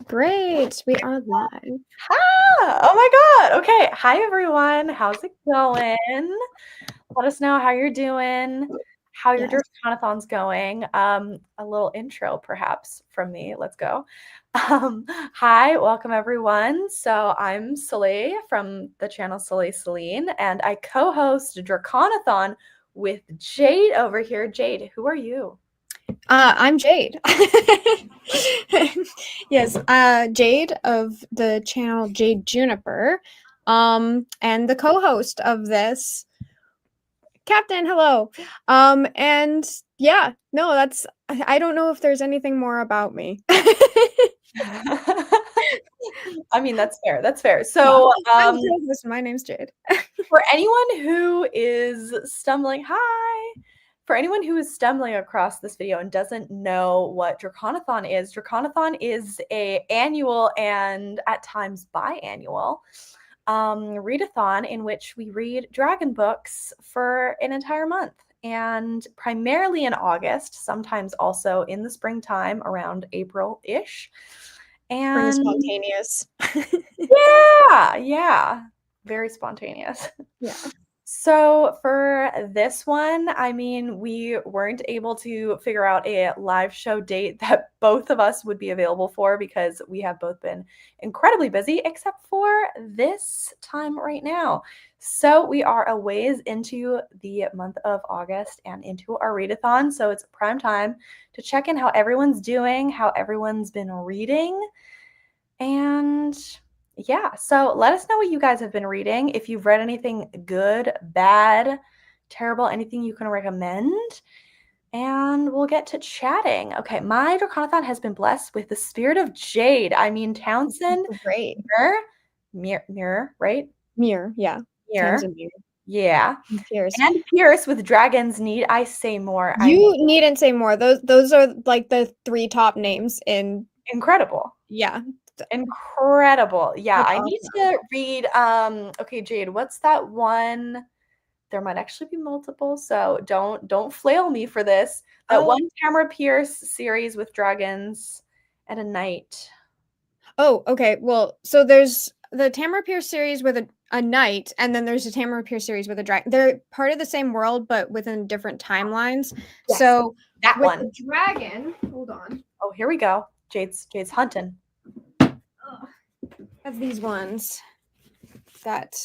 Great. We are live. Oh my God. Okay. Hi, everyone. How's it going? Let us know how you're doing, how your Draconathon's going. A little intro, perhaps, from me. Let's go. Hi, welcome, everyone. So I'm Soleil from the channel Soleil Celine, and I co-host Draconathon with Jade over here. Jade, who are you? I'm Jade. Yes, Jade of the channel Jade Juniper, and the co-host of this. Captain, hello. And yeah, no, I don't know if there's anything more about me. I mean, that's fair. That's fair. So, My name's Jade. For anyone who is stumbling, hi. For anyone who is stumbling across this video and doesn't know what Draconathon is a annual and at times biannual readathon in which we read dragon books for an entire month, and primarily in August, sometimes also in the springtime around April-ish. And spontaneous. Yeah. Very spontaneous. Yeah. So for this one, I mean, we weren't able to figure out a live show date that both of us would be available for because we have both been incredibly busy, except for this time right now. So we are a ways into the month of August and into our readathon. So it's prime time to check in how everyone's doing, how everyone's been reading, and yeah, so let us know what you guys have been reading. If you've read anything good, bad, terrible, anything you can recommend, and we'll get to chatting. Okay, my Draconathon has been blessed with the spirit of Jade. I mean, Townsend, Great. Mirror, right? Mirror, yeah. Mirror. Yeah. Pierce. And Pierce with Dragons. Need I say more? You needn't say more. Those are like the 3 top names in incredible. Yeah. Incredible. Yeah, That's I need to read okay, Jade, what's that one? There might actually be multiple, so don't flail me for this. That one Tamara Pierce series with dragons and a knight. Oh, okay. Well, so there's the Tamara Pierce series with a knight, and then there's a Tamara Pierce series with a dragon. They're part of the same world, but within different timelines. Yes, so that with one. The dragon. Hold on. Oh, here we go. Jade's hunting. Of these ones that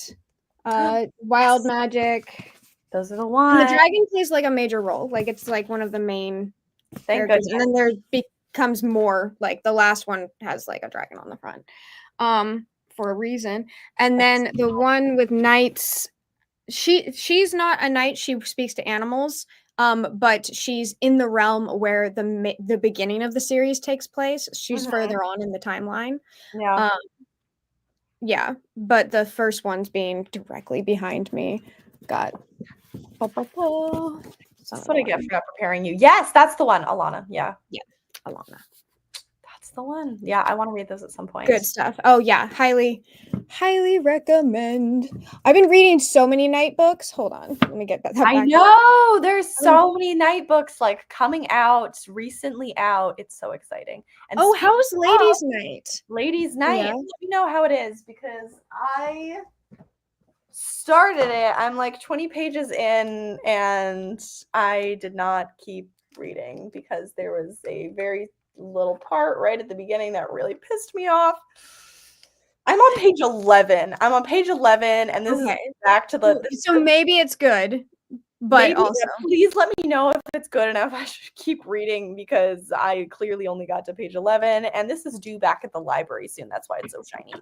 wild magic. Those are the ones. And the dragon plays like a major role. Like it's like one of the main characters. And then there becomes more, like the last one has like a dragon on the front. For a reason. And then the one with knights, she's not a knight, she speaks to animals. But she's in the realm where the beginning of the series takes place. She's further on in the timeline. Yeah. Yeah, but the first one's being directly behind me. That's what I get for not preparing you. Yes, that's the one. Alana. Yeah. Yeah, Alana. That's the one. Yeah, I want to read those at some point. Good stuff. Oh yeah, highly recommend. I've been reading so many night books. Hold on, let me get that back. I know there's so many night books like coming out, recently out. It's so exciting. And how's Ladies' Night? Ladies' Night. Yeah. Let me know how it is because I started it. I'm like 20 pages in and I did not keep reading because there was a very little part right at the beginning that really pissed me off. I'm on page 11. And this is back to the... So maybe it's good, but maybe, also... Please let me know if it's good enough. I should keep reading because I clearly only got to page 11, and this is due back at the library soon. That's why it's so shiny.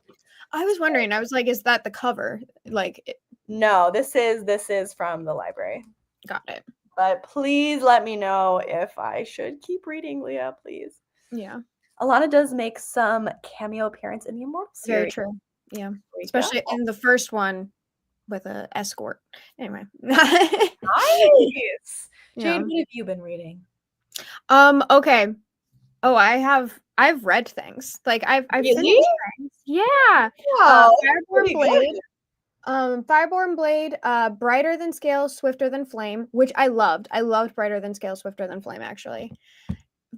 I was wondering. I was like, is that the cover? Like... No, this is from the library. Got it. But please let me know if I should keep reading, Leah, please. Yeah. Alana does make some cameo appearance in the Immortal series. Very true. Yeah. Especially in the first one with an escort. Anyway. Nice. Jade, what have you been reading? Okay. Oh, I've read things. Like I've really? finished things. Yeah. Oh, Fireborn Blade, Brighter Than Scale, Swifter Than Flame, which I loved. I loved Brighter Than Scale, Swifter Than Flame, actually.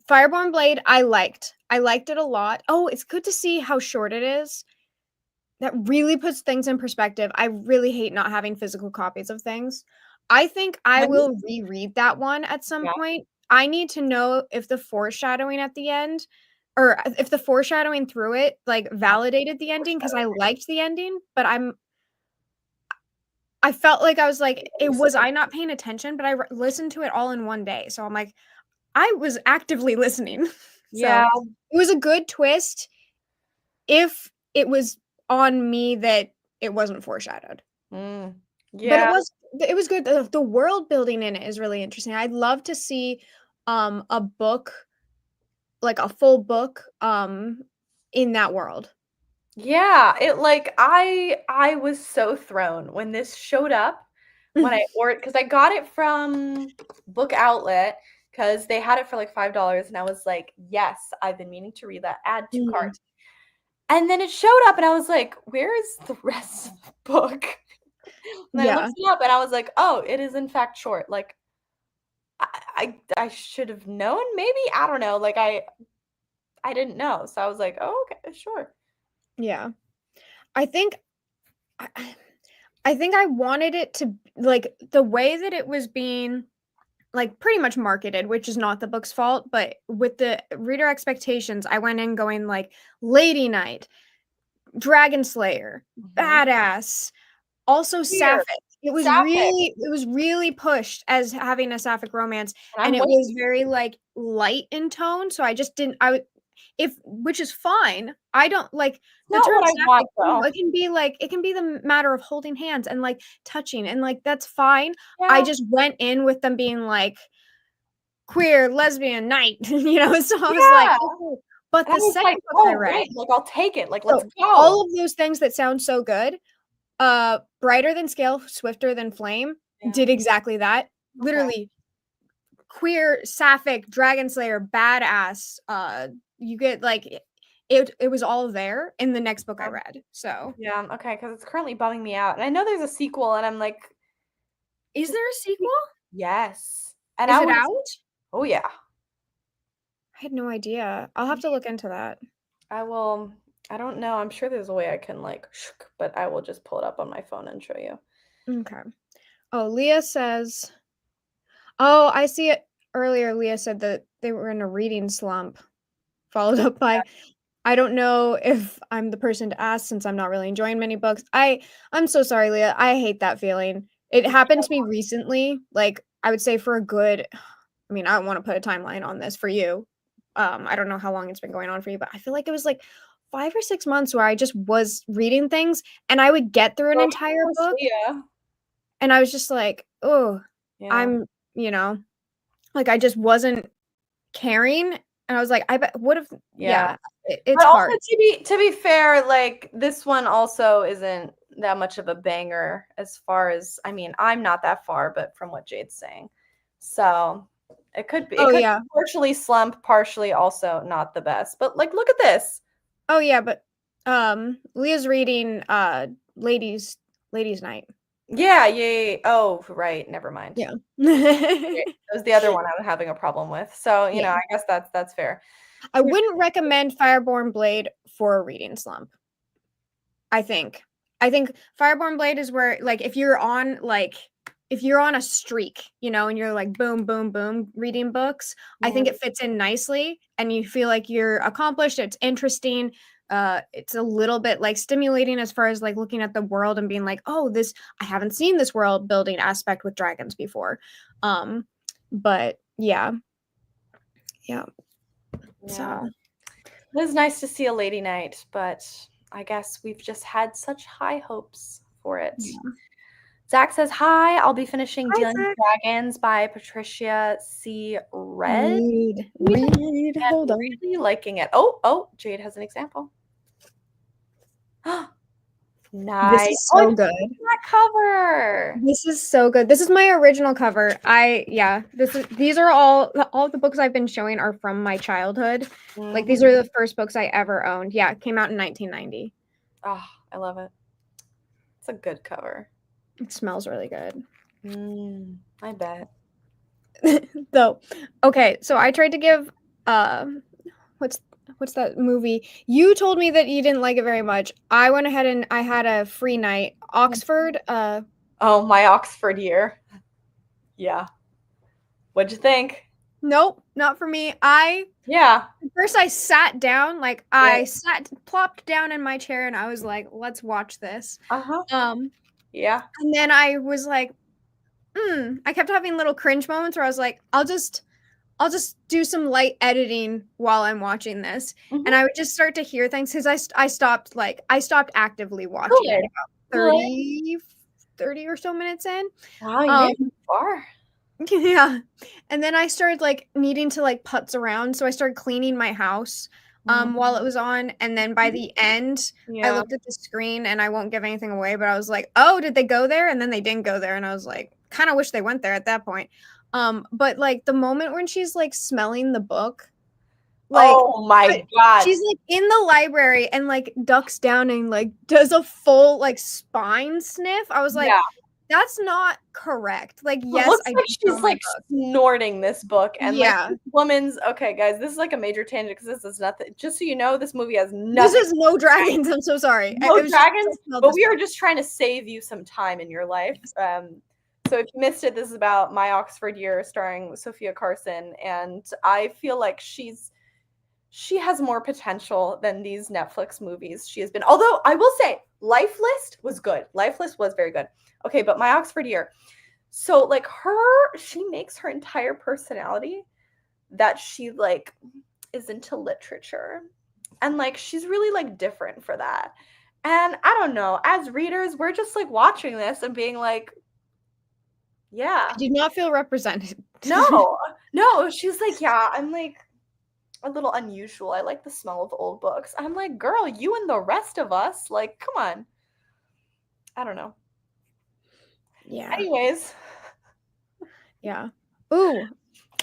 Fireborn Blade, I liked. I liked it a lot. Oh, it's good to see how short it is. That really puts things in perspective. I really hate not having physical copies of things. I think I will reread that one at some point. I need to know if the foreshadowing at the end, or if the foreshadowing through it, like, validated the ending, because I liked the ending, but I felt like I was like, was I not paying attention? But I listened to it all in one day, so I'm like, I was actively listening. Yeah. So it was a good twist if it was on me that it wasn't foreshadowed. Mm. But Yeah. it was good. The world building in it is really interesting. I'd love to see a book, like a full book, in that world. Yeah, it like I was so thrown when this showed up when I ordered because I got it from Book Outlet because they had it for like $5 and I was like, yes, I've been meaning to read that. Add to cart. Mm. And then it showed up and I was like, where is the rest of the book? And I Yeah. looked it up and I was like, oh, it is in fact short. Like I should have known, maybe. I don't know. Like I didn't know. So I was like, oh, okay, sure. Yeah. I think I I think I wanted it to, like, the way that it was being, like, pretty much marketed, which is not the book's fault, but with the reader expectations, I went in going like Lady Knight, Dragon Slayer, Mhm. badass, also Weird. sapphic. Sapphic. It was really pushed as having a sapphic romance, And and I'm it waiting. was very, like, light in tone, so I just didn't I would if which is fine. I don't like the Not term what I want sapphic, though. it can be like it can be the matter of holding hands and, like, touching, and, like, that's fine. I Yeah. just went in with them being like, queer, lesbian, knight, so I was like, Yeah. "Okay." But And I the was like, second book I "Oh, read, great, like, I'll take it, like, let's so go." all of those things that sound so good, Brighter Than Scale, Swifter Than Flame Yeah, did exactly that. okay. Literally, queer, sapphic, dragon slayer, badass, you get, like, it was all there in the next book I read, so Yeah, okay, because it's currently bumming me out, and I know there's a sequel, and I'm like, is just there a sequel? yes, and Is I it was out? oh, yeah. I had no idea. I'll have to look into that. I will I don't know, I'm sure there's a way I can, like, but I will just pull it up on my phone and show you. Okay. Oh, Leah says, oh, I see it earlier. Leah said that they were in a reading slump, followed up by, I don't know if I'm the person to ask since I'm not really enjoying many books. I'm so sorry, Leah. I hate that feeling. It happened to me recently. Like, I would say for a good, I mean, I don't want to put a timeline on this for you. I don't know how long it's been going on for you, but I feel like it was like 5 or 6 months where I just was reading things and I would get through an entire Oh, book yeah. and I was just like, oh, Yeah. I'm, like, I just wasn't caring. And I was like, I bet, what if, Yeah. yeah, it's But also hard. to be fair, like, this one also isn't that much of a banger as far as I mean, I'm not that far, but from what Jade's saying. So, it Oh, could yeah. be partially slump, partially also not the best. But, like, look at this. Oh, yeah, but, Leah's reading, Ladies' Night. Yeah, yay. Oh, right, never mind. Yeah. Okay, that was the other one I was having a problem with. So, Yeah. I guess that's fair. I wouldn't recommend Fireborn Blade for a reading slump, I think. I think Fireborn Blade is where, like, if you're on a streak, and you're like boom, boom, boom reading books, I think Mm, it fits in nicely and you feel like you're accomplished, it's interesting. It's a little bit like stimulating as far as like looking at the world and being like, oh, this I haven't seen this world building aspect with dragons before. But yeah. Yeah. yeah. So It was nice to see a lady knight, but I guess we've just had such high hopes for it. yeah. Zach says, "Hi, I'll be finishing Hi, Dealing with Zach. Dragons by Patricia C. Red Read. Hold and on. really liking it." Oh, Jade has an example. This Nice. is Oh, I so didn't good. see that cover. This is so good. This is my original cover. These are all the books I've been showing are from my childhood. Like, these Mhm. are the first books I ever owned. Yeah, it came out in 1990. Oh, I love it. It's a good cover. It smells really good. I bet. Though, okay, so I tried to give what's that movie? You told me that you didn't like it very much. I went ahead and I had a free night. Oxford. Oh, My Oxford Year. Yeah. What'd you think? Nope, not for me. Yeah. First I sat down, like plopped down in my chair, and I was like, let's watch this. Uh-huh. Um, Yeah. and then I was like, I kept having little cringe moments where I was like, I'll just do some light editing while I'm watching this. And I would just start to hear things because I stopped actively watching it Good. about Good. 30 or so minutes in. Wow, you made it far. Yeah. And then I started like needing to like putz around. So I started cleaning my house while it was on. And then by the end, I Yeah. looked at the screen and I won't give anything away, but I was like, oh, did they go there? And then they didn't go there. And I was like, kind of wish they went there at that point. But like the moment when she's like smelling the book, like oh my God. she's like in the library and like ducks down and like does a full like spine sniff. I was like, that's not correct. Like, yes, it looks I like she's like snorting this book, and like this woman's okay, guys. This is like a major tangent because this is nothing. Just so you know, this movie has nothing. This is no dragons. I'm so sorry. No dragons, but we are just trying to save you some time in your life. So if you missed it, this is about My Oxford Year, starring Sophia Carson, and I feel like she has more potential than these Netflix movies she has been. Although I will say, Life List was good. Life List was very good. Okay, but My Oxford Year. So like she makes her entire personality that she like is into literature. And like she's really like different for that. And I don't know, as readers, we're just like watching this and being like, yeah. I do not feel represented. No, she's like, yeah, I'm like a little unusual. I like the smell of old books. I'm like, girl, you and the rest of us, like, come on. I don't know. Yeah. Anyways. Yeah. Ooh.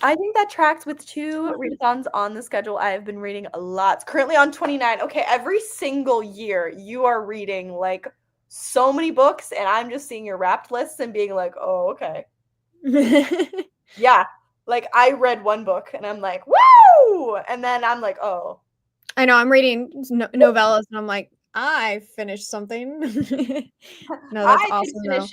I think that tracks with 2 readathons on the schedule. I have been reading a lot. It's currently on 29. Okay, every single year you are reading like so many books, and I'm just seeing your wrapped lists and being like, oh, okay. Yeah. Like I read one book and I'm like, woo! And then I'm like, oh. I know, I'm reading novellas and I'm like, I finished something. No, that's awesome though.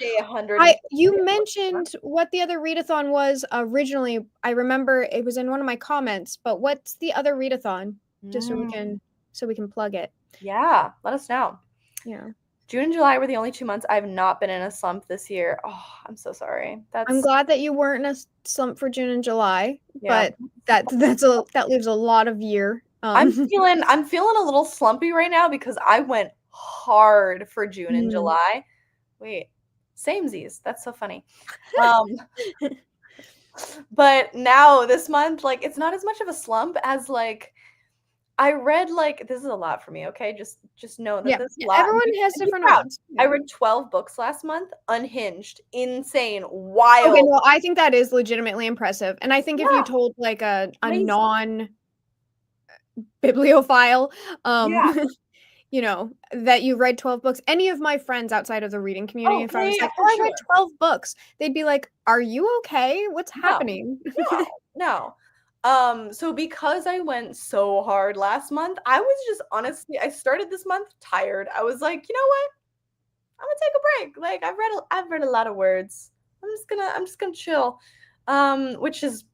You mentioned what the other readathon was originally. I remember it was in one of my comments, but what's the other readathon? Just so we can plug it. Yeah, let us know. Yeah. June and July were the only 2 months I've not been in a slump this year. Oh, I'm so sorry. I'm glad that you weren't in a slump for June and July, but that leaves a lot of year. I'm feeling a little slumpy right now because I went hard for June and July. Wait, samesies. That's so funny. But now this month, like it's not as much of a slump as like I read like this is a lot for me, okay? Just know that this is a lot. Everyone has different amounts. I read 12 books last month, unhinged, insane, wild. Okay, well, I think that is legitimately impressive. And I think if you told like a non bibliophile, you know, that you read 12 books, any of my friends outside of the reading community, if I was like, I read 12 books, they'd be like, are you okay? What's happening? No. So because I went so hard last month, I was just honestly, I started this month tired. I was like, you know what? I'm gonna take a break. Like I've read a lot of words. I'm just gonna chill. Which is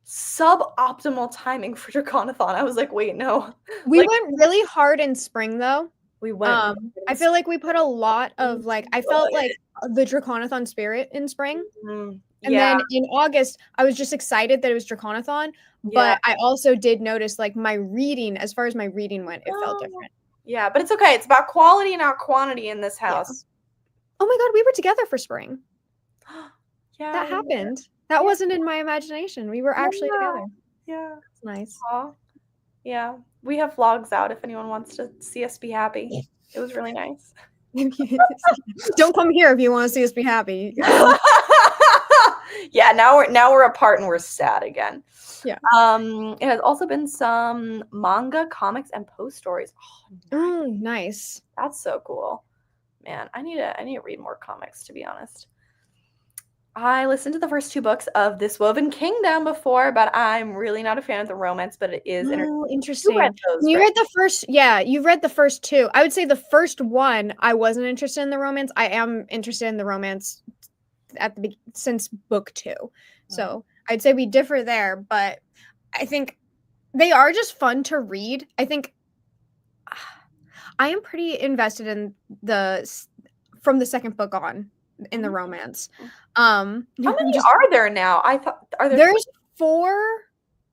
suboptimal timing for Draconathon. I was like, wait, no. We went really hard in spring though. We went. I feel like we put a lot of like I felt like the Draconathon spirit in spring. And then in August, I was just excited that it was Draconathon, but I also did notice like my reading, as far as my reading went, it felt different. Yeah, but it's okay. It's about quality and not quantity in this house. Oh my God, we were together for spring. That happened. That wasn't in my imagination. We were actually together. Yeah. It's nice. Aww. Yeah. We have vlogs out if anyone wants to see us be happy. It was really nice. Don't come here if you want to see us be happy. Yeah, now we're apart and we're sad again. Yeah. It has also been some manga, comics, and post stories. Oh, nice. That's so cool. Man, I need to read more comics, to be honest. I listened to the first 2 books of This Woven Kingdom before, but I'm really not a fan of the romance, but it is interesting. You read those, you right? read the first, yeah, you read the first 2. I would say the first one, I wasn't interested in the romance. I am interested in the romance since book 2. So I'd say we differ there, but I think they are just fun to read. I think I am pretty invested in from the second book on in the romance. How many are there now? I thought there's 4.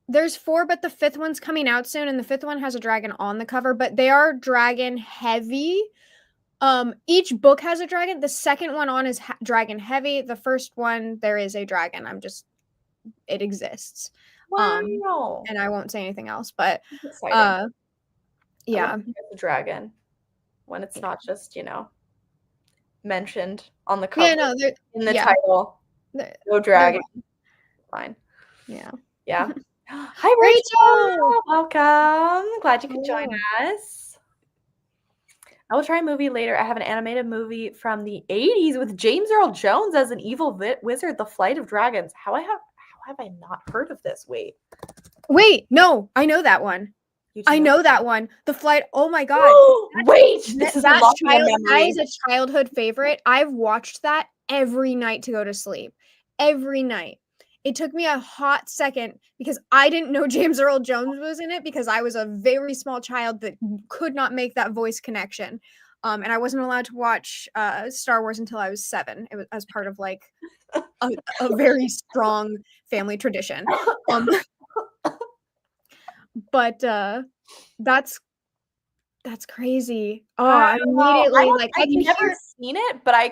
There's 4, but the 5th one's coming out soon, and the 5th one has a dragon on the cover, but they are dragon heavy. Each book has a dragon. The second one on is dragon heavy. The first one, there is a dragon. It exists. Wow. And I won't say anything else, but yeah. The dragon when it's not just, mentioned on the cover. Yeah, no, in the title. No dragon. Fine. Yeah. Yeah. Hi, Rachel. Welcome. Glad you could join us. I will try a movie later. I have an animated movie from the 80s with James Earl Jones as an evil wizard, The Flight of Dragons. How have I not heard of this? Wait, no, I know that one. I know that one. The Flight. Oh my god! Wait, this is that is a childhood favorite. I've watched that every night to go to sleep. Every night. It took me a hot second because I didn't know James Earl Jones was in it because I was a very small child that could not make that voice connection. And I wasn't allowed to watch Star Wars until I was 7. It was as part of like a very strong family tradition. But that's crazy. Oh, immediately like I've never seen it, but I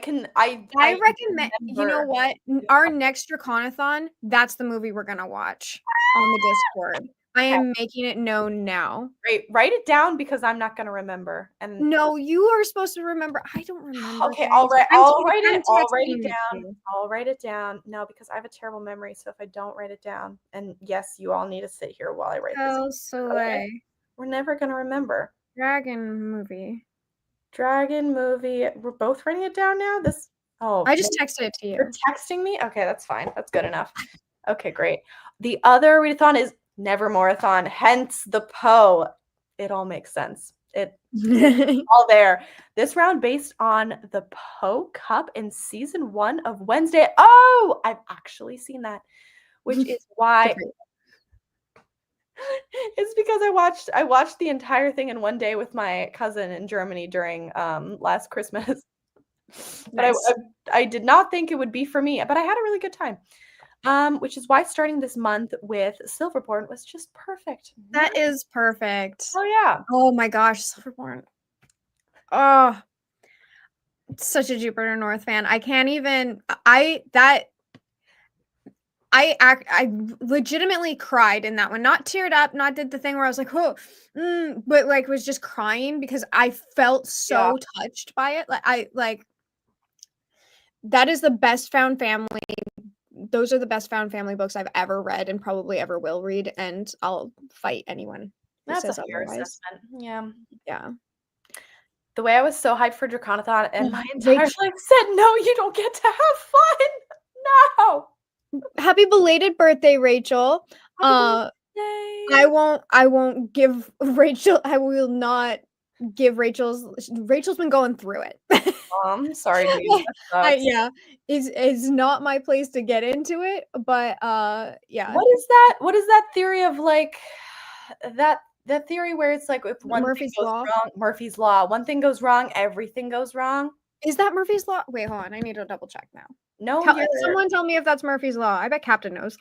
recommend. You know what? Our next Draconathon, that's the movie we're gonna watch on the Discord. I am making it known now. Great. Write it down because I'm not gonna remember. And no, you are supposed to remember. I don't remember. Okay, I'll write it down. I'll write it down. No, because I have a terrible memory. So if I don't write it down, and yes, you all need to sit here while I write this. We're never gonna remember. Dragon movie. We're both writing it down now. I just texted it to you. You're texting me? Okay, that's fine. That's good enough. Okay, great. The other readathon is Nevermoreathon, hence the Poe. It all makes sense. It's all there. This round based on the Poe Cup in season 1 of Wednesday. Oh, I've actually seen that, which is why. It's because I watched the entire thing in one day with my cousin in Germany during last Christmas. But I did not think it would be for me, but I had a really good time. Which is why starting this month with Silverborn was just perfect. That is perfect. Oh yeah. Oh my gosh, Silverborn. Oh, such a Jupiter North fan. I can't even. I legitimately cried in that one. Not teared up, not did the thing where I was like, oh, but like was just crying because I felt so touched by it. That is the best found family. Those are the best found family books I've ever read and probably ever will read, and I'll fight anyone who says otherwise. Yeah. Yeah. The way I was so hyped for Draconathon and my entire life said, no, you don't get to have fun. No. Happy belated birthday, Rachel. I won't give Rachel. I will not give Rachel's been going through it. Sorry, dude. Yeah, is not my place to get into it, but yeah. What is that theory of like that theory where it's like if one thing goes wrong, Murphy's Law, one thing goes wrong, everything goes wrong? Is that Murphy's Law? Wait, hold on. I need to double check now. No, someone tell me if that's Murphy's Law. I bet Captain knows.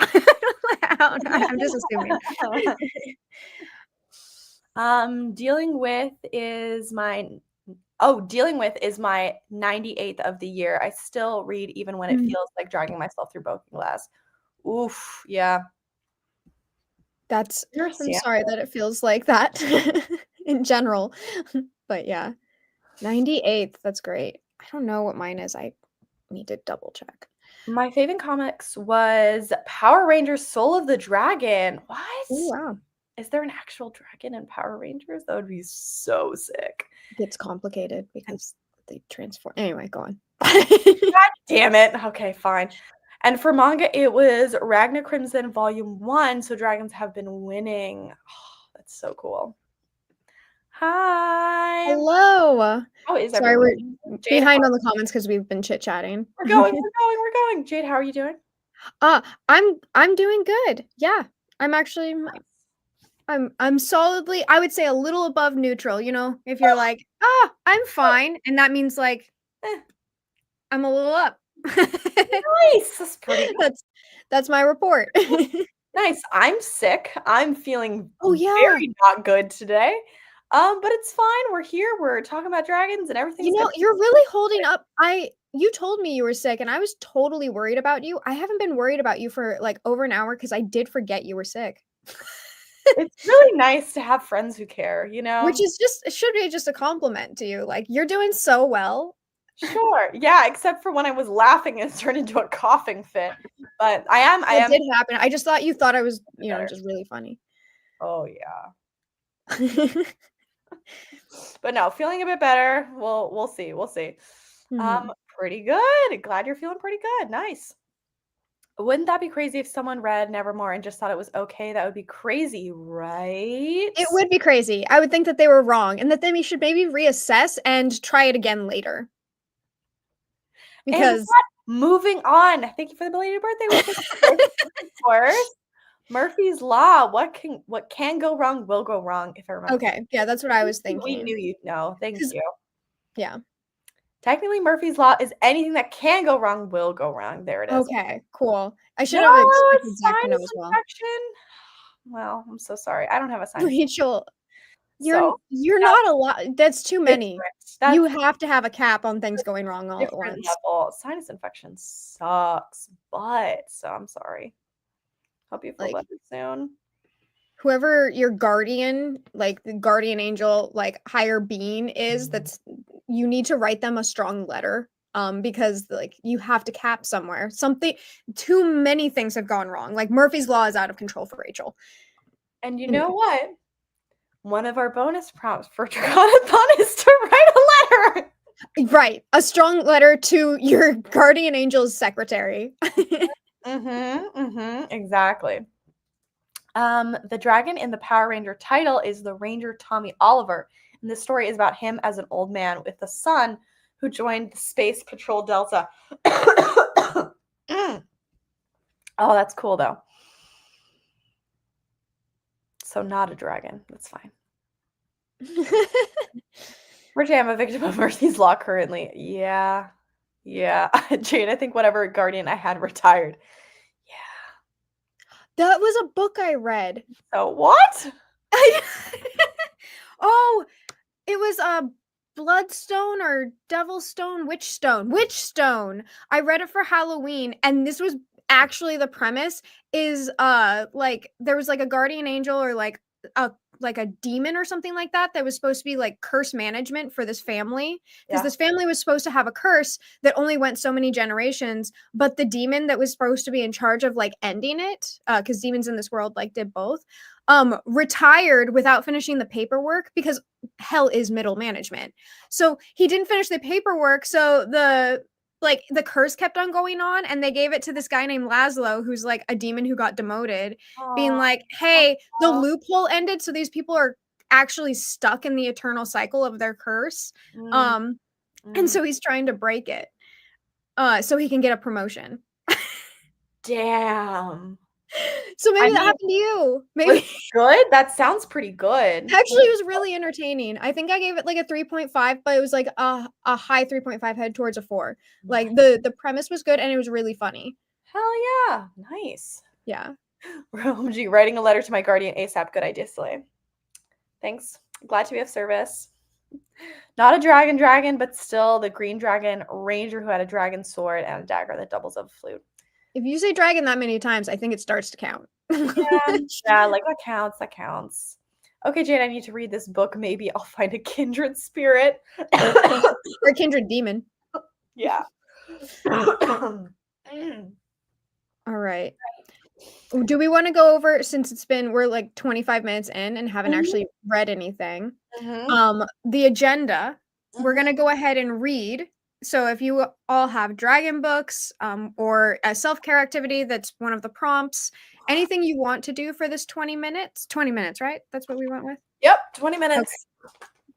I'm just assuming. Dealing with is my 98th of the year. I still read even when it feels like dragging myself through broken glass. Oof, yeah. I'm sorry that it feels like that in general. But yeah. 98th, that's great. I don't know what mine is. I need to double check. My favorite comics was Power Rangers Soul of the Dragon. What? Oh, wow. Is there an actual dragon in Power Rangers? That would be so sick. It gets complicated because they transform. Anyway, go on. God damn it. Okay, fine. And for manga, it was Ragna Crimson Volume 1. So dragons have been winning. Oh, that's so cool. Hi. Hello. How is Sorry, everyone? we're Jade, behind on the comments because we've been chit-chatting. we're going. Jade, how are you doing? I'm doing good. Yeah. I'm actually I'm solidly, I would say a little above neutral, you know, if you're like, I'm fine. And that means like Eh. I'm a little up. Nice. That's pretty good. That's my report. Nice. I'm sick. I'm feeling Oh yeah. very not good today. But it's fine. We're here. We're talking about dragons and everything's You know, good. you're really holding up. You told me you were sick and I was totally worried about you. I haven't been worried about you for like over an hour because I did forget you were sick. It's really nice to have friends who care, you know? Which is just, it should be just a compliment to you. Like, you're doing so well. Sure. Yeah, except for when I was laughing and it turned into a coughing fit. But I am That did happen. I just thought you thought I was, you know, better. just really funny. Oh yeah. But no, feeling a bit better. We'll see. We'll see. Pretty good. Glad you're feeling pretty good. Nice. Wouldn't that be crazy if someone read Nevermore and just thought it was okay? That would be crazy, right? It would be crazy. I would think that they were wrong and that then we should maybe reassess and try it again later. Because moving on. Thank you for the belated birthday wishes. Of course. Murphy's Law. What can go wrong will go wrong, if I remember. Okay. Yeah, that's what I was thinking. We knew you'd know. Thank you. Yeah. Technically, Murphy's Law is anything that can go wrong will go wrong. There it is. Okay, cool. I should have expected Zach to know as well. Well, I'm so sorry. I don't have a sinus. Rachel, you're not a lot. That's too many. You have to have a cap on things going wrong all at once. Level. Sinus infection sucks, but so I'm sorry. Hope you feel better soon. Whoever your guardian, like the guardian angel, like higher being is, that's, you need to write them a strong letter. Because like you have to cap somewhere. Too many things have gone wrong. Like Murphy's Law is out of control for Rachel. And you know what? One of our bonus prompts for Draconathon is to write a letter. Right. A strong letter to your guardian angel's secretary. Exactly. The dragon in the Power Ranger title is the Ranger Tommy Oliver. And this story is about him as an old man with a son who joined the Space Patrol Delta. Oh, that's cool, though. So not a dragon. That's fine. Richie, I'm a victim of Murphy's Law currently. Yeah. Jade, I think whatever guardian I had retired. Yeah. That was a book I read. So what? Oh, it was a Bloodstone or Devilstone, Witchstone. I read it for Halloween, and this was actually the premise is like there was like a guardian angel or like a demon or something like that was supposed to be like curse management for this family, because this family was supposed to have a curse that only went so many generations, but the demon that was supposed to be in charge of like ending it, because demons in this world like did both, retired without finishing the paperwork, because hell is middle management. So he didn't finish the paperwork, so the curse kept on going on, and they gave it to this guy named Laszlo, who's like a demon who got demoted, being like, hey, the loophole ended, so these people are actually stuck in the eternal cycle of their curse. And so he's trying to break it so he can get a promotion. Damn. So maybe that happened to you. Maybe good. That sounds pretty good. Actually, it was really entertaining. I think I gave it like a 3.5, but it was like a high 3.5 head towards a 4. Like the premise was good and it was really funny. Hell yeah. Nice. Yeah. OMG, writing a letter to my guardian ASAP. Good idea, Slay. Thanks. Glad to be of service. Not a dragon, but still the green dragon ranger who had a dragon sword and a dagger that doubles as a flute. If you say dragon that many times, I think it starts to count. Yeah, like that counts. Okay, Jade, I need to read this book. Maybe I'll find a kindred spirit. Or a kindred demon. Yeah. All right. Do we want to go over, since we're like 25 minutes in and haven't actually read anything, the agenda, we're going to go ahead and read So if you all have dragon books or a self-care activity, that's one of the prompts. Anything you want to do for this 20 minutes? 20 minutes, right? That's what we went with? Yep, 20 minutes.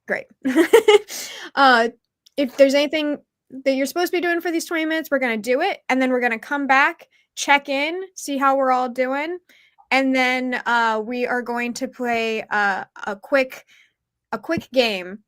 Okay. Great. If there's anything that you're supposed to be doing for these 20 minutes, we're going to do it. And then we're going to come back, check in, see how we're all doing. And then we are going to play a quick game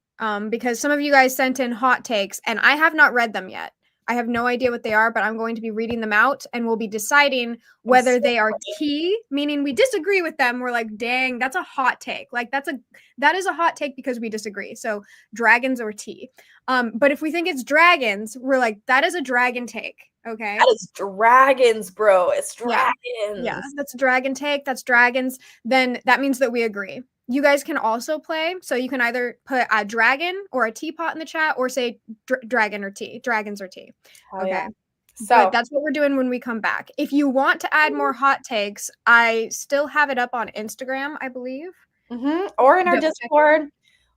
because some of you guys sent in hot takes and I have not read them yet. I have no idea what they are, but I'm going to be reading them out and we'll be deciding whether they are tea, meaning we disagree with them. We're like, dang, that's a hot take. Like that is a hot take because we disagree. So dragons or tea. But if we think it's dragons, we're like, that is a dragon take. Okay. That is dragons, bro. It's dragons. Yeah, that's a dragon take. That's dragons. Then that means that we agree. You guys can also play. So you can either put a dragon or a teapot in the chat or say dragon or tea. Dragons or tea. Oh, okay. Yeah. So but that's what we're doing when we come back. If you want to add more hot takes, I still have it up on Instagram, I believe. Or in our Discord.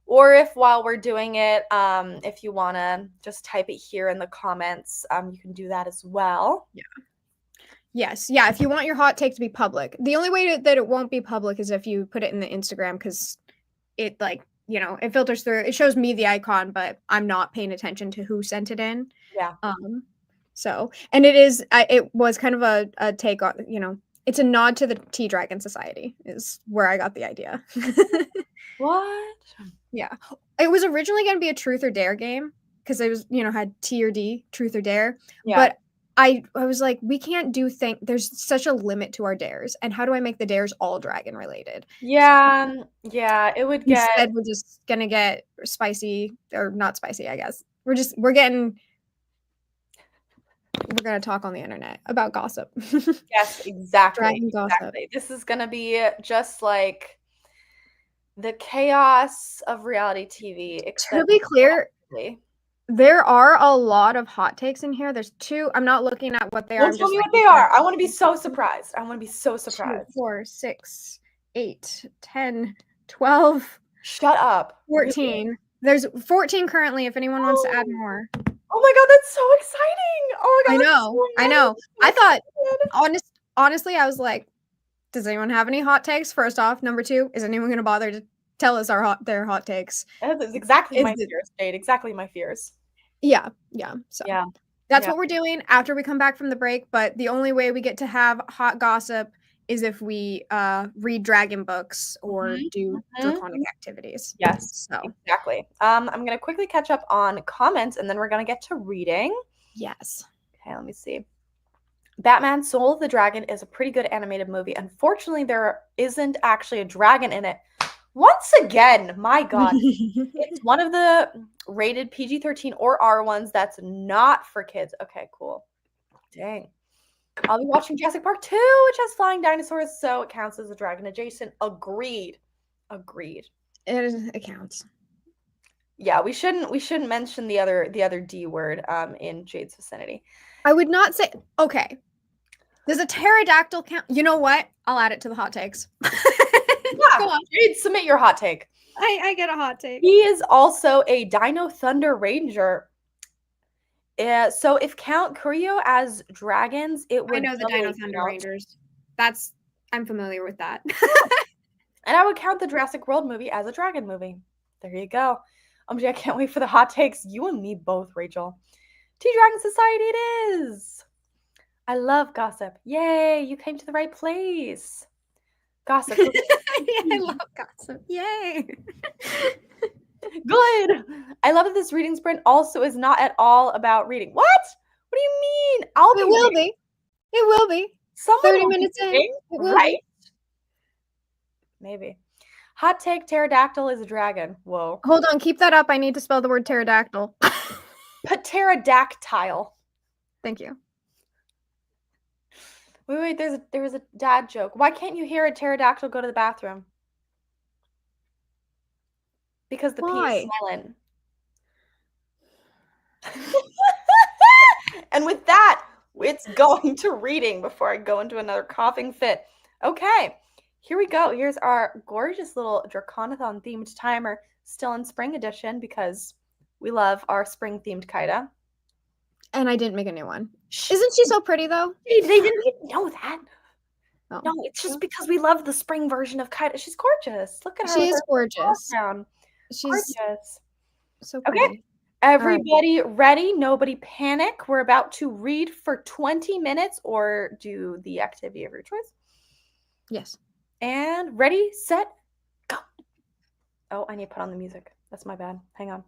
Or if while we're doing it, if you want to just type it here in the comments, you can do that as well. Yeah. Yes. Yeah. If you want your hot take to be public, the only way that it won't be public is if you put it in the Instagram because it it filters through. It shows me the icon, but I'm not paying attention to who sent it in. Yeah. So, and it was kind of a take on, it's a nod to the Tea Dragon Society is where I got the idea. What? Yeah. It was originally going to be a truth or dare game because it was, had T or D, truth or dare. Yeah. But I was like, we can't do there's such a limit to our dares. And how do I make the dares all dragon related? Yeah. Yeah. It would get. Instead, we're just going to get spicy or not spicy, I guess. We're going to talk on the internet about gossip. Yes, exactly. Dragon gossip. Exactly. This is going to be just like the chaos of reality TV. To be clear, there are a lot of hot takes in here. There's 2. I'm not looking at what they are. Don't tell me what they are. I want to be so surprised. 2, 4, 6, 8, 10, 12. Shut up. 14. There's 14 currently if anyone wants to add more. Oh my god, that's so exciting. Oh my god. I know. I thought honestly, I was like, does anyone have any hot takes? First off, number 2, is anyone going to bother to tell us their hot takes? That's exactly my fears, Jade. Exactly my fears. Yeah. So that's what we're doing after we come back from the break. But the only way we get to have hot gossip is if we read dragon books or do draconic activities. Yes, so exactly. I'm going to quickly catch up on comments and then we're going to get to reading. Yes. Okay, let me see. Batman Soul of the Dragon is a pretty good animated movie. Unfortunately, there isn't actually a dragon in it. Once again, my god. It's one of the rated PG-13 or R ones that's not for kids. Okay, cool. Dang. I'll be watching Jurassic Park 2, which has flying dinosaurs, so it counts as a dragon adjacent. Agreed. It counts. Yeah, we shouldn't mention the other D word in Jade's vicinity. I would not say. Okay. Does a pterodactyl count? You know what? I'll add it to the hot takes. Yeah, go on. Jade, submit your hot take. I get a hot take. He is also a Dino Thunder Ranger. So if count Kurio as dragons, it would. I know the Dino Thunder Rangers. I'm familiar with that. And I would count the Jurassic World movie as a dragon movie. There you go. I can't wait for the hot takes. You and me both, Rachel. Tea Dragon Society it is. I love gossip. Yay, you came to the right place. Gossip. I love gossip. Yay. Good. I love that this reading sprint also is not at all about reading. What? What do you mean? It will be. Someone 30 minutes in. It will right? Be. Maybe. Hot take, pterodactyl is a dragon. Whoa. Hold on, keep that up. I need to spell the word pterodactyl. Pterodactyl. Thank you. Wait, there was a dad joke. Why can't you hear a pterodactyl go to the bathroom? Because the P is silent. And with that, it's going to reading before I go into another coughing fit. Okay, here we go. Here's our gorgeous little Draconathon themed timer, still in spring edition because we love our spring themed Kaida. And I didn't make a new one. Isn't she so pretty though? They didn't even know that. Oh. No, it's just because we love the spring version of Kaida. She's gorgeous. Look at her. She is gorgeous. She's gorgeous. So pretty. Okay. Everybody ready? Nobody panic. We're about to read for 20 minutes or do the activity of your choice. Yes. And ready, set, go. Oh, I need to put on the music. That's my bad. Hang on.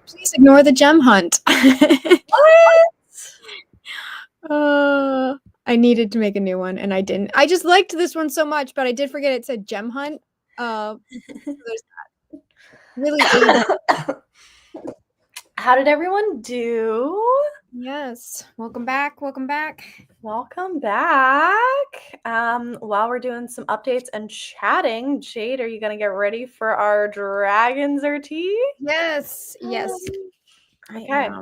Please ignore the gem hunt. What? I needed to make a new one and I didn't. I just liked this one so much, but I did forget it said gem hunt. So there's that. Really aged. How did everyone do? Yes. Welcome back. Welcome back. Welcome back. While we're doing some updates and chatting, Jade, are you gonna get ready for our dragons or tea? Yes. Yes. Okay. Yeah.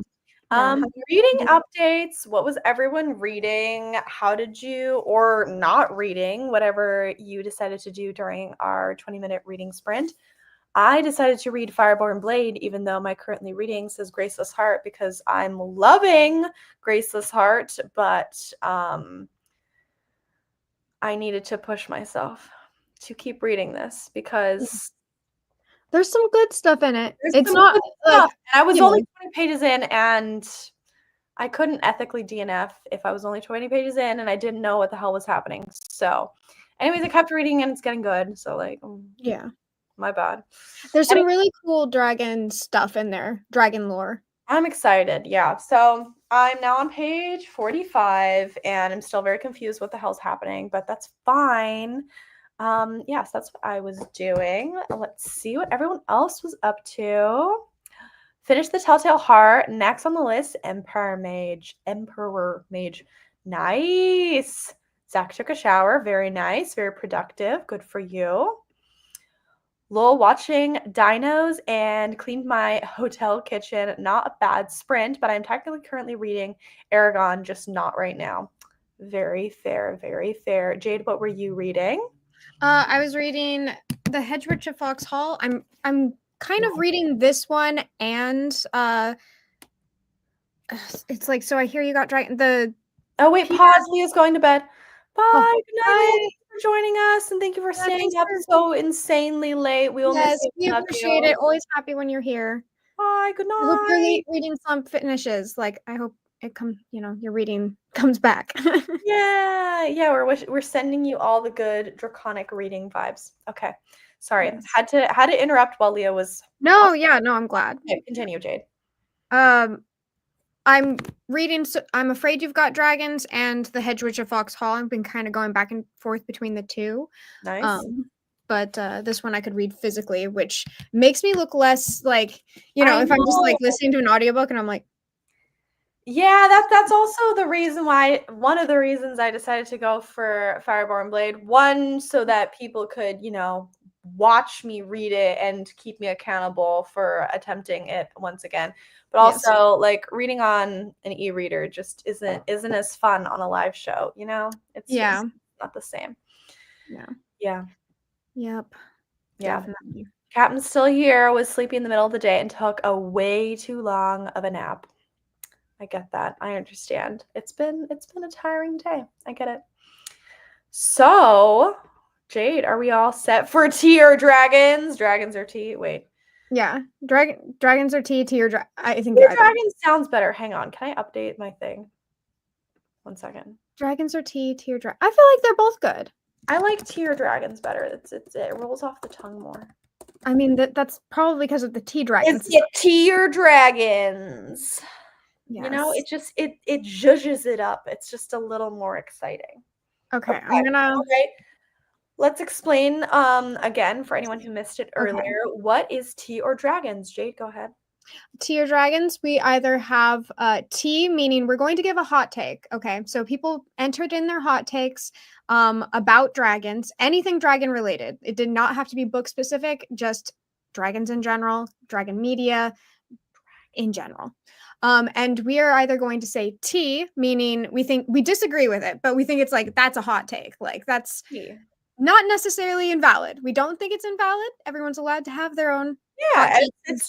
Reading updates. What was everyone reading? How did you, or not reading, whatever you decided to do during our 20-minute reading sprint? I decided to read Fireborn Blade, even though my currently reading says Graceless Heart, because I'm loving Graceless Heart, but I needed to push myself to keep reading this because there's some good stuff in it. there's It's some not good like stuff. And I was you know. only 20 pages in, and I couldn't ethically DNF if I was only 20 pages in and I didn't know what the hell was happening. So, anyways, I kept reading and it's getting good. So, like, Yeah. my bad. There's some really cool dragon stuff in there. Dragon lore. I'm excited. Yeah. So, I'm now on page 45 and I'm still very confused what the hell's happening, but that's fine. Yes, that's what I was doing. Let's see what everyone else was up to. Finish the Telltale Heart. Next on the list, Emperor Mage. Nice. Zach took a shower. Very nice. Very productive. Good for you. Lol, watching dinos and cleaned my hotel kitchen. Not a bad sprint, but I'm technically currently reading Aragon, just not right now. Very fair. Very fair. Jade, what were you reading? I was reading The Hedge Witch of Fox Hall. I'm kind of reading this one and it's like, so I hear you got the Oh wait, pause. Leah's going to bed. Bye. Oh, good night. Thank you for joining us and thank you for staying up so insanely late. We will miss you. We appreciate it. Always happy when you're here. Bye. Good I hope your night. reading slump finishes. Like, I hope it comes, your reading comes back. Yeah, we're sending you all the good draconic reading vibes. Okay. Sorry. Yes. Had to interrupt while Leah was No, yeah, no, I'm glad. Okay, continue, Jade. I'm reading I'm Afraid You've Got Dragons and The Hedge Witch of Fox Hall. I've been kind of going back and forth between the two. Nice. But this one I could read physically, which makes me look less like, if I'm just like listening to an audiobook and I'm like, yeah, that's also the reason why, one of the reasons I decided to go for Fireborn Blade. One, so that people could, watch me read it and keep me accountable for attempting it once again. But also, like, reading on an e-reader just isn't as fun on a live show, It's just not the same. Yeah. Yeah. Yep. Yeah. Definitely. Captain's still here, was sleeping in the middle of the day and took a way too long of a nap. I get that. I understand. It's been a tiring day. I get it. So, Jade, are we all set for tea or dragons? Dragons or tea? Wait. Yeah. Dragons or tea or I think dragons sounds better. Hang on. Can I update my thing? 1 second. Dragons or tea or dragon. I feel like they're both good. I like tea or dragons better. It rolls off the tongue more. I mean that's probably because of the tea dragons. It's tea or dragons. Yes. It just it zhuzhes it up. It's just a little more exciting. Okay. I'm gonna. Okay. Let's explain again for anyone who missed it earlier. Okay. What is tea or dragons? Jade, go ahead. Tea or dragons, we either have tea, meaning we're going to give a hot take. Okay, so people entered in their hot takes about dragons, anything dragon related. It did not have to be book specific, just dragons in general, dragon media in general. And we are either going to say tea, meaning we disagree with it, but we think it's like that's a hot take. Like that's not necessarily invalid. We don't think it's invalid. Everyone's allowed to have their own. Yeah, it's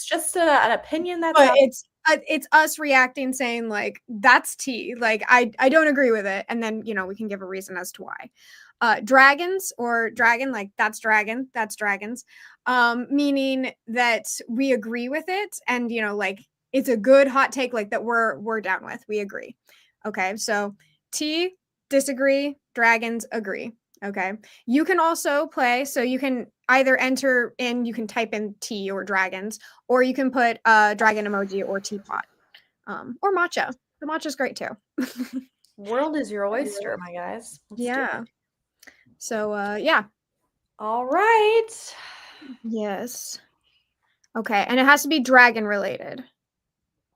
just an opinion that's. But it's us reacting, saying like that's tea. Like I don't agree with it, and then we can give a reason as to why. Dragons or dragon, like that's dragons, meaning that we agree with it, and like it's a good hot take, like that we're down with. We agree. Okay, so tea, disagree. Dragons, agree. Okay. You can also play, so you can either enter in, you can type in tea or dragons, or you can put a dragon emoji or teapot, or matcha. The matcha's great too. World is your oyster, my guys. Let's do Yeah. it. So, yeah. All right. Yes. Okay, and it has to be dragon related.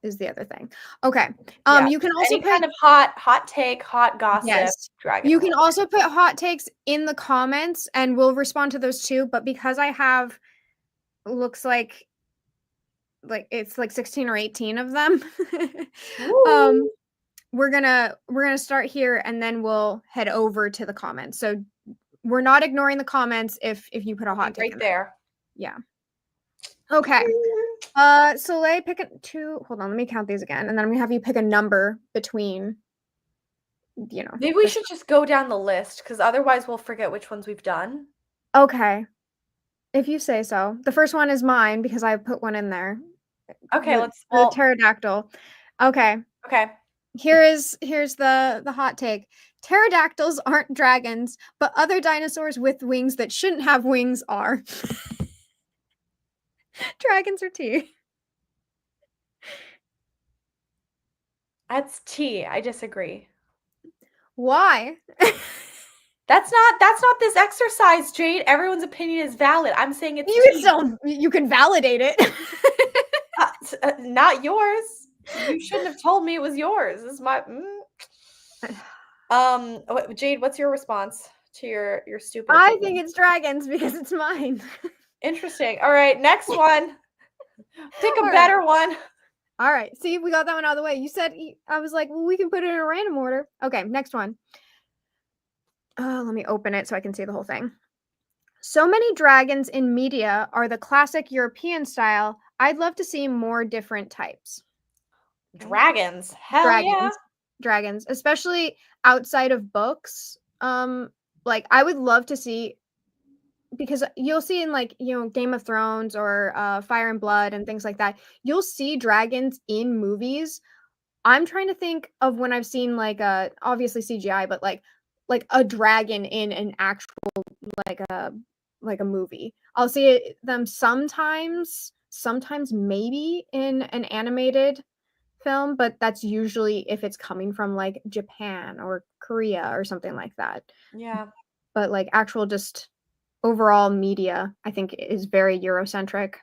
Is the other thing. Okay. Yeah. You can also Any put kind of hot take, hot gossip, yes. dragon. You can also put hot takes in the comments, and we'll respond to those too. But because I have, looks like it's like 16 or 18 of them. Woo. We're gonna start here, and then we'll head over to the comments. So we're not ignoring the comments if you put a hot take right in there. Yeah. Okay. Soleil, pick two. Hold on, let me count these again, and then I'm gonna have you pick a number between. Maybe we should just go down the list, because otherwise we'll forget which ones we've done. Okay. If you say so. The first one is mine because I put one in there. Okay, the pterodactyl. Okay. Okay. Here's the hot take. Pterodactyls aren't dragons, but other dinosaurs with wings that shouldn't have wings are. Dragons are tea. That's tea. I disagree. Why? That's not this exercise, Jade. Everyone's opinion is valid. I'm saying it's you can validate it. Not yours. You shouldn't have told me it was yours. This is my Jade, what's your response to your stupid I opinion? think it's dragons because it's mine. Interesting. All right, next one. Pick a better one. All right. See, we got that one out of the way. You said, I was like, well, we can put it in a random order. Okay, next one. Let me open it so I can see the whole thing. So many dragons in media are the classic European style. I'd love to see more different types. Dragons. Hell yeah. Dragons, especially outside of books. Like I would love to see, because you'll see in like, Game of Thrones or Fire and Blood and things like that. You'll see dragons in movies. I'm trying to think of when I've seen like obviously CGI, but like a dragon in an actual like a movie. I'll see them sometimes maybe in an animated film, but that's usually if it's coming from like Japan or Korea or something like that. Yeah. But like actual just overall media, I think is very Eurocentric.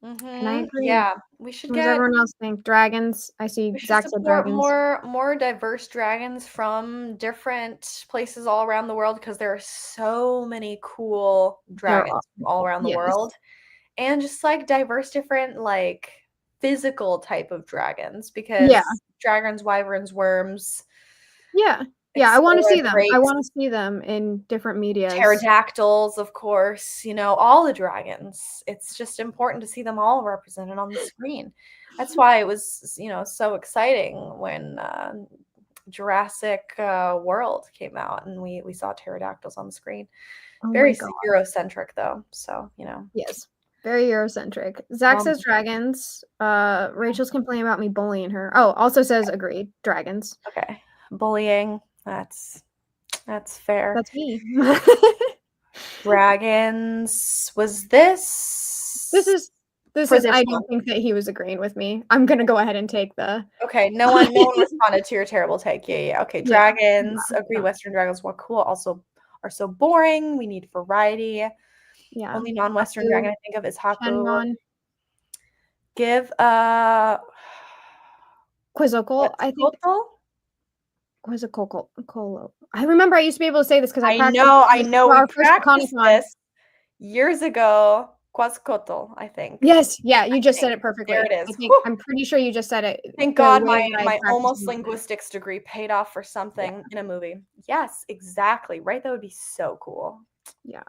And I agree. Yeah, we should What does everyone else think? Dragons. I see Zach said dragons. More diverse dragons from different places all around the world, because there are so many cool dragons from all around the world. And just like diverse different like physical type of dragons, because dragons, wyverns, worms. Yeah, I want to see them. I want to see them in different media. Pterodactyls, of course, all the dragons. It's just important to see them all represented on the screen. That's why it was, so exciting when Jurassic World came out and we saw pterodactyls on the screen. Very Eurocentric, though. So, Yes, very Eurocentric. Zach says dragons. Rachel's complaining about me bullying her. Oh, also says agreed. Dragons. Okay. Bullying. That's fair. That's me. Dragons. Was this? This is. I don't think that he was agreeing with me. I'm gonna go ahead and take the. Okay, no one responded to your terrible take. Yeah. Okay, dragons. Agree. Western dragons were cool. Also, are so boring. We need variety. Yeah. Only non-Western dragon I think of is Haku. Give Quizzical. I think. Quizzical. I remember I used to be able to say this because I know. We practiced this years ago. Quetzalcoatl, I think. Yes, yeah, you just said it perfectly. There it is. I'm pretty sure you just said it. Thank God my almost linguistics degree paid off for something in a movie. Yes, exactly. Right? That would be so cool. Yeah.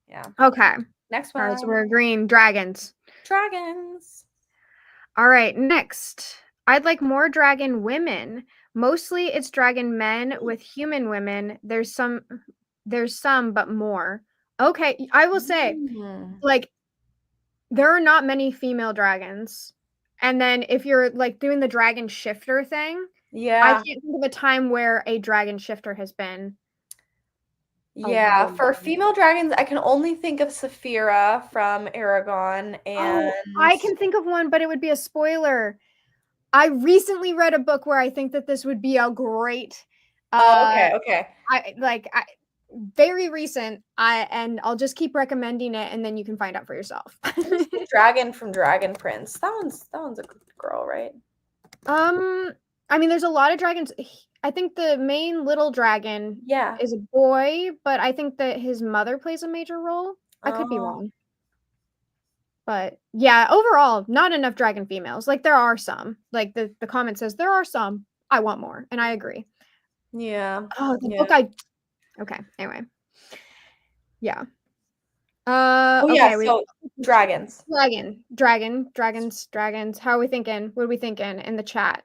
Yeah. Okay. Next one. All right, so we're agreeing. Dragons. All right, next. I'd like more dragon women. Mostly it's dragon men with human women. There's some, but more. Okay, I will say, like, there are not many female dragons. And then if you're like doing the dragon shifter thing, I can't think of a time where a dragon shifter has been. Yeah, for female dragons, I can only think of Saphira from Aragon, and I can think of one, but it would be a spoiler. I recently read a book where I think that this would be a great. Okay. Very recent. And I'll just keep recommending it, and then you can find out for yourself. Dragon from Dragon Prince. That one's a good girl, right? I mean, there's a lot of dragons. I think the main little dragon is a boy, but I think that his mother plays a major role. I could be wrong. But yeah, overall, not enough dragon females. Like there are some. Like the comment says there are some. I want more, and I agree. Yeah. Oh, the book Okay, anyway. Yeah. Okay, so dragons. Dragons. How are we thinking? What are we thinking in the chat?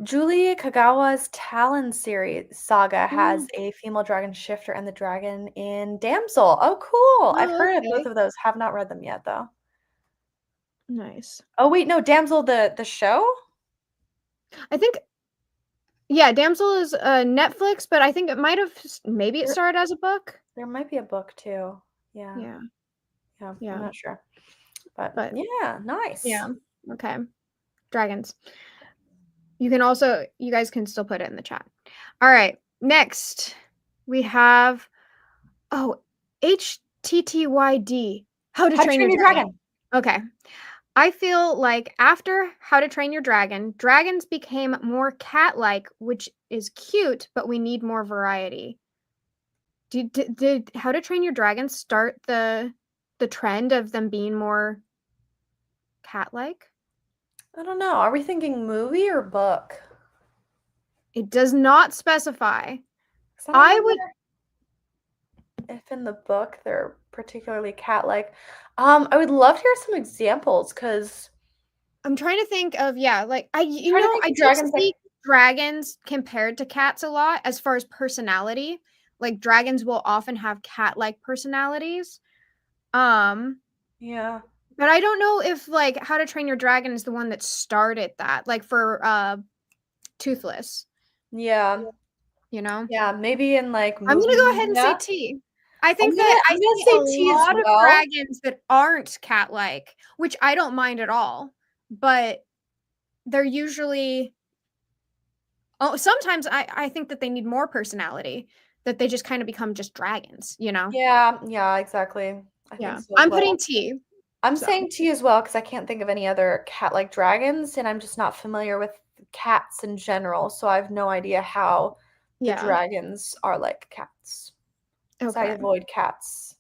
Julie Kagawa's Talon series saga has a female dragon shifter and the dragon in Damsel. Oh, cool. I've heard of both of those. Have not read them yet, though. Nice. Oh, wait, no, Damsel, the show? I think, yeah, Damsel is Netflix, but I think it might have, maybe it started as a book. There might be a book, too. Yeah. I'm not sure. But yeah, nice. Yeah, okay. Dragons. You guys can still put it in the chat. All right, next we have, HTTYD, How to Train Your Dragon. Okay. I feel like after How to Train Your Dragon, dragons became more cat-like, which is cute, but we need more variety. Did How to Train Your Dragon start the trend of them being more cat-like? I don't know. Are we thinking movie or book? It does not specify. I would, if in the book they're particularly cat-like. I would love to hear some examples because I'm trying to think of I do see dragons compared to cats a lot as far as personality. Like dragons will often have cat-like personalities. Yeah. But I don't know if like How to Train Your Dragon is the one that started that. Like for Toothless. Yeah. You know? Yeah, maybe in like I'm gonna go ahead and say T. I think that I see a lot of dragons that aren't cat-like, which I don't mind at all. But they're usually sometimes I think that they need more personality, that they just kind of become just dragons, you know? Yeah, exactly. I think so. I'm putting T. I'm saying T as well because I can't think of any other cat-like dragons, and I'm just not familiar with cats in general, so I have no idea how the dragons are like cats. Okay. I avoid cats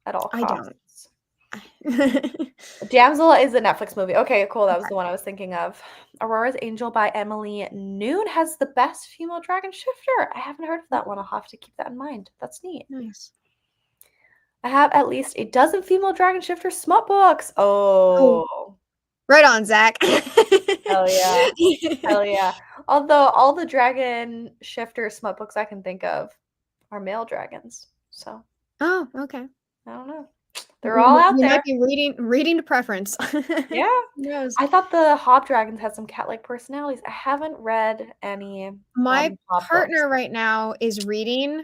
at all costs. I don't. Damsel is a Netflix movie. Okay, cool. That was the one I was thinking of. Aurora's Angel by Emily Noon has the best female dragon shifter. I haven't heard of that one. I'll have to keep that in mind. That's neat. Nice. I have at least a dozen female dragon shifter smut books. Oh. Right on, Zach. Hell yeah. Hell yeah. Although all the dragon shifter smut books I can think of are male dragons. So. Oh, okay. I don't know. They're all out there. You might be reading to preference. Yeah. Yes. I thought the Hob dragons had some cat-like personalities. I haven't read any. My partner right now is reading.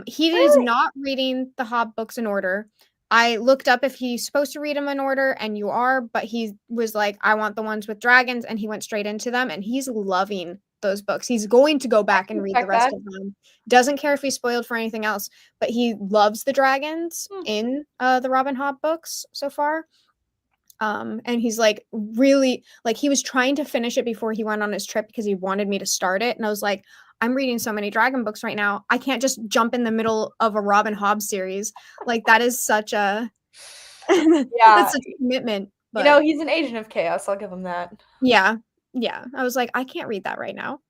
He is not reading the Hob books in order. I looked up if he's supposed to read them in order, and you are, but he was like, I want the ones with dragons, and he went straight into them, and he's loving those books. He's going to go back and read the rest of them. Doesn't care if he's spoiled for anything else, but he loves the dragons in the Robin Hobb books so far. And he's like really like he was trying to finish it before he went on his trip because he wanted me to start it, and I was like, I'm reading so many dragon books right now. I can't just jump in the middle of a Robin Hobb series. Like that is such a that's such a commitment. But, you know, he's an agent of chaos. I'll give him that. Yeah. I was like, I can't read that right now.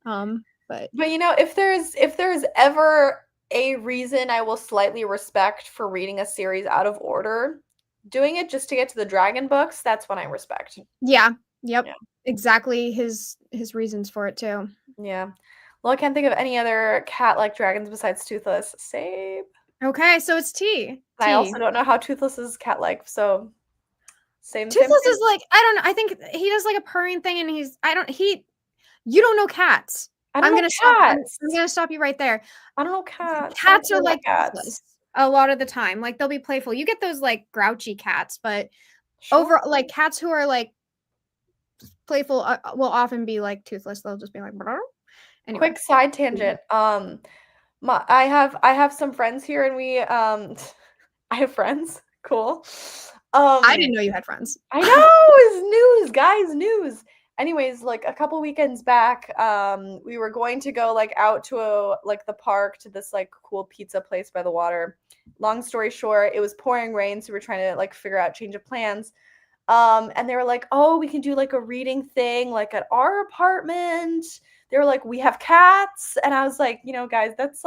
But you know, if there's ever a reason I will slightly respect for reading a series out of order, doing it just to get to the dragon books, that's when I respect. Yeah. Yep. Yeah. Exactly his reasons for it too. Yeah. Well, I can't think of any other cat-like dragons besides Toothless. Same. Okay, so it's T. I also don't know how Toothless is cat-like, so same. Toothless is like, I don't know. I think he does like a purring thing, and you don't know cats. I don't know cats. I'm gonna stop you right there. I don't know cats. Cats are like cats a lot of the time. Like they'll be playful. You get those like grouchy cats, but sure. over like cats who are like playful will often be like toothless. They'll just be like. Anyway. Quick side tangent. I have some friends here, and we I have friends. Cool. I didn't know you had friends. I know, it's news, guys, news. Anyways, like a couple weekends back, we were going to go like out to the park to this like cool pizza place by the water. Long story short, it was pouring rain, so we were trying to like figure out change of plans. And they were like, "Oh, we can do like a reading thing like at our apartment." They were like, "We have cats." And I was like, guys, that's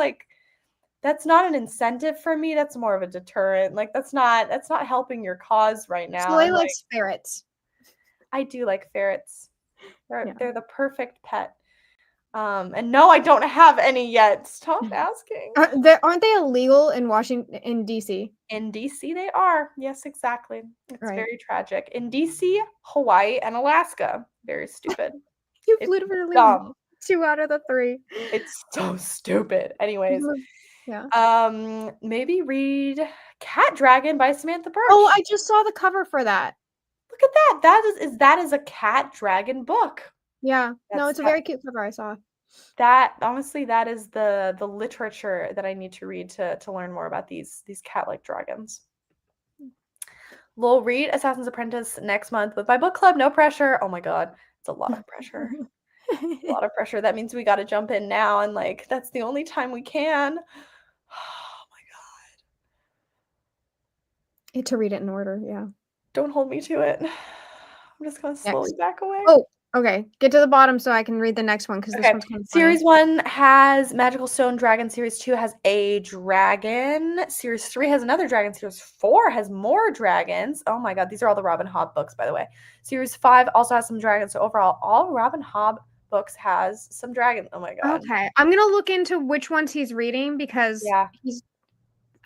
not an incentive for me. That's more of a deterrent. Like that's not helping your cause right now. So I like ferrets. I do like ferrets. They're the perfect pet. And no, I don't have any yet. Stop asking. Aren't they illegal in in DC? In DC they are. Yes, exactly. It's very tragic. In DC, Hawaii, and Alaska. Very stupid. You've literally dumb. 2 out of the 3. It's so stupid. Anyways. Yeah. Maybe read Cat Dragon by Samantha Birch. Oh, I just saw the cover for that. Look at that. That is a cat dragon book. Yeah. No, it's a very cute cover I saw. That honestly, that is the literature that I need to read to learn more about these cat-like dragons. We'll read Assassin's Apprentice next month with my book club. No pressure. Oh my god, it's a lot of pressure. A lot of pressure. That means we got to jump in now, and like that's the only time we can. Oh my god. To read it in order, yeah. Don't hold me to it. I'm just gonna slowly back away. Oh, okay. Get to the bottom so I can read the next one because this one's kind of funny. Series 1 has Magical Stone Dragon. Series 2 has a dragon. Series 3 has another dragon. Series 4 has more dragons. Oh my god, these are all the Robin Hobb books, by the way. Series 5 also has some dragons. So overall, all Robin Hobb books has some dragons. Oh my god. Okay, I'm gonna look into which ones he's reading because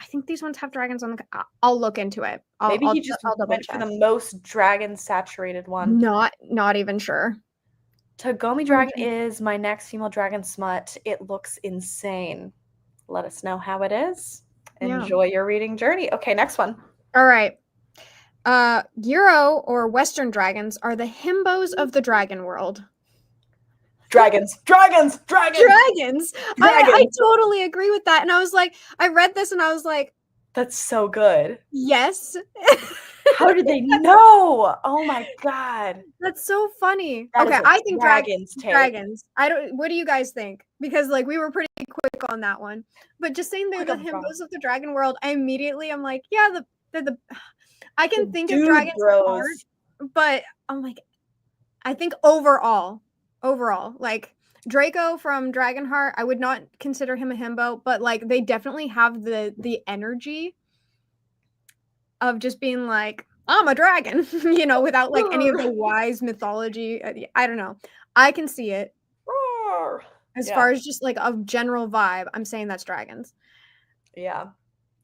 I think these ones have dragons on the. I'll look into it. Maybe he just went for the most dragon-saturated one. Not even sure. Tagomi Dragon is my next female dragon smut. It looks insane. Let us know how it is. Enjoy your reading journey. Okay, next one. All right. Euro or Western dragons are the himbos of the dragon world. Dragons. I totally agree with that. And I was like, I read this and I was like, that's so good. Yes. How did they know? Oh my god. That's so funny. Okay, I think dragons. What do you guys think? Because like we were pretty quick on that one. But just saying they're the himbos of the dragon world, I'm like, yeah, they're the I can think of dragons apart, but I'm like, I think overall, like Draco from Dragonheart, I would not consider him a himbo, but like they definitely have the energy of just being like, I'm a dragon, without like any of the wise mythology. I don't know. I can see it. As far as just like a general vibe, I'm saying that's dragons. Yeah.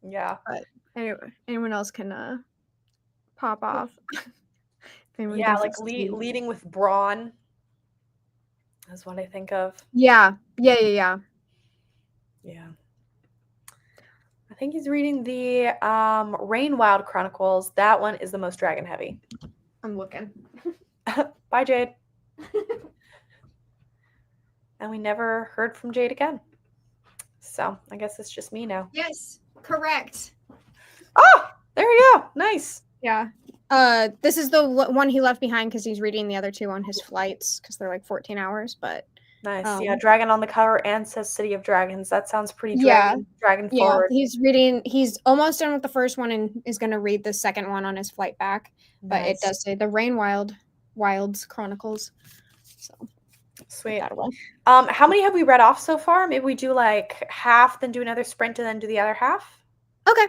But anyway, anyone else can pop off. Yeah, like leading with brawn. Is what I think of. Yeah. I think he's reading the Rainwild Chronicles. That one is the most dragon heavy. I'm looking. Bye, Jade. And we never heard from Jade again. So I guess it's just me now. Yes, correct. Oh, there you go. Nice. Yeah. This is the one he left behind because he's reading the other 2 on his flights because they're like 14 hours. But nice. Dragon on the cover and says City of Dragons. That sounds pretty dragon forward. He's almost done with the first one and is going to read the second one on his flight back. Nice. But it does say the Wilds Chronicles. So sweet. How many have we read off so far? Maybe we do like half, then do another sprint, and then do the other half. Okay.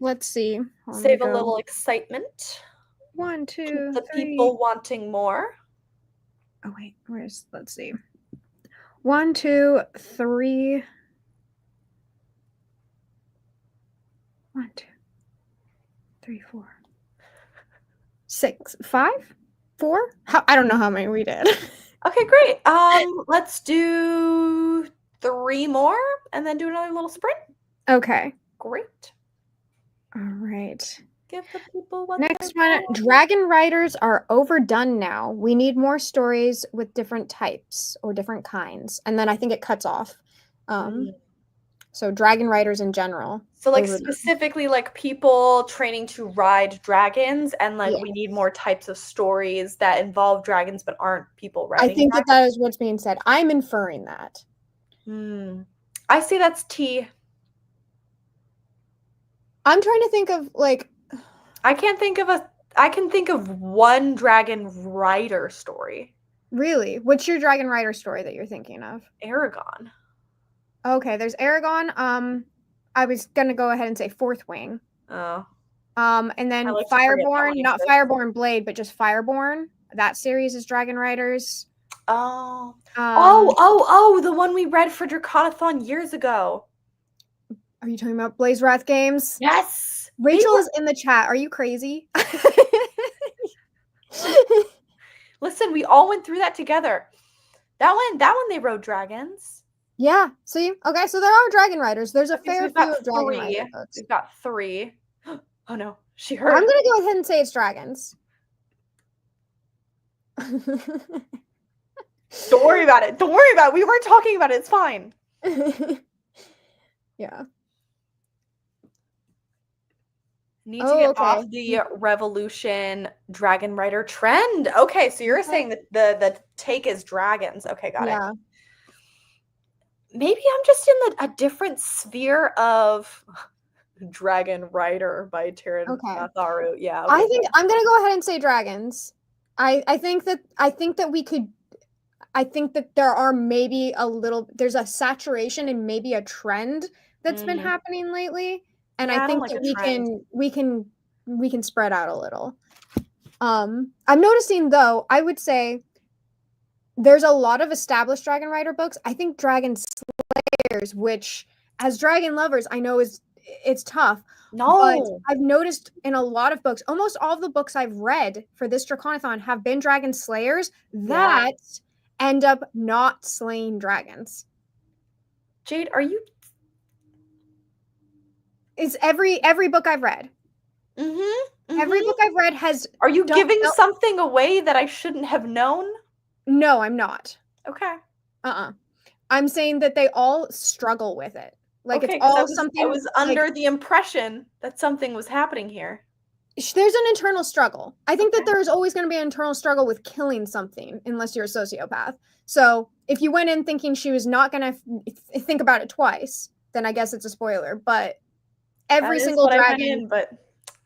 Let's see. Save a little excitement. 1, 2, keep the 3. People wanting more. Oh wait, let's see. 1, 2, 3. 1, 2, 3, 4. 6, 5, 4. I don't know how many we did. Okay, great. Let's do 3 more and then do another little sprint. Okay. Great. All right. Give the people what Next they one, want. dragon riders are overdone now. We need more stories with different types or different kinds. And then I think it cuts off. So dragon riders in general. So like overdone. specifically like people training to ride dragons and like Yeah. we need more types of stories that involve dragons but aren't people I riding think dragons. that is what's being said. I'm inferring that. I say that's T. I'm trying to think of like I can think of one dragon rider story. really. What's your dragon rider story that you're thinking of? Aragon. Okay, there's Aragon. I was gonna go ahead and say Fourth Wing. Oh. And then Fireborn, not Fireborn Blade, but just Fireborn. That series is Dragon Riders. Oh. Oh, the one we read for Draconathon years ago. Are you talking about Blaze Wrath games? Yes. Rachel is in the chat. Are you crazy? Listen, we all went through that together. That one they rode dragons. Yeah. See? Okay, so there are Dragon Riders. There's a fair few of Dragon Rider books. We've got 3. Oh no, she heard. I'm gonna go ahead and say it's dragons. Don't worry about it. Don't worry about it. We weren't talking about it. It's fine. Yeah. Need to get off the Revolution Dragon Rider trend. Okay, so you're saying that the take is dragons. Okay, got it. Maybe I'm just in a different sphere of Dragon Rider by Tyrann Matharu. Yeah. Okay. I think I'm gonna go ahead and say dragons. I think that we could. I think that there are maybe there's a saturation and maybe a trend that's been happening lately, and I think that we can spread out a little. I'm noticing though. I would say there's a lot of established Dragon Rider books. I think Dragon Slayers, which as dragon lovers, I know it's tough. No. But I've noticed in a lot of books, almost all of the books I've read for this Draconathon have been Dragon Slayers that end up not slaying dragons. Jade, are you? It's every book I've read. Every book I've read has. Are you giving something away that I shouldn't have known? No, I'm not. Okay. I'm saying that they all struggle with it. Like it's all something. I was under the impression that something was happening here. There's an internal struggle. I think that there's always going to be an internal struggle with killing something, unless you're a sociopath. So if you went in thinking she was not going to think about it twice, then I guess it's a spoiler. But every single dragon. But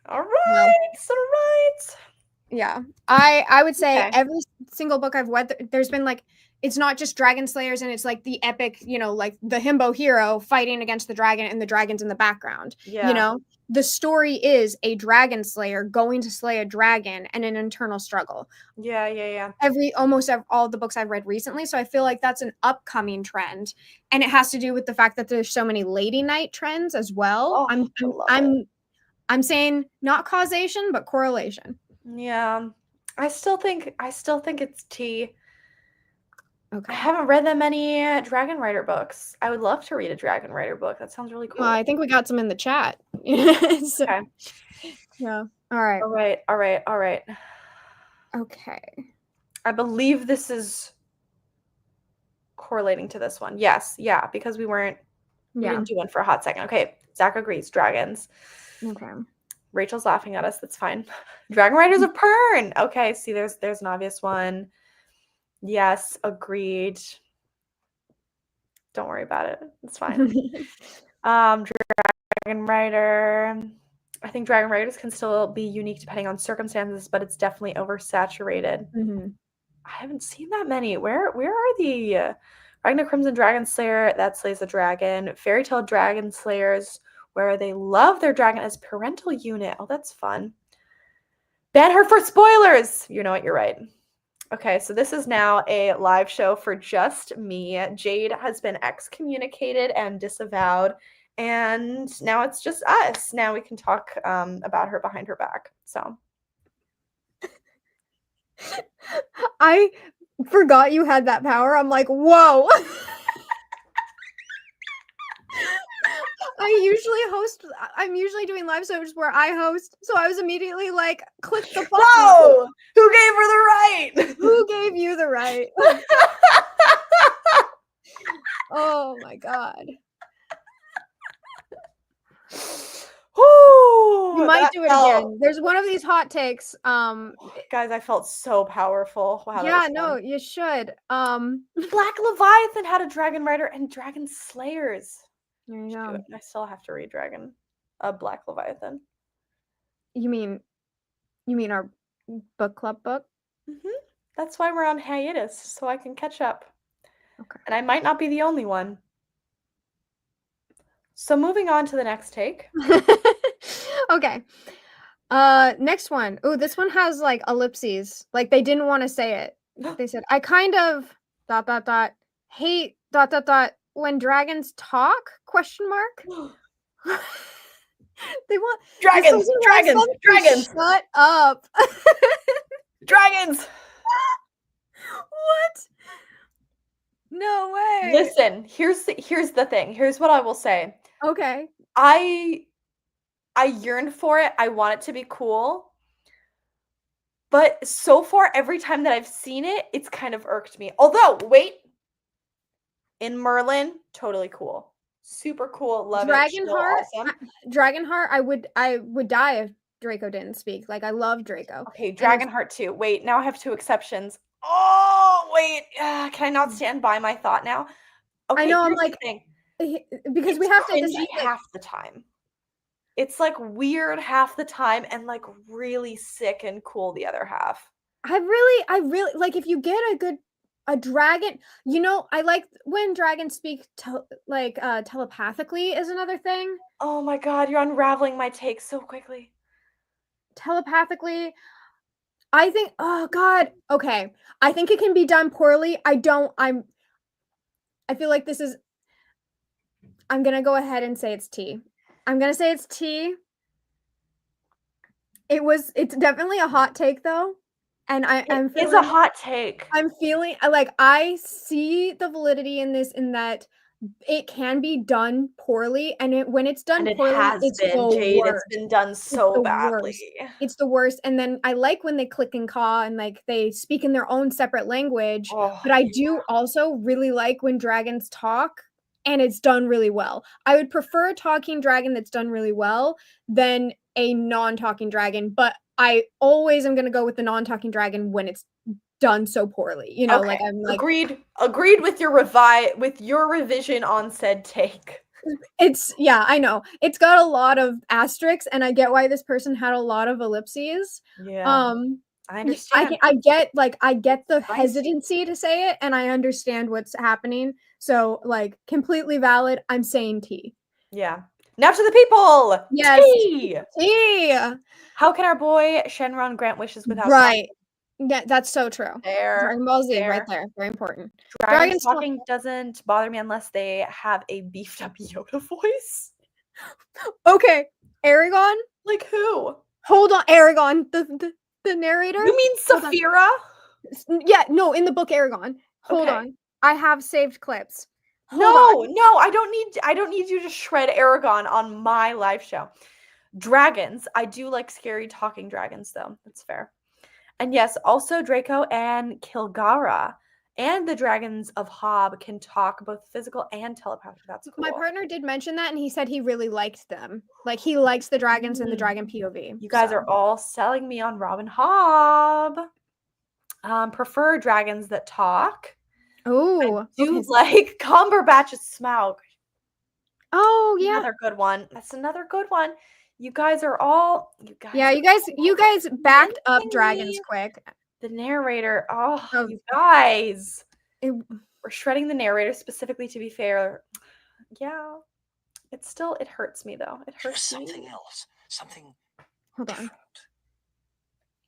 all right. Yeah, I would say every single book I've read, there's been like, it's not just dragon slayers and it's like the epic, like the himbo hero fighting against the dragon and the dragon's in the background. The story is a dragon slayer going to slay a dragon and an internal struggle. Yeah. Almost all the books I've read recently. So I feel like that's an upcoming trend. And it has to do with the fact that there's so many lady knight trends as well. I'm saying not causation, but correlation. Yeah. I still think it's T. Okay. I haven't read that many Dragon Rider books. I would love to read a Dragon Rider book. That sounds really cool. Well, I think we got some in the chat. Okay. Yeah. All right. All right. Okay. I believe this is correlating to this one. Yes. Yeah. Because we didn't do one for a hot second. Okay. Zach agrees. Dragons. Okay. Rachel's laughing at us. That's fine. Dragon Riders of Pern. Okay. See, there's an obvious one. Yes, agreed. Don't worry about it. It's fine. Dragon Rider. I think Dragon Riders can still be unique depending on circumstances, but it's definitely oversaturated. I haven't seen that many. Where are the Ragnar Crimson Dragon Slayer that slays a dragon? Fairy Tale Dragon Slayers, where they love their dragon as parental unit. Oh, that's fun. Ban her for spoilers. You know what? You're right. Okay, so this is now a live show for just me. Jade has been excommunicated and disavowed, and now it's just us. Now we can talk about her behind her back. So forgot you had that power. I'm like, whoa. I'm usually doing live shows where I host, so I was immediately like, click the button. Whoa! Who gave her the right? Who gave you the right? Oh my god. You might do it again. There's one of these hot takes. Guys, I felt so powerful. Wow. Yeah, no, you should. Black Leviathan had a Dragon Rider and Dragon Slayers. There you go. I still have to read Black Leviathan. You mean our book club book? That's why we're on hiatus, so I can catch up. Okay. And I might not be the only one. So moving on to the next take. Okay. Next one. Oh, this one has like ellipses. Like they didn't want to say it. They said, I kind of ... hate ... when dragons talk ? They want dragons. Shut up. Dragons. What? No way. Listen, here's the thing. Here's what I will say. Okay. I yearn for it. I want it to be cool. But so far, every time that I've seen it, it's kind of irked me. Although, wait. In Merlin, totally cool. Super cool. Love it. Awesome. Dragonheart, I would die if Draco didn't speak. Like, I love Draco. Okay, Dragonheart too. Wait, now I have two exceptions. Oh, wait. Can I not stand by my thought now? Okay, I know, I'm like... Because we have to decide half the time. It's like weird half the time and like really sick and cool the other half. I really like if you get a dragon, you know, I like when dragons speak telepathically is another thing. Oh my god, you're unraveling my take so quickly. Telepathically, I think, oh god, okay. I think it can be done poorly. I feel like this is... I'm gonna go ahead and say it's T. I'm gonna say it's T. It's definitely a hot take though. And it's a hot take. I'm feeling like I see the validity in this, in that it can be done poorly, and when it's done poorly, it's the Jade, worst. It's been done so badly. It's the worst. And then I like when they click and caw and like they speak in their own separate language. But I do also really like when dragons talk and it's done really well. I would prefer a talking dragon that's done really well than a non-talking dragon, but I always am going to go with the non-talking dragon when it's done so poorly. You know, okay. like I'm like agreed with your revision on said take. It's, yeah, I know. It's got a lot of asterisks, and I get why this person had a lot of ellipses. Yeah. I understand. I get the hesitancy to say it, and I understand what's happening. So, like, completely valid. I'm saying T. Yeah. Now to the people. Yes. T. How can our boy Shenron grant wishes without right? Yeah, that's so true. Dragon Ball Z, right there. Very important. Dragon talking doesn't bother me unless they have a beefed up Yoda voice. Okay, Aragon. Like who? Hold on, Aragon. The narrator. You mean Saphira? Yeah, no, in the book Aragon. Hold on. I have saved clips. No, I don't need you to shred Aragon on my live show. Dragons. I do like scary talking dragons though. That's fair. And yes, also Draco and Kilgara and the dragons of Hob can talk both physical and telepathic. That's cool. My partner did mention that, and he said he really liked them. Like, he likes the dragons and the dragon POV. You guys are all selling me on Robin Hob. Prefer dragons that talk. Oh, do like Cumberbatch's Smaug. Oh, yeah. Another good one. That's another good one. You guys are all... Yeah, you guys backed up dragons quick. The narrator. Oh, you guys. We're shredding the narrator specifically, to be fair. Yeah. It hurts me, though. It hurts something else. Something Hold on. different.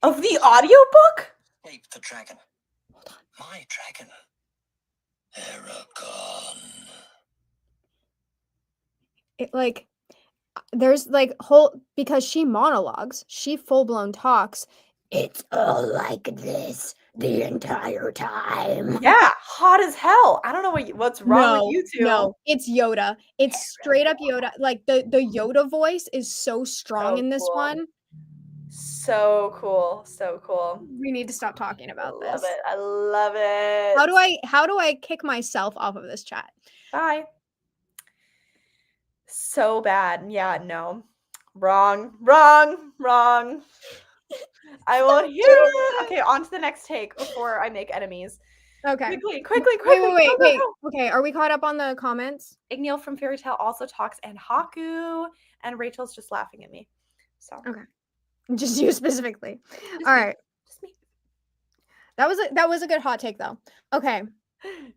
Of the audiobook? Ape the dragon. Hold on. My dragon. Aragon. It, like... There's like because she monologues, she full-blown talks. It's all like this. the entire time. Yeah, hot as hell. I don't know what's wrong with you two. No, it's Yoda. It's straight up Yoda. Like the Yoda voice is so strong So in this cool. one. So cool. So cool. We need to stop talking about I love this. it. I love it. How do I kick myself off of this chat? Bye. So bad. Yeah, no. Wrong. I won't hear it. Okay, on to the next take before I make enemies. Okay. Quickly. Wait. Okay, are we caught up on the comments? Igneal from Fairy Tale also talks, and Haku, and Rachel's just laughing at me. So okay, just you specifically. Just all me. right, just me. That was a good hot take though. Okay.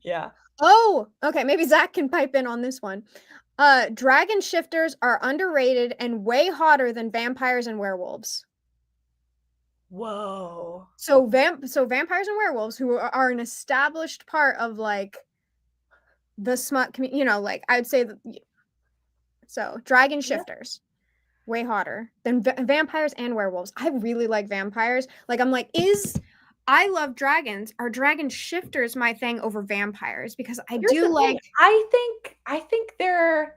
Yeah. Oh, okay. Maybe Zach can pipe in on this one. Dragon shifters are underrated and way hotter than vampires and werewolves. Whoa. So vampires and werewolves, who are an established part of like the smut community, like I'd say that. So dragon shifters, way hotter than vampires and werewolves. I really like vampires. Like I'm like, I love dragons. Are dragon shifters my thing over vampires? Because I do like. I think they're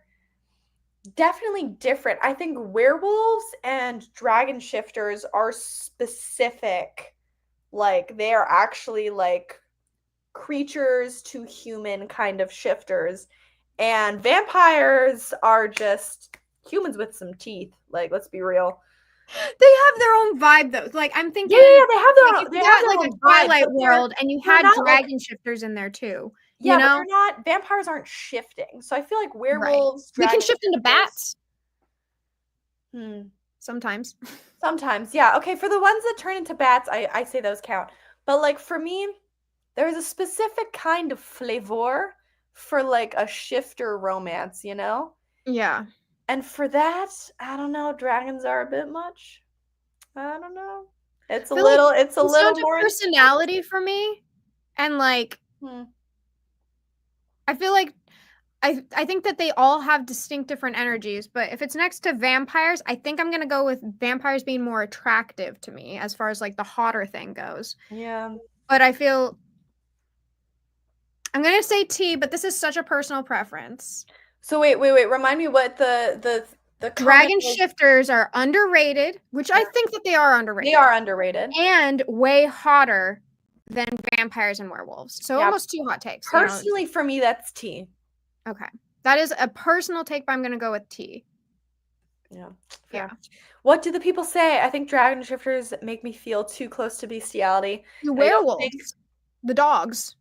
definitely different. I think werewolves and dragon shifters are specific. Like they are actually like creatures to human kind of shifters, and vampires are just humans with some teeth. Like, let's be real. They have their own vibe though. Like I'm thinking, yeah, they have their own. They have like a Twilight world, and you had dragon shifters in there too. Yeah, but they're not. Vampires aren't shifting, so I feel like werewolves. They can shift into bats. Sometimes. Sometimes, yeah. Okay, for the ones that turn into bats, I say those count. But like for me, there's a specific kind of flavor for like a shifter romance, you know? Yeah. And for that, I don't know, dragons are a bit much. I don't know. It's a little more personality for me. And like I feel like I think that they all have distinct different energies, but if it's next to vampires, I think I'm gonna go with vampires being more attractive to me as far as like the hotter thing goes. Yeah. But I feel I'm gonna say T, but this is such a personal preference. So wait. Remind me what the dragon shifters are underrated, which I think that they are underrated. They are underrated. And way hotter than vampires and werewolves. So almost two hot takes. Personally, for me, that's T. Okay. That is a personal take, but I'm going to go with T. Yeah. Yeah. What do the people say? I think dragon shifters make me feel too close to bestiality. Do werewolves, the dogs.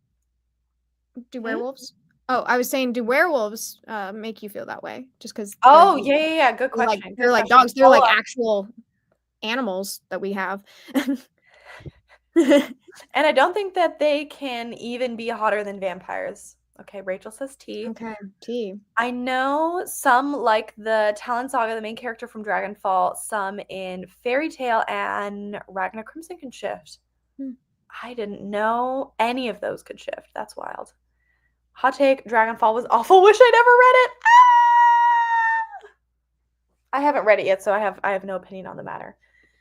Do werewolves? Oh, I was saying, do werewolves make you feel that way? Just because. Oh, yeah. Good question. They're like dogs. They're like actual animals that we have. And I don't think that they can even be hotter than vampires. Okay, Rachel says T. Okay, T. I know some like the Talon Saga, the main character from Dragonfall, some in Fairy Tale and Ragnar Crimson can shift. I didn't know any of those could shift. That's wild. Hot take, Dragonfall was awful. Wish I never read it. I haven't read it yet, so I have no opinion on the matter.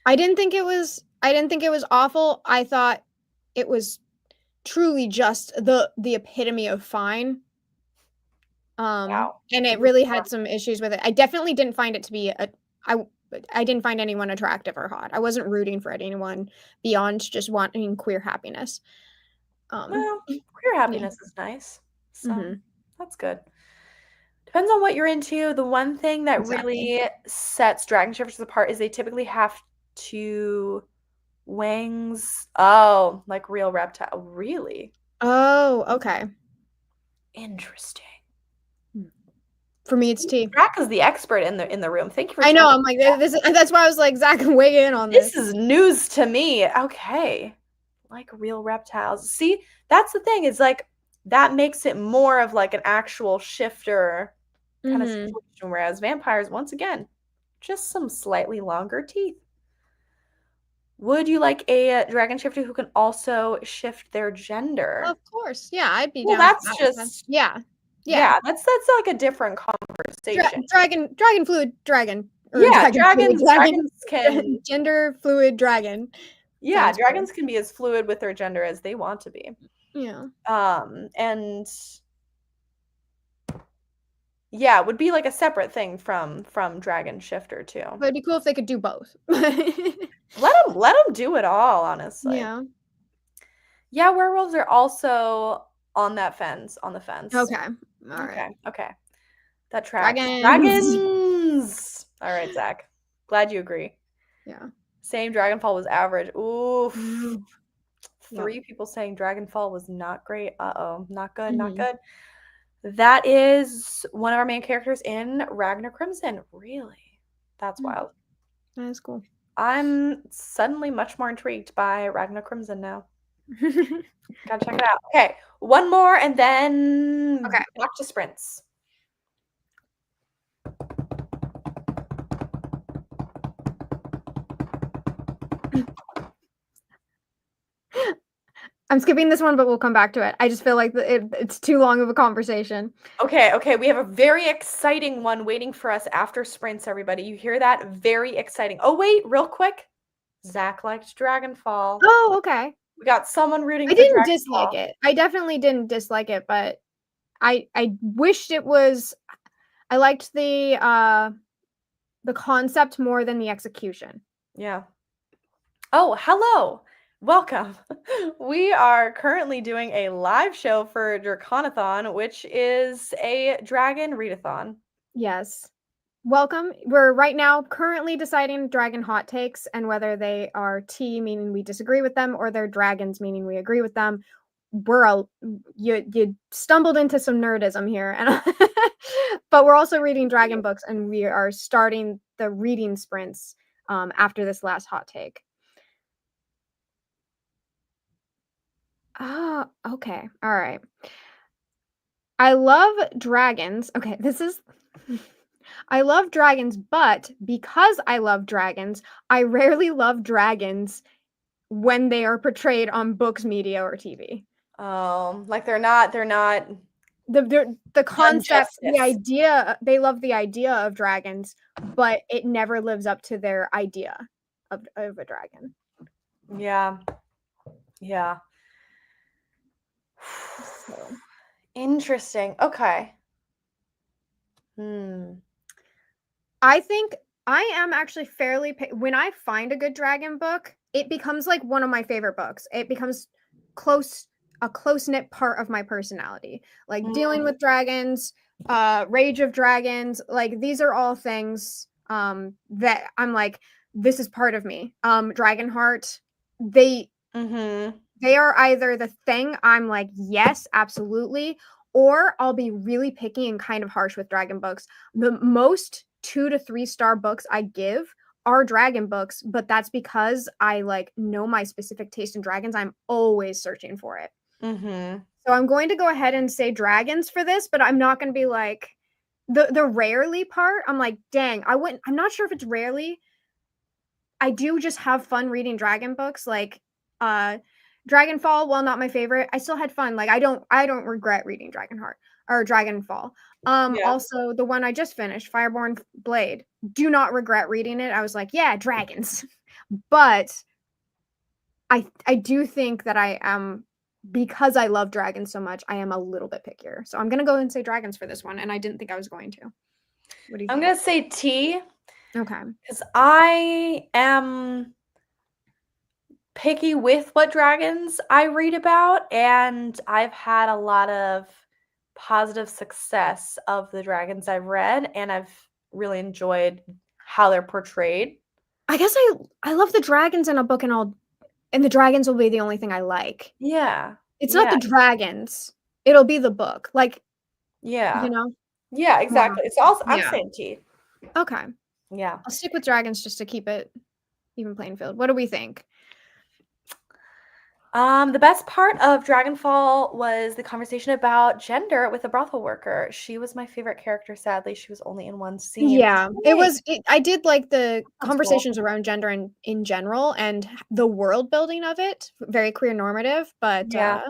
I didn't think it was awful. I thought it was truly just the epitome of fine. Wow. And it really had some issues with it. I definitely didn't find it to be I didn't find anyone attractive or hot. I wasn't rooting for anyone beyond just wanting queer happiness. Well, queer happiness is nice. So that's good. Depends on what you're into. The one thing that really sets dragon shifters apart is they typically have to wings. Oh, like real reptile. Really? Oh, okay. Interesting. For me, it's T. Zach is the expert in the room. Thank you for. I know. I'm like that's why I was like, Zach, weigh in on this. This is news to me. Okay, like real reptiles. See, that's the thing. Is like that makes it more of like an actual shifter kind of situation. Whereas vampires, once again, just some slightly longer teeth. Would you like a dragon shifter who can also shift their gender? Of course. Yeah, I'd be down. Well, that's just yeah. That's like a different conversation. Dragon fluid dragon. Yeah, dragons can gender fluid dragon. Yeah, Sounds dragons can be as fluid with their gender as they want to be. Yeah. And yeah, it would be like a separate thing from Dragon Shifter too. But it'd be cool if they could do both. Let them do it all, honestly. Yeah. Yeah, werewolves are also on the fence. Okay. All right. Okay. That tracks. Dragons. Dragons. All right, Zach. Glad you agree. Yeah. Saying Dragonfall was average. Oof. Mm. 3 people saying Dragonfall was not great. Uh-oh. Not good. Not Mhm. good. That is one of our main characters in Ragnar Crimson. Really? That's wild. That is cool. I'm suddenly much more intrigued by Ragnar Crimson now. Gotta check it out. Okay, one more and then back to sprints. I'm skipping this one, but we'll come back to it. I just feel like it's too long of a conversation. Okay. We have a very exciting one waiting for us after sprints, everybody. You hear that? Very exciting. Oh, wait, real quick. Zach liked Dragonfall. Oh, okay. We got someone rooting I for didn't Dragonfall. dislike it. I definitely didn't dislike it, but I wished it was. I liked the concept more than the execution. Yeah. Oh, hello. Welcome. We are currently doing a live show for Draconathon, which is a dragon readathon. Yes. Welcome. We're right now currently deciding dragon hot takes and whether they are tea, meaning we disagree with them, or they're dragons, meaning we agree with them. You stumbled into some nerdism here, and but we're also reading dragon books, and we are starting the reading sprints after this last hot take. Ah, okay. All right. I love dragons. Okay, this is I love dragons, but because I love dragons, I rarely love dragons when they are portrayed on books, media, or TV. Like they're not The concept, the justice. idea, they love the idea of dragons, but it never lives up to their idea of a dragon. Yeah. So. Interesting. Okay. I think I am actually fairly when I find a good dragon book, it becomes like one of my favorite books. It becomes a close-knit part of my personality. Like dealing with dragons, Rage of Dragons, like these are all things that I'm like, this is part of me. Dragonheart, they are either the thing I'm like, yes, absolutely, or I'll be really picky and kind of harsh with dragon books. The most 2 to 3 star books I give are dragon books, but that's because I like know my specific taste in dragons. I'm always searching for it. So I'm going to go ahead and say dragons for this, but I'm not going to be like the rarely part. I'm like, dang, I'm not sure if it's rarely. I do just have fun reading dragon books. Like Dragonfall, while not my favorite, I still had fun. Like I don't regret reading Dragonheart or Dragonfall. Also the one I just finished, Fireborn Blade. Do not regret reading it. I was like, yeah, dragons. But I do think that I am, because I love dragons so much, I am a little bit pickier. So I'm gonna go and say dragons for this one, and I didn't think I was going to. What do you think? I'm gonna say T. Okay. Because I am picky with what dragons I read about, and I've had a lot of positive success of the dragons I've read, and I've really enjoyed how they're portrayed. I guess I love the dragons in a book, and the dragons will be the only thing I like. Yeah. It's not the dragons. It'll be the book. Like, yeah. You know? Yeah, exactly. It's also I'm saying T. Okay. Yeah. I'll stick with dragons just to keep it even playing field. What do we think? The best part of Dragonfall was the conversation about gender with a brothel worker. She was my favorite character. Sadly, she was only in one scene. Yeah, I did like the conversations around gender in general and the world building of it. Very queer normative, but yeah.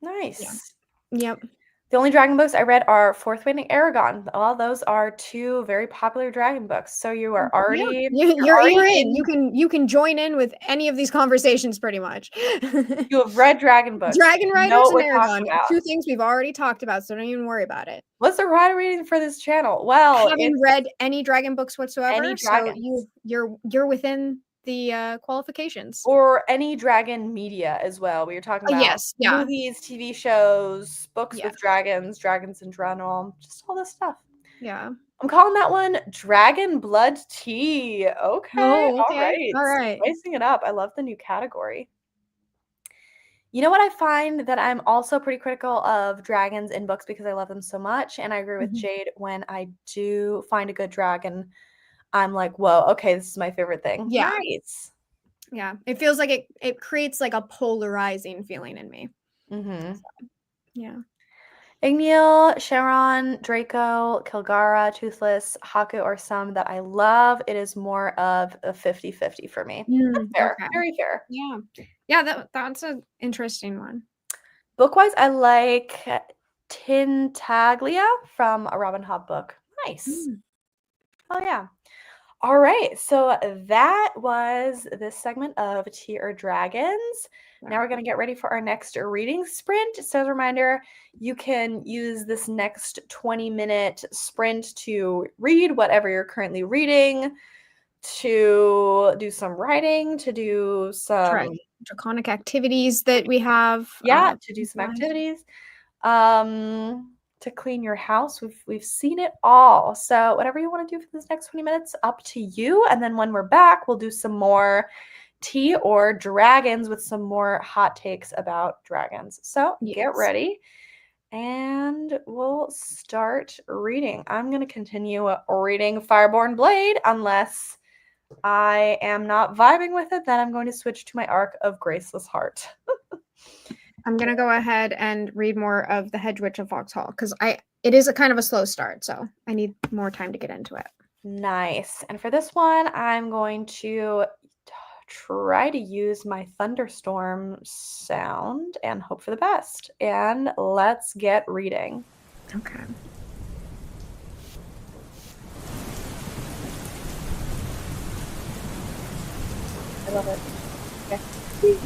Nice. Yep. The only dragon books I read are Fourth Wind and Aragon. All those are 2 very popular dragon books. So you are already you're in. You can join in with any of these conversations pretty much. You have read dragon books. Dragon You Riders know what and we're talking Aragon, about. 2 things we've already talked about, so don't even worry about it. What's the rider reading for this channel? Well, Having read any dragon books whatsoever, any so dragons. you're within the qualifications. Or any dragon media as well. We were talking about Yes, yeah. movies, TV shows, books Yeah. with dragons, dragons in general, just all this stuff. Yeah. I'm calling that one Dragon Blood Tea. Okay. Oh, All okay. right. All right. Spicing it up. I love the new category. You know what I find that I'm also pretty critical of dragons in books because I love them so much. And I agree with Jade, when I do find a good dragon, I'm like, whoa, okay, this is my favorite thing. Yeah. Nice. Yeah. It feels like it creates like a polarizing feeling in me. Mm-hmm. So, yeah. Igneel, Sharon, Draco, Kilgara, Toothless, Haku are some that I love. It is more of a 50-50 for me. That's fair. Okay. Very fair. Yeah. Yeah, that's an interesting one. Book-wise, I like Tintaglia from a Robin Hobb book. Nice. Oh, yeah. All right. So that was this segment of Tea or Dragons. Now we're going to get ready for our next reading sprint. So as a reminder, you can use this next 20-minute sprint to read whatever you're currently reading, to do some writing, to do some draconic activities that we have. Yeah, to do some activities. To clean your house. We've seen it all. So whatever you want to do for this next 20 minutes, up to you. And then when we're back, we'll do some more tea or dragons with some more hot takes about dragons. So get ready and we'll start reading. I'm going to continue reading Fireborn Blade unless I am not vibing with it. Then I'm going to switch to my Arc of Graceless Heart. I'm gonna go ahead and read more of the Hedge Witch of Vauxhall because it is a kind of a slow start, so I need more time to get into it. Nice. And for this one, I'm going to try to use my thunderstorm sound and hope for the best. And let's get reading. Okay. I love it. Okay.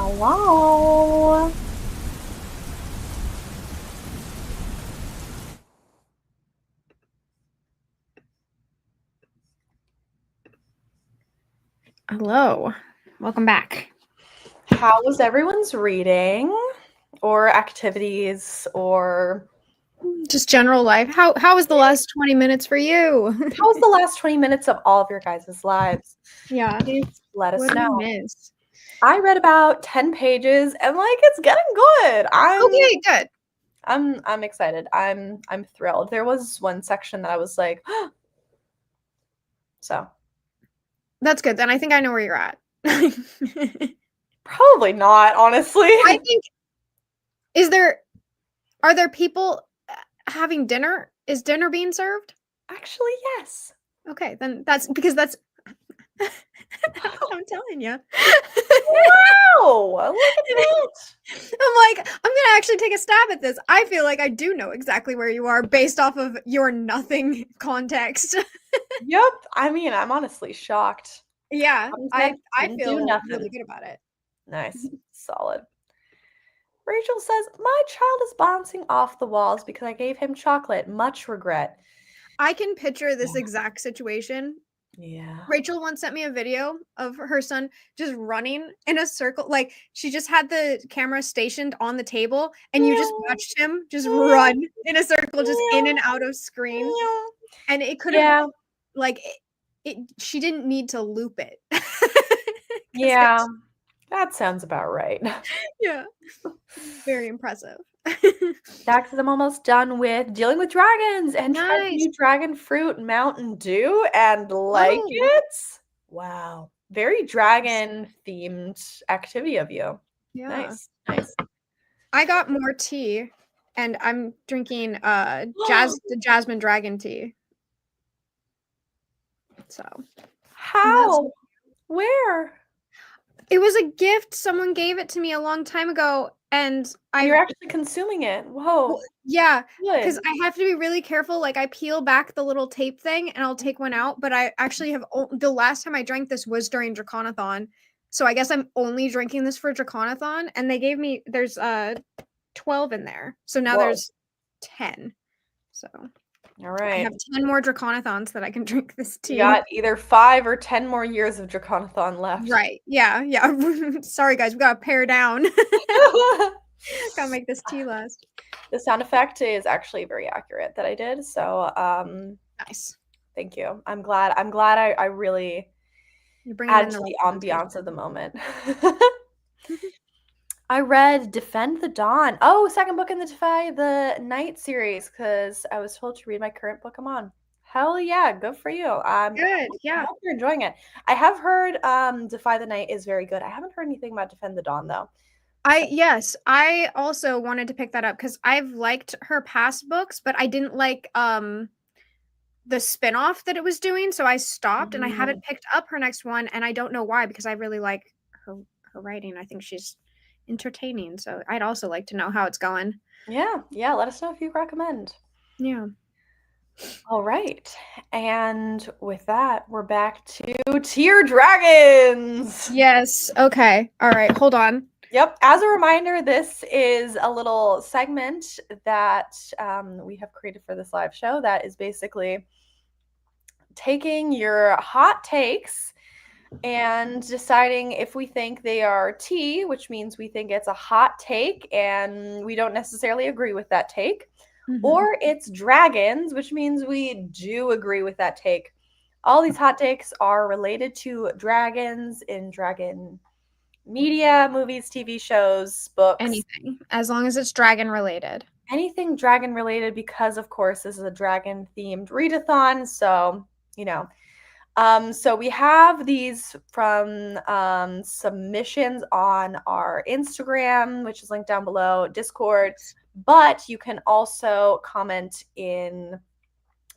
Hello. Hello. Welcome back. How was everyone's reading or activities or just general life? How was the last 20 minutes for you? how was the last 20 minutes of all of your guys' lives? Yeah. Please let us What did know. you miss? I read about 10 pages and it's getting good. Okay, good. I'm excited. I'm thrilled. There was one section that I was like, so that's good. Then I think I know where you're at. probably not, honestly. I think are there people having dinner? Is dinner being served? Actually, yes. Okay, then that's because that's I'm telling you. Wow, look at that. I'm like, I'm gonna actually take a stab at this. I feel like I do know exactly where you are based off of your nothing context. Yep. I mean, I'm honestly shocked. Yeah, I feel nothing. really good about it. Nice. Solid. Rachel says, my child is bouncing off the walls because I gave him chocolate. Much regret. I can picture this exact situation. Yeah. Rachel once sent me a video of her son just running in a circle. Like she just had the camera stationed on the table and you just watched him just run in a circle, just in and out of screen. And it could have she didn't need to loop it. Yeah. That sounds about right. Yeah. Very impressive. Dax, I'm almost done with dealing with dragons and tried Nice. new dragon fruit Mountain Dew and it. Wow. Very dragon themed activity of you. Yeah. Nice. I got more tea and I'm drinking the jasmine dragon tea. So how? Where? It was a gift. Someone gave it to me a long time ago, and you're actually consuming it. Whoa. Well, yeah, because I have to be really careful. Like I peel back the little tape thing, and I'll take one out. But I actually have the last time I drank this was during Draconathon, so I guess I'm only drinking this for Draconathon. And they gave me there's 12 in there, so now there's 10. So. All right. I have 10 more Draconathons that I can drink this tea. You got either 5 or 10 more years of Draconathon left. Right. Yeah. Sorry, guys. We got to pare down. Gotta make this tea last. The sound effect is actually very accurate that I did. So nice. Thank you. I'm glad I really added to the ambiance of the moment. I read Defend the Dawn. Oh, second book in the Defy the Night series because I was told to read my current book I'm on. Hell yeah, good for you. Good, yeah. I hope you're enjoying it. I have heard Defy the Night is very good. I haven't heard anything about Defend the Dawn though. Yes, I also wanted to pick that up because I've liked her past books, but I didn't like the spin-off that it was doing, so I stopped and I haven't picked up her next one, and I don't know why because I really like her writing. I think she's entertaining, so I'd also like to know how it's going. Yeah, let us know if you recommend. Yeah. All right, and with that, we're back to Tier Dragons. Yes. Okay. All right. Hold on. Yep. As a reminder, this is a little segment that we have created for this live show that is basically taking your hot takes and deciding if we think they are tea, which means we think it's a hot take and we don't necessarily agree with that take, or it's dragons, which means we do agree with that take. All these hot takes are related to dragons in dragon media, movies, TV shows, books. Anything, as long as it's dragon related. Anything dragon related, because of course this is a dragon themed readathon, so so we have these from submissions on our Instagram, which is linked down below, Discord, but you can also comment in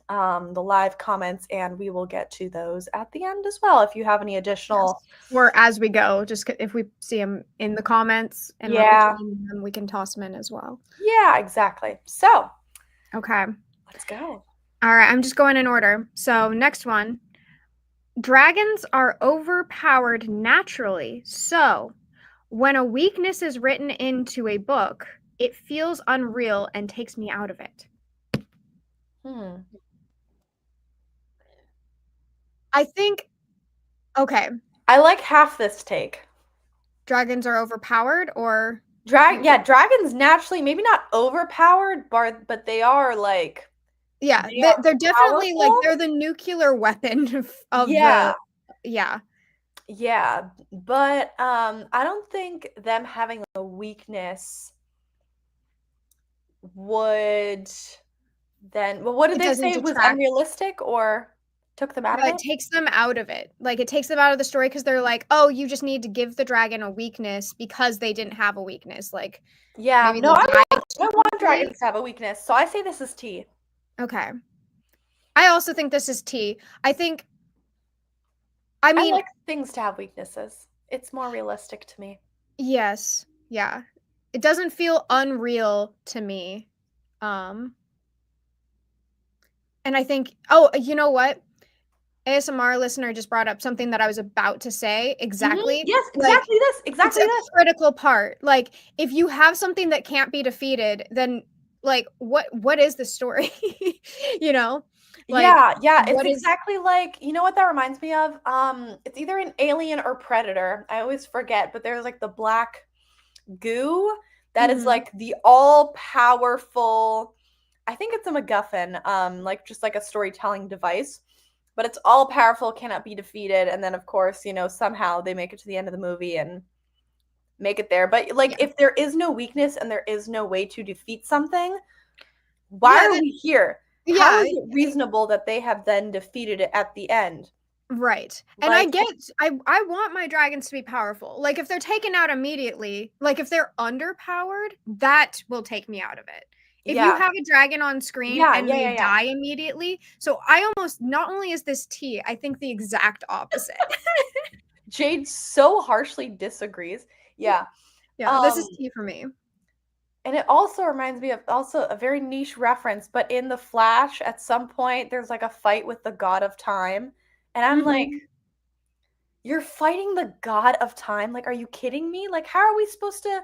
the live comments and we will get to those at the end as well if you have any additional or as we go, just if we see them in the comments and we can toss them in as well. Yeah, exactly. So okay, let's go. All right, I'm just going in order. So next one, dragons are overpowered naturally, so When a weakness is written into a book, it feels unreal and takes me out of it. I think, okay. I like half this take. Dragons are overpowered, or? Dragons naturally, maybe not overpowered, but they are like. Yeah, they're definitely like, they're the nuclear weapon of the. Yeah. Yeah, but I don't think them having a weakness would then. Well, what did they say? It was unrealistic, or took them out of it? It takes them out of it. Like, it takes them out of the story because they're like, oh, you just need to give the dragon a weakness because they didn't have a weakness. Like, yeah, no, I want dragons to have a weakness, so I say this is T. Okay. I also think this is T. I mean, I like things to have weaknesses. It's more realistic to me. Yes. Yeah. It doesn't feel unreal to me. And I think, oh, you know what? ASMR listener just brought up something that I was about to say. Exactly. Mm-hmm. Yes, exactly this. Exactly this. Critical part. Like, if you have something that can't be defeated, then like what is the story? You know? Like, yeah. It's exactly like, you know what that reminds me of? It's either an Alien or Predator. I always forget, but there's like the black goo that is like the all-powerful, I think it's a MacGuffin, like just like a storytelling device. But it's all powerful, cannot be defeated. And then, of course, you know, somehow they make it to the end of the movie and make it there. But, like, if there is no weakness and there is no way to defeat something, why are we here? How is it reasonable that they have then defeated it at the end? Right. And I want my dragons to be powerful. Like, if they're taken out immediately, like, if they're underpowered, that will take me out of it. If you have a dragon on screen and they die immediately. So I almost, not only is this T, I think the exact opposite. Jade so harshly disagrees. Yeah. Yeah, this is T for me. And it also reminds me of also a very niche reference, but in The Flash, at some point, there's like a fight with the god of time. And I'm like, you're fighting the god of time? Like, are you kidding me? Like, how are we supposed to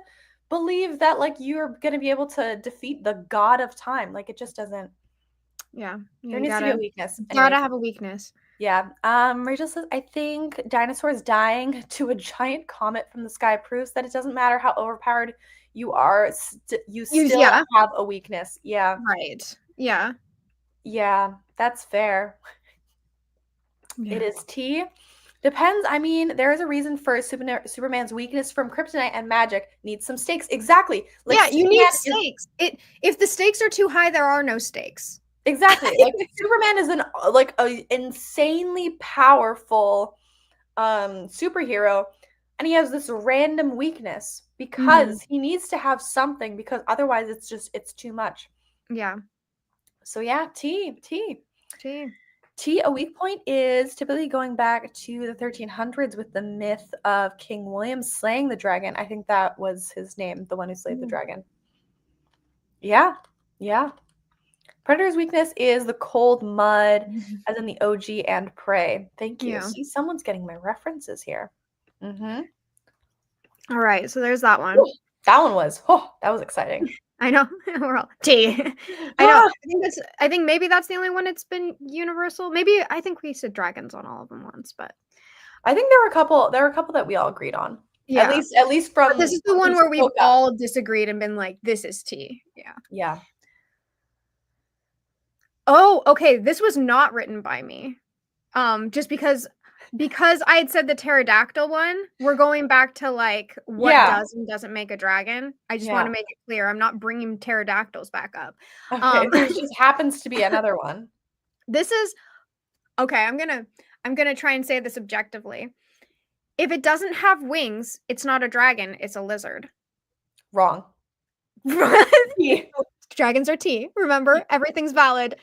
believe that like you're going to be able to defeat the god of time? Like, it just doesn't. Yeah. There needs to be a weakness. Gotta have a weakness. Yeah. Rachel says, I think dinosaurs dying to a giant comet from the sky proves that it doesn't matter how overpowered you are, you still have a weakness. Yeah. Right. Yeah. Yeah, that's fair. Yeah. It is T. Depends. I mean, there is a reason for Superman's weakness from kryptonite and magic. Needs some stakes. Exactly. Like, yeah, you need stakes. If the stakes are too high, there are no stakes. Exactly. Like, Superman is an insanely powerful superhero, and he has this random weakness because he needs to have something, because otherwise it's too much. Yeah. So yeah, T. A weak point is typically going back to the 1300s with the myth of King William slaying the dragon. I think that was his name, the one who slayed the dragon. Yeah. Predator's weakness is the cold mud, as in the OG and Prey. Thank you. Yeah. See, someone's getting my references here. All right, so there's that one. Ooh, that was exciting. I know. We're all T. I know. I think maybe that's the only one it's been universal. Maybe I think we said dragons on all of them once, but I think there were a couple that we all agreed on. Yeah. At least from this is the one where we've all disagreed and been like, this is T. Yeah. Yeah. Oh, okay. This was not written by me. Just because I had said the pterodactyl one, we're going back to like what does and doesn't make a dragon. I just want to make it clear I'm not bringing pterodactyls back up. Okay, there just happens to be another one. This is okay. I'm gonna try and say this objectively. If it doesn't have wings, it's not a dragon. It's a lizard. Wrong. Dragons are T. Remember, everything's valid.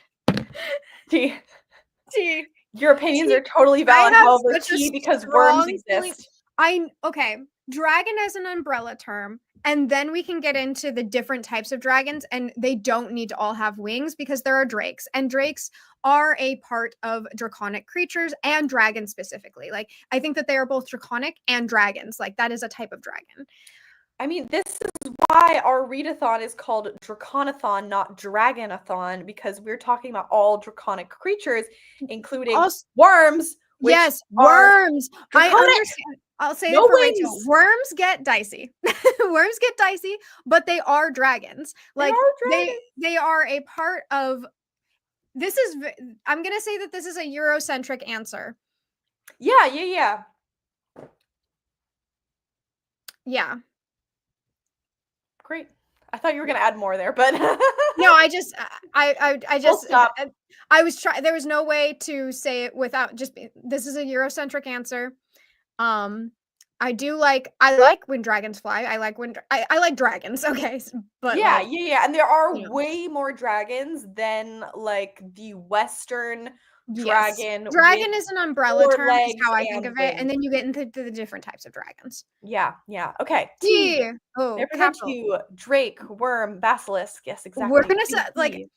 T. Your opinions are totally valid, however, T, because worms exist. Okay, dragon as an umbrella term And then we can get into the different types of dragons, and they don't need to all have wings because there are drakes, and drakes are a part of draconic creatures and dragons specifically. Like, I think that they are both draconic and dragons. Like, that is a type of dragon. I mean, this is why our readathon is called Draconathon, not Dragonathon, because we're talking about all draconic creatures, including Also, worms. Which yes, are worms. I draconic. understand. I'll say No it for Rachel. wings. Worms get dicey. Worms get dicey, but they are dragons. Like, they are a part of. This is. I'm gonna say that this is a Eurocentric answer. Yeah, yeah, yeah. Yeah. Great. I thought you were gonna add more there, but No, I just Full stop. I was trying. There was no way to say it without just. This is a Eurocentric answer. I like when dragons fly. I like when I like dragons. Okay, but yeah, like, yeah, and there are you know. way more dragons than like the Western Yes. dragon. Dragon with is an umbrella 4 term, is legs how I think and of it, and wings. then you get into the different types of dragons. Yeah, yeah. Okay. T. T. Oh, I present to capital. you Drake, Wyrm, Basilisk. Yes, exactly. We're gonna T, say like T.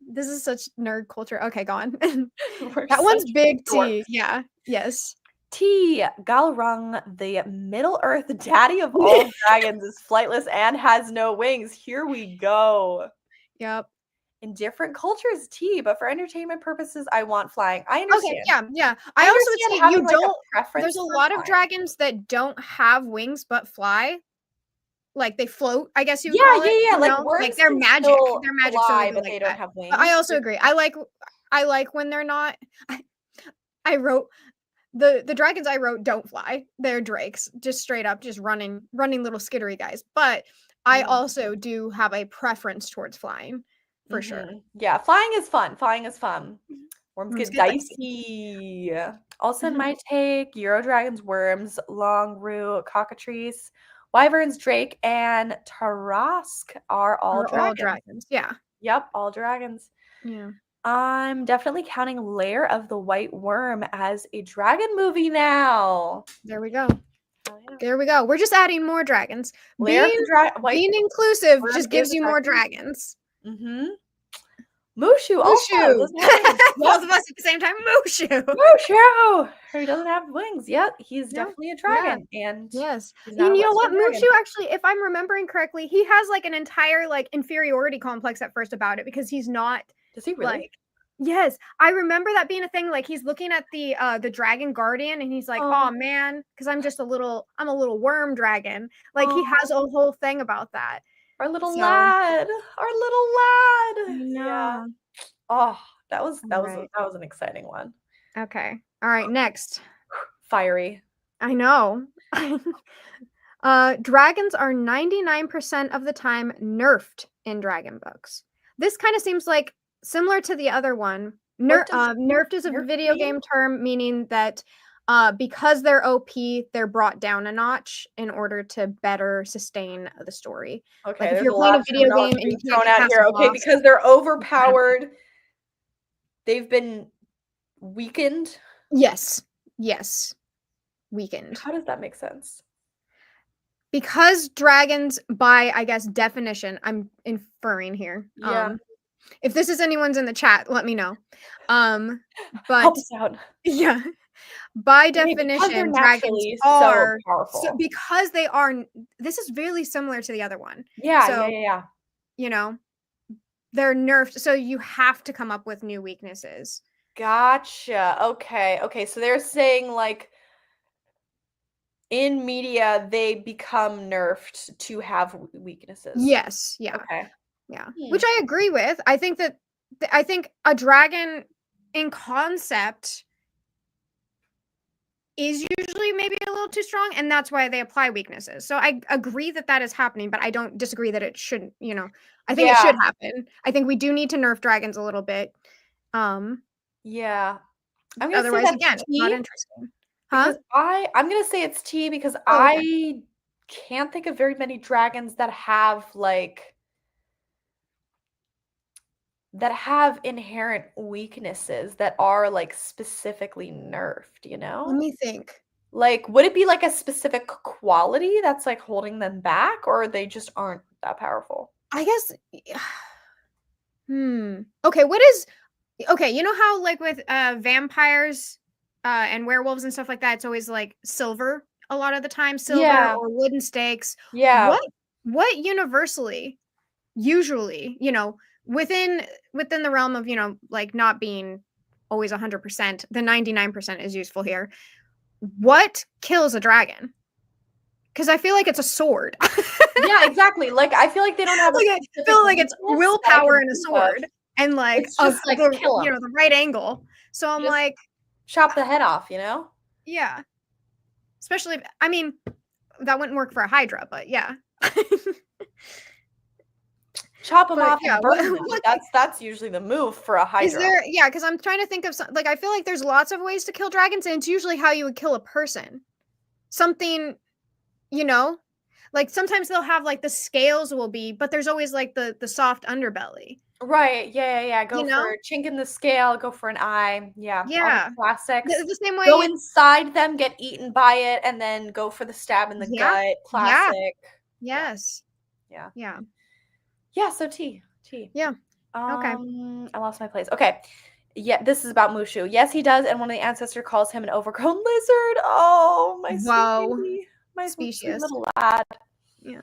this is such nerd culture. Okay, go on. We're That one's such big T. dorks. Yeah. Yes. T. Galrung, the Middle Earth daddy of all dragons, is flightless and has no wings. Here we go. Yep. In different cultures, T, but for entertainment purposes, I want flying. I Okay, understand. yeah. I I also would understand say having, you like, a don't preference there's a for lot of flying. dragons that don't have wings but fly. Like, they float, I guess you would Yeah, call it. yeah, yeah. You Like, know? worms Like, they're can magic. still They're magic, so fly, they go but like they don't that. have wings. But I also Like, agree. I like when they're not. I wrote the dragons I wrote don't fly. They're drakes, just straight up, just running little skittery guys. But I also do have a preference towards flying, for sure. Yeah, flying is fun. Flying is fun. Worms Worms get get dicey. Also in my take, Euro dragons, worms, long root, cockatrice, wyverns, drake, and tarask are all Are dragons. all dragons. Yeah. Yep, all dragons. Yeah. I'm definitely counting Lair of the White Worm as a dragon movie now. There we go. Oh, yeah. There we go. We're just adding more dragons. Lair of the White Being inclusive Worm just gives is a you more dragon. dragons. Mm-hmm. Mushu also. Mushu. Yep. Both of us at the same time. Mushu. Mushu, who doesn't have wings. Yep, he's No. definitely a dragon. And Yes. he's not And a you know what? Western dragon. Mushu, actually, if I'm remembering correctly, he has like an entire like inferiority complex at first about it because he's not. Does he really? Like, yes, I remember that being a thing. Like, he's looking at the dragon guardian, and he's like, "Oh man," because I'm a little worm dragon. Like, he has a whole thing about that. Our little lad. Our little lad. No. Yeah. Oh, that was Right. an exciting one. Okay. All right. Next. Fiery. I know. Dragons are 99% of the time nerfed in dragon books. This kind of seems like similar to the other one. Nerfed is a nerf video mean? game term, meaning that because they're OP, they're brought down a notch in order to better sustain the story. Okay, like, if there's you're a playing lot a of video game terminology and you being can't thrown get out past here. a Okay, boss, because they're overpowered. They've been weakened. Yes. Weakened. How does that make sense? Because dragons, by, I guess, definition, I'm inferring here. Yeah. If this is anyone's in the chat, let me know. But Help us out. yeah, by Okay, because they're definition, dragons naturally so are powerful. because they are. This is really similar to the other one. Yeah, So, yeah. you know, they're nerfed, so you have to come up with new weaknesses. Gotcha. Okay. So they're saying, like, in media, they become nerfed to have weaknesses. Yes. Yeah. Okay. Yeah. Which I agree with. I think a dragon in concept is usually maybe a little too strong, and that's why they apply weaknesses. So I agree that is happening, but I don't disagree that it shouldn't, I think it should happen. I think we do need to nerf dragons a little bit. Yeah. I'm gonna Otherwise, say again, that's it's not T, interesting. Huh? because I'm gonna say it's T because Okay. I can't think of very many dragons that have inherent weaknesses that are like specifically nerfed, Let me think. Like, would it be like a specific quality that's like holding them back, or they just aren't that powerful? I guess. Okay, okay, you know how like with vampires and werewolves and stuff like that, it's always like silver a lot of the time, silver Yeah. or wooden stakes. Yeah. What universally, usually, within the realm of, like not being always 100%, the 99% is useful here. What kills a dragon? Because I feel like it's a sword. Yeah, exactly. Like, I feel like they don't have Like, I feel like it's willpower and a sword and like It's just like kill them. the right angle. So I'm Just like, chop the head off, you know? yeah. Especially if, I mean, that wouldn't work for a hydra, but yeah. Chop them But off yeah, and burn them. That's usually the move for a hydra. Is there, yeah, because I'm trying to think of like, I feel like there's lots of ways to kill dragons, and it's usually how you would kill a person. Something, like sometimes they'll have like the scales will be, but there's always like the soft underbelly. Right. Yeah. Go You for know? a chink in the scale, go for an eye. Yeah. All Yeah. the classics. The same way. Go inside them, get eaten by it, and then go for the stab in the Yeah. gut. Classic. Yes. Yeah. Yeah. So T. Yeah. Okay. I lost my place. Okay. Yeah, this is about Mushu. Yes, he does, and one of the ancestors calls him an overgrown lizard. Oh, my Whoa. sweet baby. My sweet Specious. little lad. Yeah.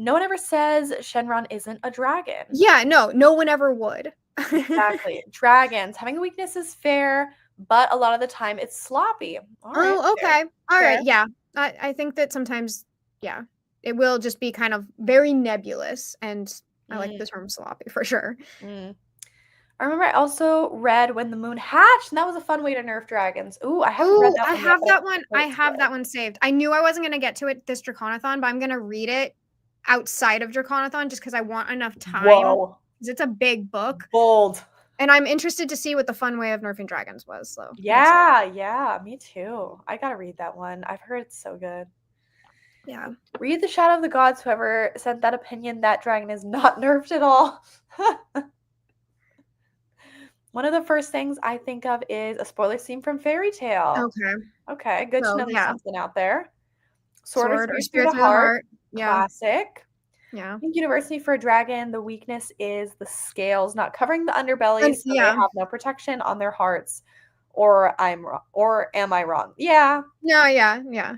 No one ever says Shenron isn't a dragon. Yeah, no one ever would. Exactly. Dragons. Having a weakness is fair, but a lot of the time it's sloppy. All right, Oh, okay. All fair. right. Yeah. I think that sometimes, yeah, it will just be kind of very nebulous, and I like the term sloppy for sure. I remember I also read When the Moon Hatched, and that was a fun way to nerf dragons. Ooh, I haven't read that one. I have that one. I have that one saved. I knew I wasn't going to get to it this Draconathon, but I'm going to read it outside of Draconathon just because I want enough time. Whoa. Because it's a big book. Bold. And I'm interested to see what the fun way of nerfing dragons was. So yeah, me too. I gotta read that one. I've heard it's so good. Yeah. Read The Shadow of the Gods, whoever sent that opinion, that dragon is not nerfed at all. One of the first things I think of is a spoiler scene from Fairy Tale. Okay, good to know there's something out there. Sword or Spirit through the Heart. Yeah. Classic. Yeah. I think university for a dragon, the weakness is the scales not covering the underbelly, so they have no protection on their hearts. Or am I wrong? Yeah. No, yeah.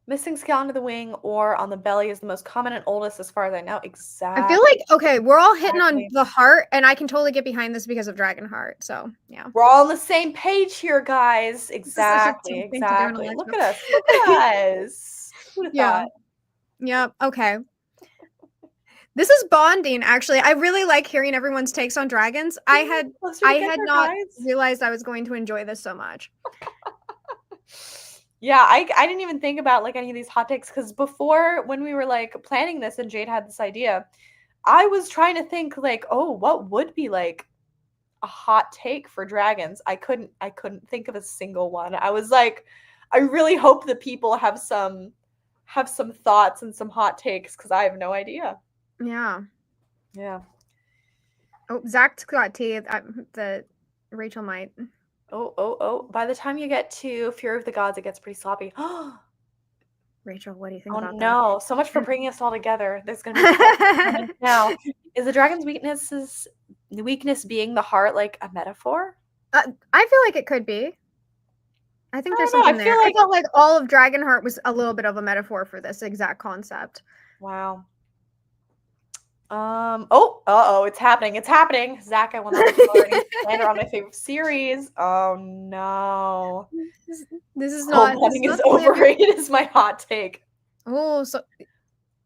Missing scale under the wing or on the belly is the most common and oldest as far as I know. Exactly. I feel like, okay, we're all hitting on the heart, and I can totally get behind this because of Dragon Heart. So, yeah. We're all on the same page here, guys. Exactly. Look at us. Look at us. Who would have thought? Yep. Okay. This is bonding, actually. I really like hearing everyone's takes on dragons. I had not realized I was going to enjoy this so much. Yeah, I didn't even think about like any of these hot takes because before when we were like planning this and Jade had this idea, I was trying to think like, oh, what would be like a hot take for dragons? I couldn't think of a single one. I was like, I really hope that people have some thoughts and some hot takes because I have no idea. Yeah. Oh, Zach's got tea. The Rachel might. Oh. By the time you get to Fear of the Gods, it gets pretty sloppy. Rachel, what do you think about that? Oh, no. So much for bringing us all together. There's going to be now. Is the dragon's weakness being the heart like a metaphor? I feel like it could be. I think there's something there. I felt like all of Dragonheart was a little bit of a metaphor for this exact concept. Wow. It's happening. Zach, I want to lander on my favorite series. Oh no. This is not. Homecoming is overrated is my hot take. Oh, so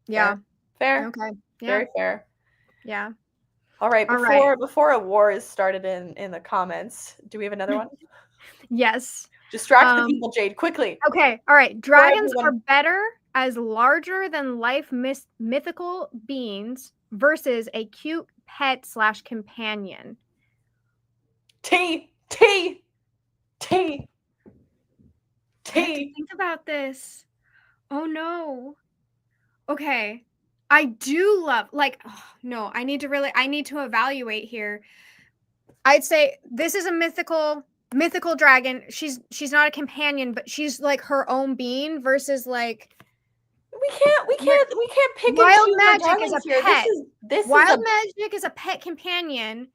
yeah. Fair. Okay. Yeah. Very fair. Yeah. All right. Before a war is started in the comments, do we have another one? Yes. Distract the people, Jade, quickly. Okay. All right. Dragons are better as larger than life mythical beings versus a cute pet / companion. T. Think about this. Oh no. Okay. I do love I need to evaluate here. I'd say this is a mythical mythical dragon. She's not a companion, but she's like her own being versus like we can't pick and wild choose magic is a here. pet. This Wild is magic is a pet companion.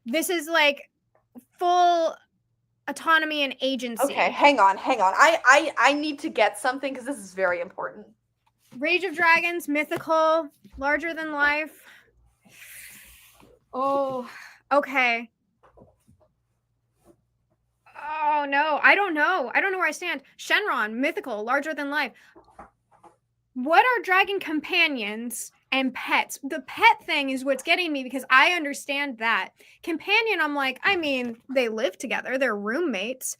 This is like full autonomy and agency. Okay, hang on. I need to get something because this is very important. Rage of Dragons, mythical, larger than life. Oh, okay. Oh no, I don't know. I don't know where I stand. Shenron, mythical, larger than life. What are dragon companions and pets? The pet thing is what's getting me because I understand that. Companion, I'm like, I mean, they live together, they're roommates.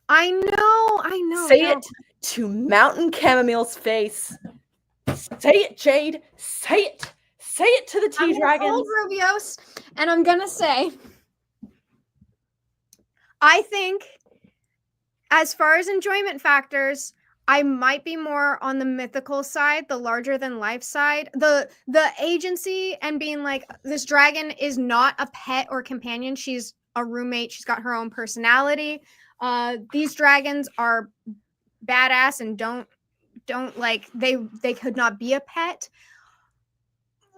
I know. Say it to Mountain Chamomile's face. Say it, Jade. Say it. Say it to the tea dragons. Rubios, and I'm gonna say, I think, as far as enjoyment factors, I might be more on the mythical side, the larger than life side. The agency and being like, this dragon is not a pet or companion. She's a roommate. She's got her own personality. These dragons are badass and don't like they could not be a pet.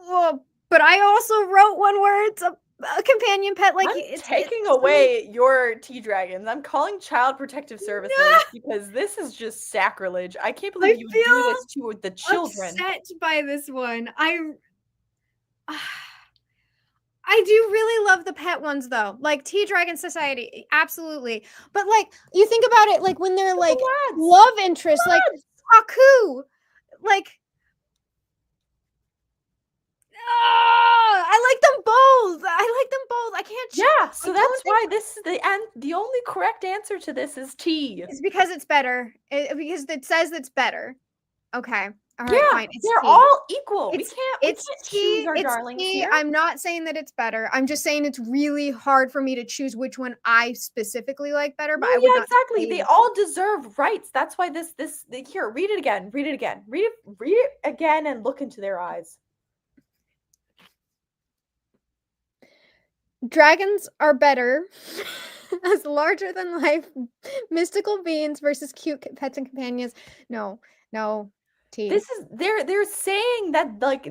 Well, but I also wrote one where it's a companion pet. Like I'm taking away your tea dragons. I'm calling Child Protective Services because this is just sacrilege. I can't believe you would do this to the children. Upset by this one. I do really love the pet ones though. Like Tea Dragon Society, absolutely. But like you think about it, like when they're like love interest, like Haku, like I like them both. I can't choose. Yeah, so that's why this is the only correct answer to this is tea. It's because it's better. Because it says it's better. Okay. All right, fine. They're all equal. We can't tea. choose our darlings here. I'm not saying that it's better. I'm just saying it's really hard for me to choose which one I specifically like better. But I would not exactly. They all deserve rights. That's why here, read it again. Read it again. Read it again and look into their eyes. Dragons are better as larger than life mystical beings versus cute pets and companions. No. Tea. This is they're saying that like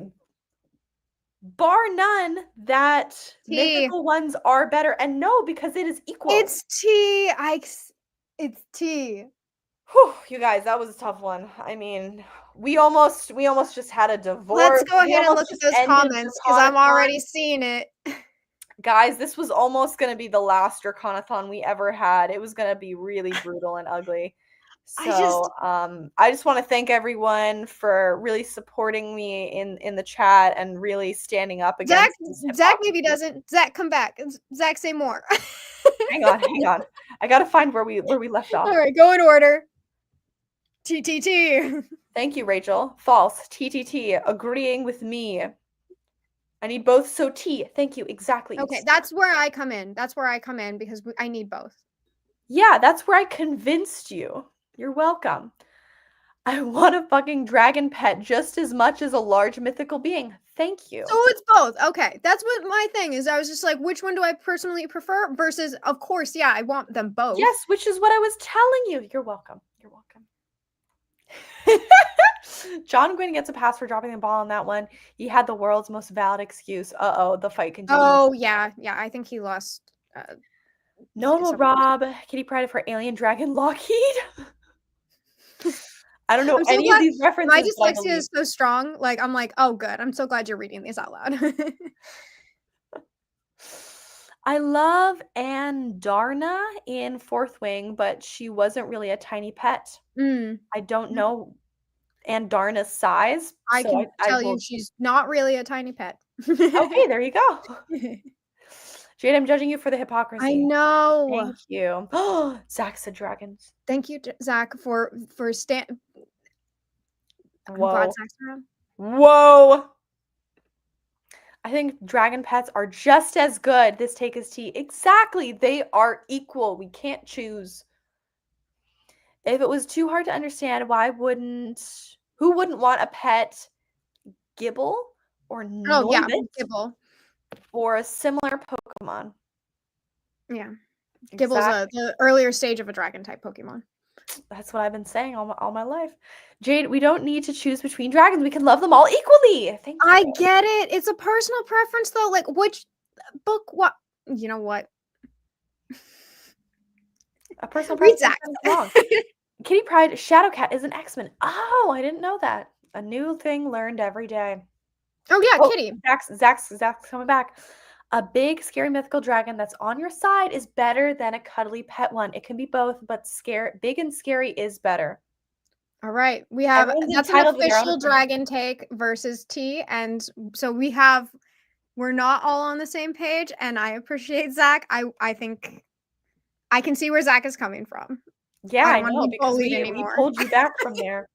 bar none that mythical ones are better, and no, because it is equal. It's tea. It's tea. Whew, you guys, that was a tough one. I mean, we almost just had a divorce. Let's go ahead and look at those comments because I'm already seeing it. Guys, this was almost going to be the last Draconathon we ever had. It was going to be really brutal and ugly. So I just want to thank everyone for really supporting me in the chat and really standing up against Zach maybe doesn't. Zach, come back. Zach, say more. Hang on. I gotta find where we left off. All right, go in order. TTT. Thank you, Rachel. False. TTT. Agreeing with me. I need both. So T. Thank you. Exactly. Okay, that's where I come in. Because I need both. Yeah, that's where I convinced you. You're welcome. I want a fucking dragon pet just as much as a large mythical being. Thank you. So it's both. Okay. That's what my thing is. I was just like, which one do I personally prefer? Versus, of course, yeah, I want them both. Yes, which is what I was telling you. You're welcome. John Gwynn gets a pass for dropping the ball on that one. He had the world's most valid excuse. The fight continues. Oh, yeah. I think he lost. Normal Rob, Kitty Pride for Alien Dragon Lockheed. I don't know any of these references. My dyslexia is so strong. Like, I'm like, oh, good. I'm so glad you're reading these out loud. I love Andarna in Fourth Wing, but she wasn't really a tiny pet. I don't know Andarna's size. I can tell you she's not really a tiny pet. Okay, there you go. Jade, I'm judging you for the hypocrisy. I know. Thank you. Oh, Zach said dragons. Thank you, Zach, for I'm glad Zach's around. Whoa. I think dragon pets are just as good. This take is tea. Exactly. They are equal. We can't choose. If it was too hard to understand, who wouldn't want a pet Gibble or Norbit? Gibble. Or a similar Pokemon. Yeah. Gibble's Exactly. the earlier stage of a dragon type Pokemon. That's what I've been saying all my life. Jade, we don't need to choose between dragons. We can love them all equally. Thank you. I get it. It's a personal preference though. Like which book what you know what? A personal Read preference Zach. is wrong. Kitty Pryde, Shadowcat is an X-Men. Oh, I didn't know that. A new thing learned every day. Oh yeah, Oh, Kitty. Zach's coming back. A big, scary mythical dragon that's on your side is better than a cuddly pet one. It can be both, but big and scary is better. All right. We have Everyone's that's an entitled to their own official opinion. dragon take versus T. And so we're not all on the same page, and I appreciate Zach. I think I can see where Zach is coming from. Yeah, I I don't want to know, be because bullied we anymore. pulled you back from there.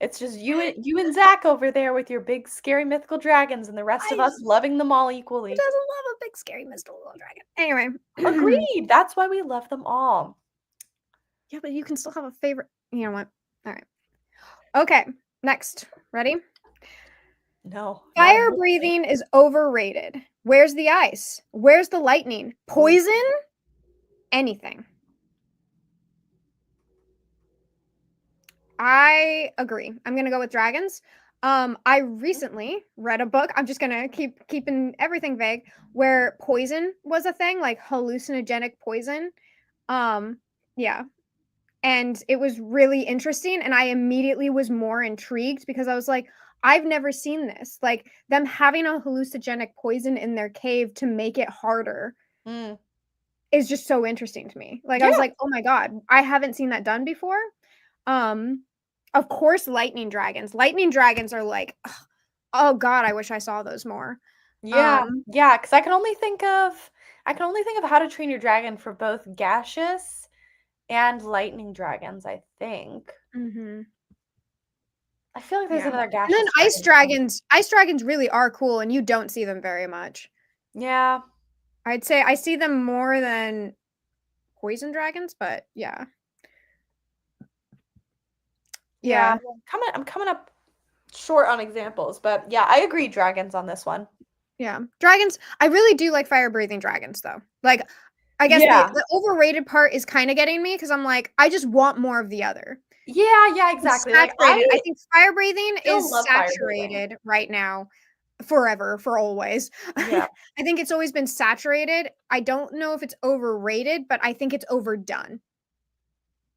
It's just you and Zach over there with your big, scary mythical dragons, and the rest of us loving them all Who equally. doesn't love a big scary mystical little dragon? Anyway. Agreed. That's why we love them all. Yeah, but you can still have a favorite. You know what? All right. Okay. Next. Ready? No. Fire breathing is overrated. Where's the ice? Where's the lightning? Poison? Anything. I agree. I'm gonna go with dragons. I recently read a book. I'm just gonna keeping everything vague, where poison was a thing, like hallucinogenic poison. Yeah. And it was really interesting, and I immediately was more intrigued because I was like, I've never seen this. Like them having a hallucinogenic poison in their cave to make it harder is just so interesting to me. Like I was like, oh my God, I haven't seen that done before. Of course, lightning dragons. Lightning dragons are like, oh God, I wish I saw those more. Yeah, yeah, because I can only think of How to Train Your Dragon for both gaseous and lightning dragons, I think. I feel like there's another And gaseous then dragon. ice dragons really are cool, and you don't see them very much. Yeah. I'd say I see them more than poison dragons, but yeah. Yeah. I'm coming up short on examples, but yeah, I agree dragons on this one. Yeah. Dragons, I really do like fire breathing dragons though. Like I guess the overrated part is kind of getting me because I'm like, I just want more of the other. Yeah, exactly. It's saturated. I think fire breathing still is love fire breathing. saturated right now. Forever, for always. Yeah. I think it's always been saturated. I don't know if it's overrated, but I think it's overdone.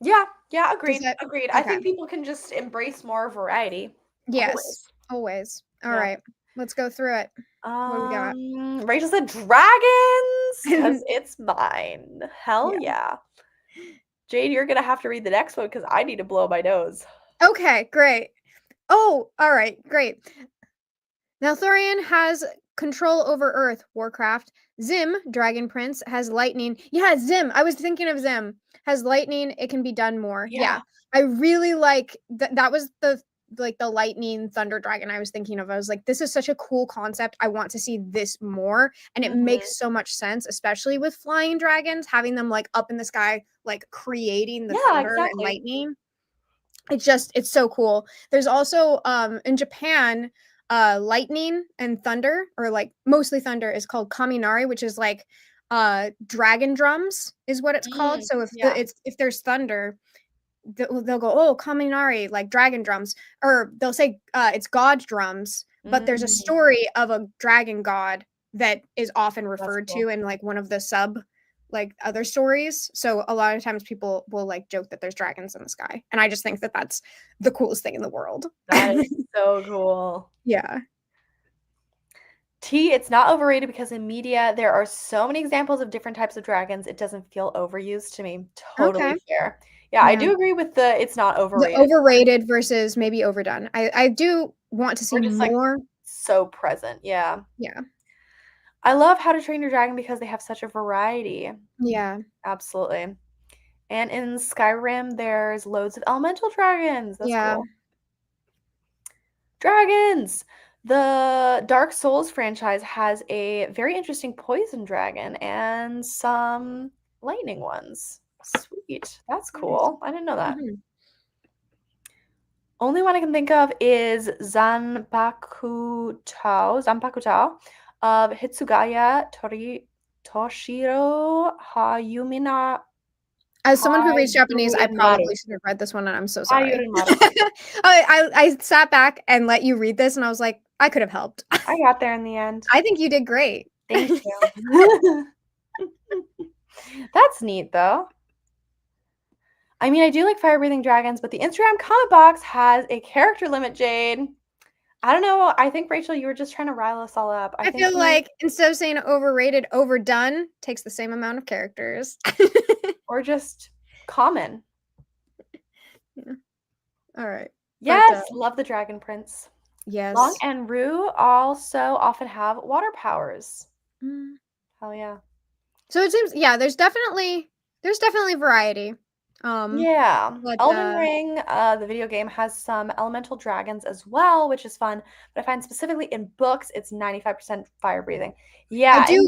Yeah, agreed. I Okay. think people can just embrace more variety. Yes, always. All right, let's go through it. What do we got? Rachel said dragons because it's mine. Hell yeah. Jade, you're gonna have to read the next one because I need to blow my nose. Okay, great. Oh, all right, great. Nelthurion has control over Earth, Warcraft. Zim, Dragon Prince, has lightning. Yeah, Zim. I was thinking of Zim. Has lightning. It can be done more. Yeah. I really like that was the lightning thunder dragon I was thinking of. I was like, this is such a cool concept. I want to see this more. And it makes so much sense, especially with flying dragons, having them like up in the sky, like creating the thunder and lightning. It's so cool. There's also in Japan, lightning and thunder, or like mostly thunder, is called kaminari, which is like dragon drums is what it's called. So if there's thunder, they'll go, oh, kaminari, like dragon drums, or they'll say it's god drums, but there's a story of a dragon god that is often referred to in like one of the like other stories. So a lot of times people will like joke that there's dragons in the sky, and I just think that that's the coolest thing in the world. That is so cool. Yeah. T, it's not overrated because in media there are so many examples of different types of dragons. It doesn't feel overused to me. Totally fair. Yeah, I do agree with it's not overrated. The overrated versus maybe overdone. I do want to see more. Like, so present. Yeah. Yeah. I love How to Train Your Dragon because they have such a variety. Yeah. Absolutely. And in Skyrim, there's loads of elemental dragons. That's cool. Dragons! The Dark Souls franchise has a very interesting poison dragon and some lightning ones. Sweet. That's cool. I didn't know that. Only one I can think of is Zanpakuto of Hitsugaya Toshiro Hayumina. As someone who reads Japanese, I probably Hayurimaru. should have read this one, and I'm so sorry. Hayurimaru. I sat back and let you read this, and I was like, I could have helped. I got there in the end. I think you did great. Thank you. That's neat, though. I mean, I do like fire-breathing dragons, but the Instagram comment box has a character limit, Jade. I don't know. I think, Rachel, you were just trying to rile us all up. I feel like instead of saying overrated, overdone takes the same amount of characters. Or just common. Yeah. All right. Yes, love the Dragon Prince. Yes. Long and Rue also often have water powers. Mm. Hell yeah. So it seems, yeah, there's definitely variety. Yeah. but, Elden Ring, the video game, has some elemental dragons as well, which is fun. But I find specifically in books, it's 95% fire breathing. Yeah. I do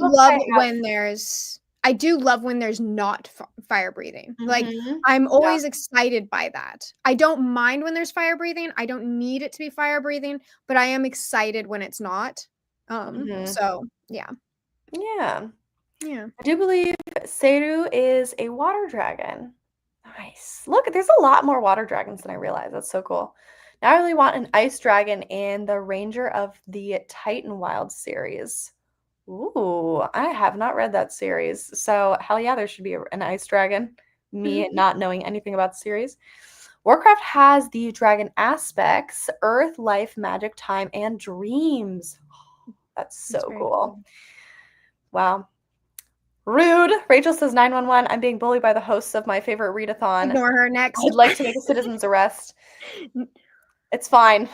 love when there's not fire breathing. Like, I'm always excited by that. I don't mind when there's fire breathing. I don't need it to be fire breathing, but I am excited when it's not. So yeah. Yeah. Yeah. I do believe Seru is a water dragon. Nice. Look, there's a lot more water dragons than I realized. That's so cool. Now I really want an ice dragon in the Ranger of the Titan Wild series. Ooh, I have not read that series. So hell yeah, there should be an ice dragon. Me not knowing anything about the series. Warcraft has the dragon aspects: earth, life, magic, time, and dreams. That's so cool. Wow. Rude. Rachel says 911. I'm being bullied by the hosts of my favorite readathon. Ignore her. Next. I'd like to make a citizen's arrest. It's fine.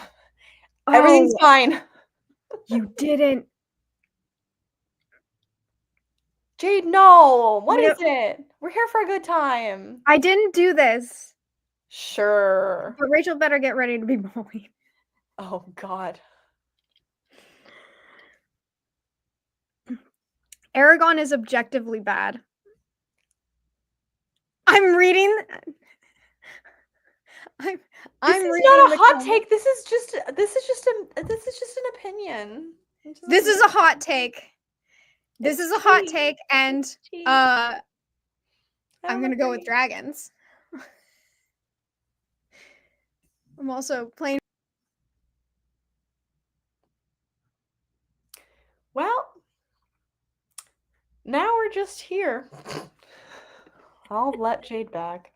Everything's fine. You didn't. Jade, no. What is it? We're here for a good time. I didn't do this. Sure. But Rachel better get ready to be bullied. Oh, God. Aragon is objectively bad. I'm reading. This is not a hot take. This is just an opinion. This is a hot take. This is a hot take, and I'm gonna go with dragons. I'm also playing. Well, now we're just here. I'll let Jade back.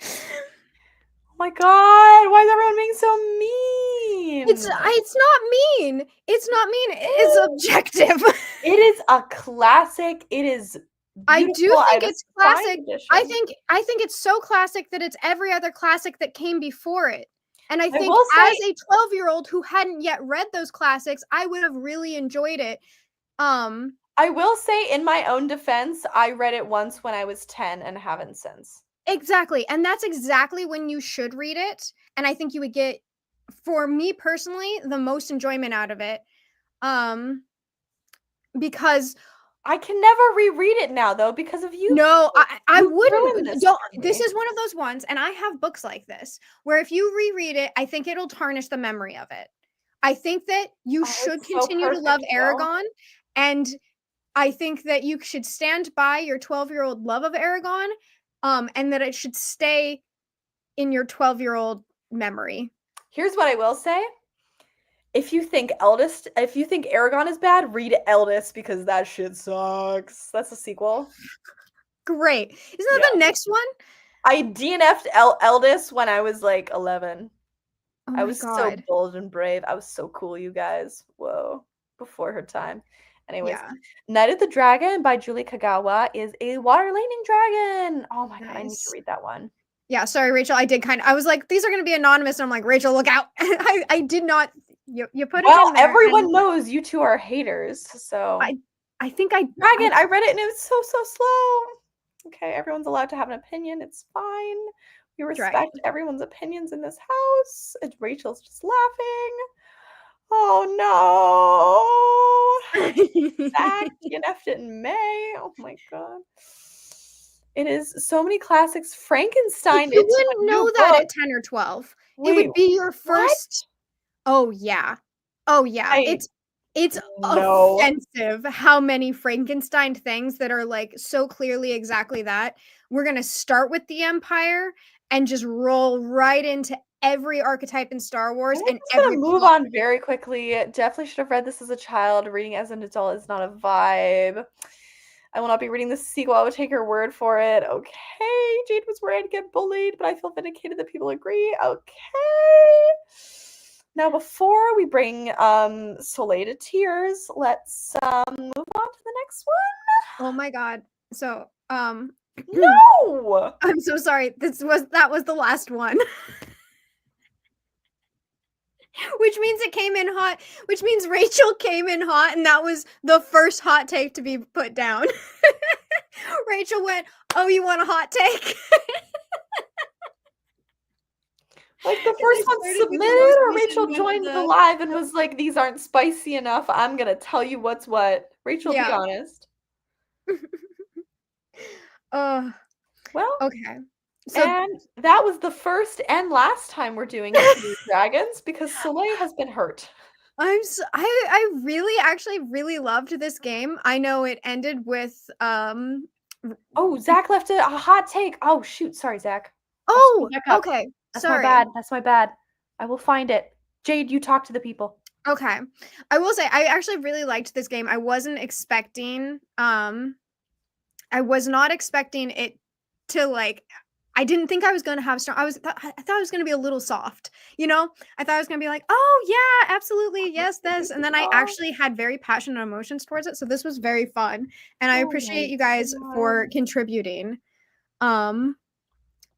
Oh my God, why is everyone being so mean? It's not mean. It's not mean. It's objective. It is a classic. It is beautiful. I do think it's classic. I think it's so classic that it's every other classic that came before it. And I think as a 12-year-old who hadn't yet read those classics, I would have really enjoyed it. I will say, in my own defense, I read it once when I was 10 and haven't since. Exactly. And that's exactly when you should read it. And I think you would get, for me personally, the most enjoyment out of it. Because I can never reread it now, though, because of you. No, I wouldn't. This is one of those ones, and I have books like this, where if you reread it, I think it'll tarnish the memory of it. I think that you should continue to love Aragon, and I think that you should stand by your 12-year-old love of Aragon, and that it should stay in your 12-year-old memory. Here's what I will say. If you think Aragon is bad, read Eldest, because that shit sucks. That's a sequel. Great. Isn't that the next one? I DNF'd Eldest when I was like 11. Oh I was so bold and brave. I was so cool, you guys. Whoa. Before her time. Anyways, Night of the Dragon by Julie Kagawa is a water lightning dragon. Oh my God, I need to read that one. Yeah, sorry, Rachel. I was like, these are going to be anonymous. And I'm like, Rachel, look out. I did not. You put it in there. Well, everyone knows you two are haters. So I think I read it and it was so slow. Okay, everyone's allowed to have an opinion. It's fine. We respect everyone's opinions in this house. And Rachel's just laughing. Oh no. Zach, you left it in May. Oh my God. It is so many classics. Frankenstein. You wouldn't know that at 10 or 12. Wait, it would be your first. What? Oh yeah. It's No. offensive how many Frankenstein things that are like so clearly exactly that. We're gonna start with the Empire and just roll right into every archetype in Star Wars I'm and just every gonna move plot. on very quickly. Definitely should have read this as a child. Reading as an adult is not a vibe. I will not be reading the sequel. I would take your word for it. Okay, Jade was worried I'd get bullied, but I feel vindicated that people agree. Okay. Now, before we bring Soleil to tears, let's move on to the next one. Oh my god. So, No! I'm so sorry. That was the last one. Which means it came in hot, which means Rachel came in hot, and that was the first hot take to be put down. Rachel went, "Oh, you want a hot take?" Like the first one submitted, or Rachel joined the live and was like, "These aren't spicy enough. I'm gonna tell you what's what." Rachel, be honest. Well, okay. So, and that was the first and last time we're doing dragons because Soleil has been hurt. I really actually really loved this game. I know it ended with Oh, Zach left a hot take. Oh shoot, sorry, Zach. Oh, okay. That's my bad. That's my bad. I will find it. Jade, you talk to the people. Okay. I will say I actually really liked this game. I wasn't expecting I was not expecting it to like I didn't think I was going to have strong I thought it was going to be a little soft, you know? I thought I was going to be like, "Oh, yeah, absolutely. Yes, this." And then I actually had very passionate emotions towards it, so this was very fun. And I appreciate you guys for contributing.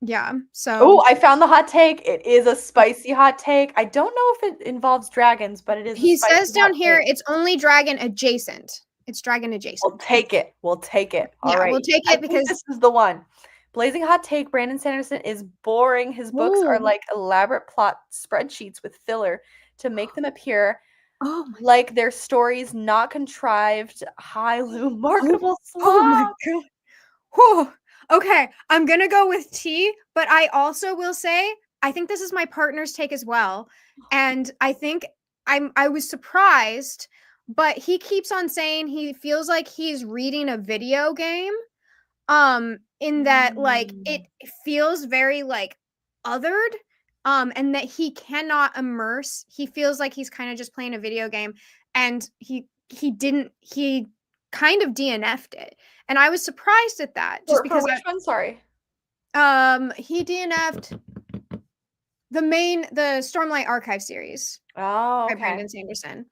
Yeah. So Oh, I found the hot take. It is a spicy hot take. I don't know if it involves dragons, but it is He says down here it's only dragon adjacent. It's dragon adjacent. We'll take it. We'll take it. All right. We'll take it because this is the one. Blazing hot take, Brandon Sanderson is boring. His books are like elaborate plot spreadsheets with filler to make them appear like their stories not contrived, high loom, marketable slop. Oh my god. Whew. Okay, I'm gonna go with T, but I also will say I think this is my partner's take as well. And I think I was surprised, but he keeps on saying he feels like he's reading a video game. In that like it feels very like othered. And that he cannot immerse. He feels like he's kind of just playing a video game, and he kind of DNF'd it. And I was surprised at that just because which one? Sorry. He DNF'd the Stormlight Archive series. Oh, okay. By Brandon Sanderson.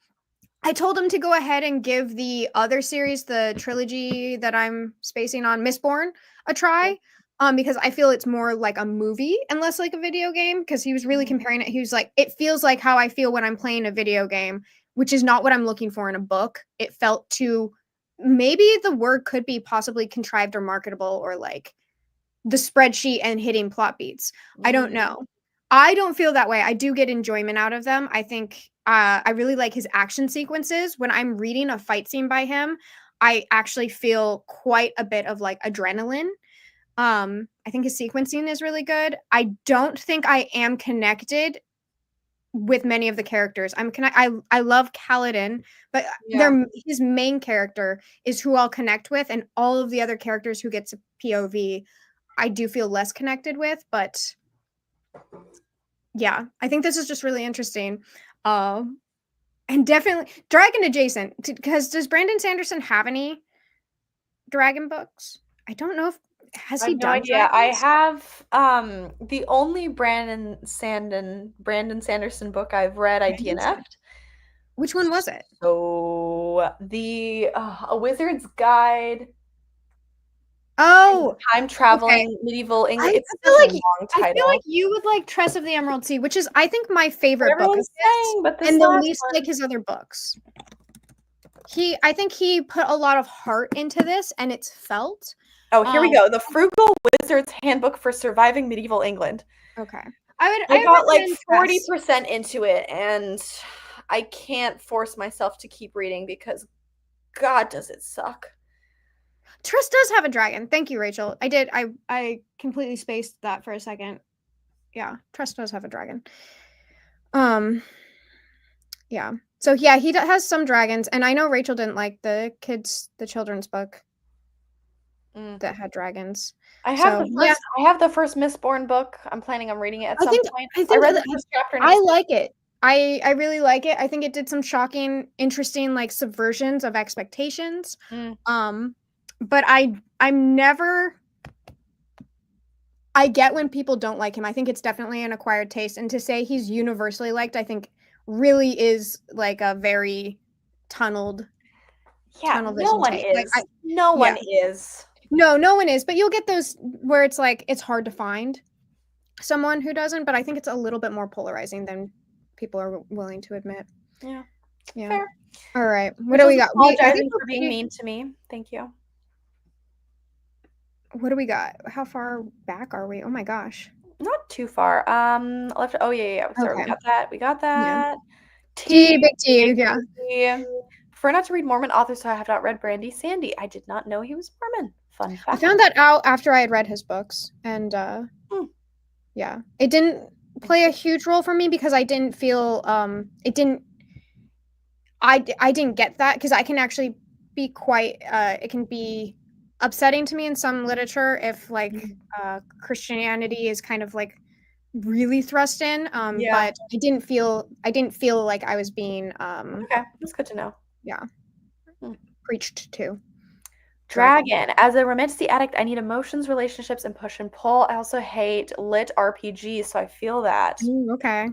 I told him to go ahead and give the other series, the trilogy that I'm spacing on, Mistborn, a try. Because I feel it's more like a movie and less like a video game. Because he was really comparing it. He was like, it feels like how I feel when I'm playing a video game, which is not what I'm looking for in a book. It felt too, maybe the word could be possibly contrived or marketable, or like the spreadsheet and hitting plot beats. I don't know. I don't feel that way. I do get enjoyment out of them. I think I really like his action sequences. When I'm reading a fight scene by him, I actually feel quite a bit of like adrenaline. I think his sequencing is really good. I don't think I am connected with many of the characters. I love Kaladin, but his main character is who I'll connect with, and all of the other characters who get to POV, I do feel less connected with, but yeah, I think this is just really interesting. And definitely dragon adjacent, because does Brandon Sanderson have any dragon books? I don't know if he done idea. I have the only Brandon Sanderson book I've read I DNF'd. Which one was it? So the A Wizard's Guide. Oh, time traveling medieval English. It's a long title. I feel like you would like Tress of the Emerald Sea, which is I think my favorite book of his, and the least like his other books. I think he put a lot of heart into this, and it's felt. Oh, here we go. The Frugal Wizard's Handbook for Surviving Medieval England. Okay. I got like 40% into it, and I can't force myself to keep reading because God, does it suck. Tress does have a dragon. Thank you, Rachel. I did. I completely spaced that for a second. Yeah, Tress does have a dragon. Yeah. So yeah, he has some dragons, and I know Rachel didn't like the children's book that had dragons. I have So, yeah. I have the first Mistborn book. I'm planning on reading it at I some think point. I I think read the first chapter and I like it. I really like it. I think it did some shocking, interesting like subversions of expectations. But I'm never I get when people don't like him. I think it's definitely an acquired taste, and to say he's universally liked, I think really is like a very tunneled tunnel vision take. Like no one is. No, no one is, but you'll get those where it's like it's hard to find someone who doesn't, but I think it's a little bit more polarizing than people are willing to admit. Yeah. Fair. All right. What do we got? Apologizing for being mean to me. Thank you. What do we got? How far back are we? Oh my gosh. Not too far. Left. Oh yeah. Sorry, Okay. we got that. T, big T. Yeah. Prefer not to read Mormon authors, so I have not read Brandy Sandy. I did not know he was Mormon. Fun fact. I found that out after I had read his books, and yeah, it didn't play a huge role for me because I didn't feel it didn't. I didn't get that because I can actually be quite. It can be upsetting to me in some literature if like Christianity is kind of like really thrust in. But I didn't feel like I was being okay, that's good to know. Yeah. Preached to. Dragon. As a romantic addict, I need emotions, relationships, and push and pull. I also hate lit RPGs, so I feel that. Okay.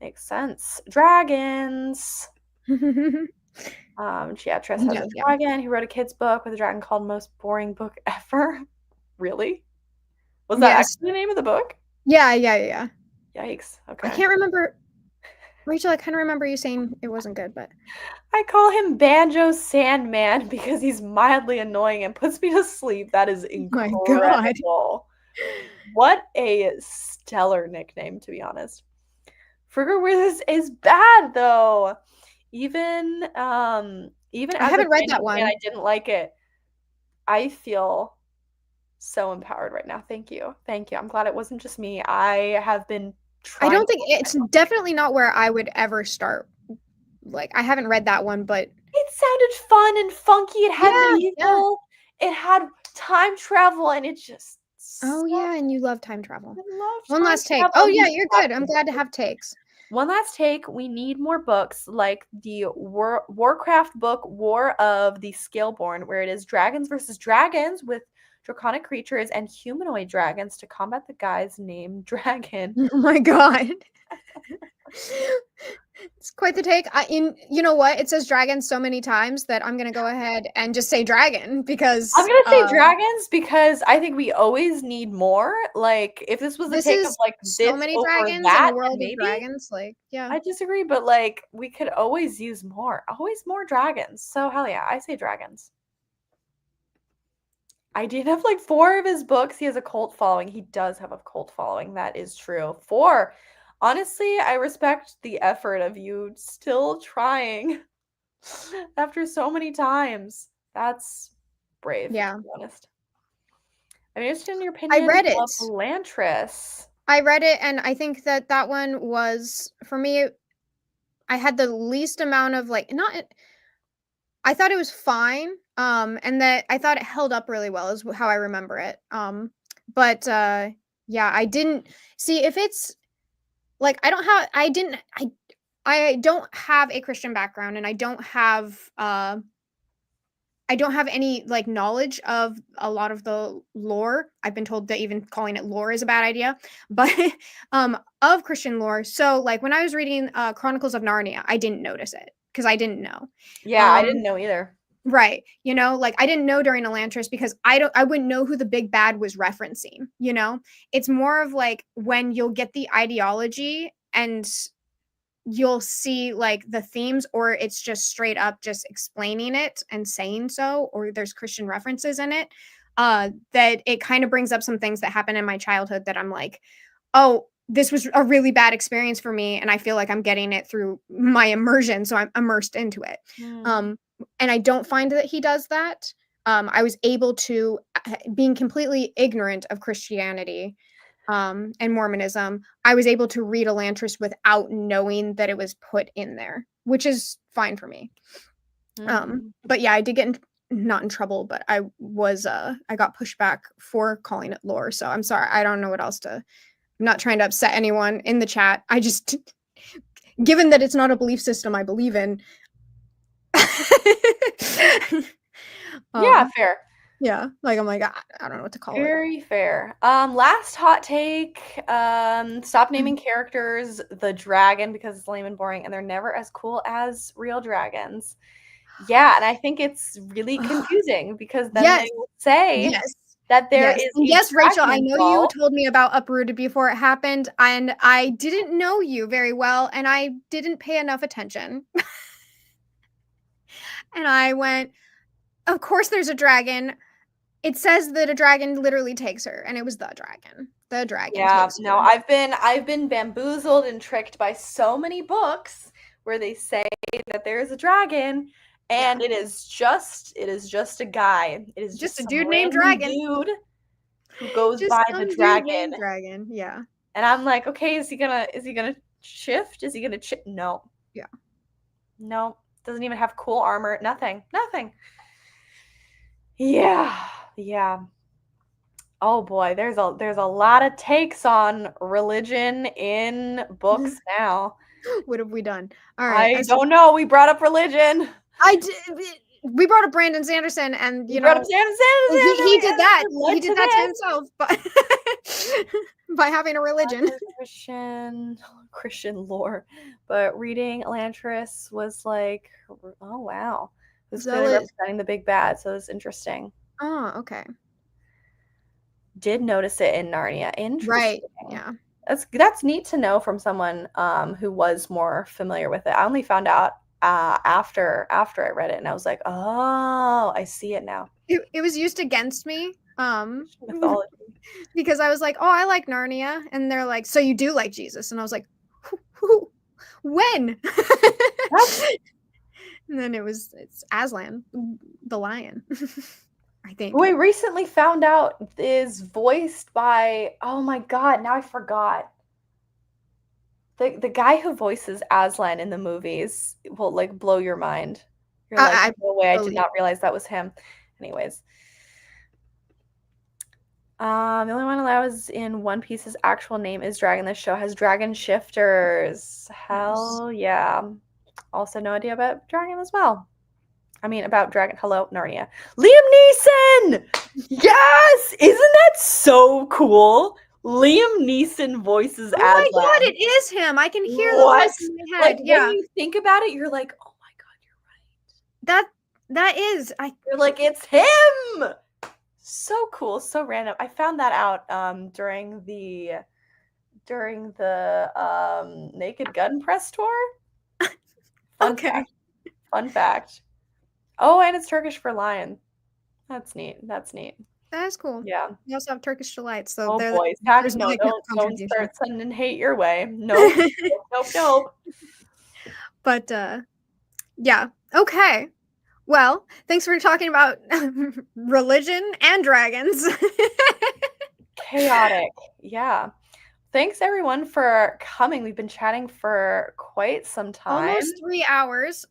Makes sense. Dragons. Tress has a dragon. He wrote a kid's book with a dragon called Most Boring Book Ever. Really? Was that actually the name of the book? Yeah. Yikes. Okay. I can't remember. Rachel, I kind of remember you saying it wasn't good, but I call him Banjo Sandman because he's mildly annoying and puts me to sleep. That is incredible. Oh my God. What a stellar nickname, to be honest. Frigger Withers is bad though. Even I haven't read that one. I didn't like it. I feel so empowered right now. Thank you. I'm glad it wasn't just me. I have been trying. I don't think it's definitely not where I would ever start. Like I haven't read that one, but it sounded fun and funky. It had medieval. It had time travel, and it just. Oh yeah, and you love time travel. I love one last take. Oh yeah, you're good. I'm glad to have takes. One last take. We need more books like the Warcraft book, War of the Scaleborn, where it is dragons versus dragons with draconic creatures and humanoid dragons to combat the guys named Dragon. Oh my God. It's quite the take. You know what? It says dragon so many times that I'm gonna go ahead and just say dragon because I'm gonna say dragons because I think we always need more. Like if this was a take of like so many dragons in the world of dragons, like yeah. I disagree, but like we could always use more. Always more dragons. So hell yeah, I say dragons. I did have like 4 of his books. He has a cult following. He does have a cult following. That is true. 4. Honestly, I respect the effort of you still trying after so many times. That's brave, to be honest. I'm interested in your opinion I read it. Of Elantris. I read it, and I think that one was, for me, I had the least amount of, like, I thought it was fine, and that I thought it held up really well is how I remember it. But, yeah, I didn't, see, if it's, like, I don't have a Christian background, and I don't have any like knowledge of a lot of the lore. I've been told that even calling it lore is a bad idea, but of Christian lore. So like when I was reading Chronicles of Narnia, I didn't notice it because I didn't know. Yeah, I didn't know either. Right. You know, like I didn't know during Elantris because I wouldn't know who the big bad was referencing, you know? It's more of like when you'll get the ideology and you'll see like the themes, or it's just straight up just explaining it and saying so, or there's Christian references in it, that it kind of brings up some things that happened in my childhood that I'm like, oh, this was a really bad experience for me, and I feel like I'm getting it through my immersion, so I'm immersed into it. And I don't find that he does that. I was able to, being completely ignorant of Christianity and Mormonism, I was able to read Elantris without knowing that it was put in there. which is fine for me. But yeah, I did get not in trouble, but I got pushed back for calling it lore. So I'm sorry. I don't know what else to. I'm not trying to upset anyone in the chat. I just, given that it's not a belief system I believe in. Yeah, fair. Yeah, like I'm like I don't know what to call it. Very fair. Last hot take. Stop naming characters the dragon because it's lame and boring, and they're never as cool as real dragons. Yeah, and I think it's really confusing because then they will say that there is. Yes, Rachel, I know you told me about Uprooted before it happened, and I didn't know you very well, and I didn't pay enough attention. And I went, of course there's a dragon. It says that a dragon literally takes her, and it was the dragon. The dragon. Yeah, no, I've been bamboozled and tricked by so many books where they say that there is a dragon, and it is just a guy. It is just a dude named Dragon. Dude who goes by the dragon. Dragon, yeah. And I'm like, okay, is he gonna shift? Is he gonna No. Yeah. No, doesn't even have cool armor. Nothing. Yeah. Oh boy, there's a lot of takes on religion in books now. What have we done? All right. I don't know. We brought up religion. We brought up Brandon Sanderson, and you brought up Sanderson. He did that. He did that to himself, but by having a religion. Christian lore, but reading Elantris was like, oh wow, it was really representing the big bad, so it was interesting. Oh, okay. Did notice it in Narnia. Interesting. Right. Yeah. That's neat to know from someone who was more familiar with it. I only found out after I read it, and I was like, oh, I see it now. It was used against me. Mythology. Because I was like, oh, I like Narnia, and they're like, so you do like Jesus, and I was like, who? When? And then it's Aslan, the lion. I think. Who I recently found out is voiced by, oh my god, now I forgot. The guy who voices Aslan in the movies will like blow your mind. You're like, no way, I did not realize that was him. Anyways. The only one allowed in One Piece's actual name is Dragon. This show has dragon shifters. Hell yeah. Also no idea about Dragon as well. I mean, about Dragon. Hello, Narnia. Liam Neeson! Yes! Isn't that so cool? Liam Neeson voices Aslan. Oh my god, it is him. I can hear the voice in my head. Like, when you think about it, you're like, oh my god, you're right. That is. You're like, it's him! So cool, so random. I found that out during the Naked Gun press tour. Fun fact. Oh, and it's Turkish for lion. That's neat. That is cool. Yeah. We also have Turkish delights. So oh boy, don't start sending hate your way. Nope. Nope. But yeah. Okay. Well, thanks for talking about religion and dragons. Chaotic. Yeah. Thanks everyone for coming. We've been chatting for quite some time. Almost 3 hours.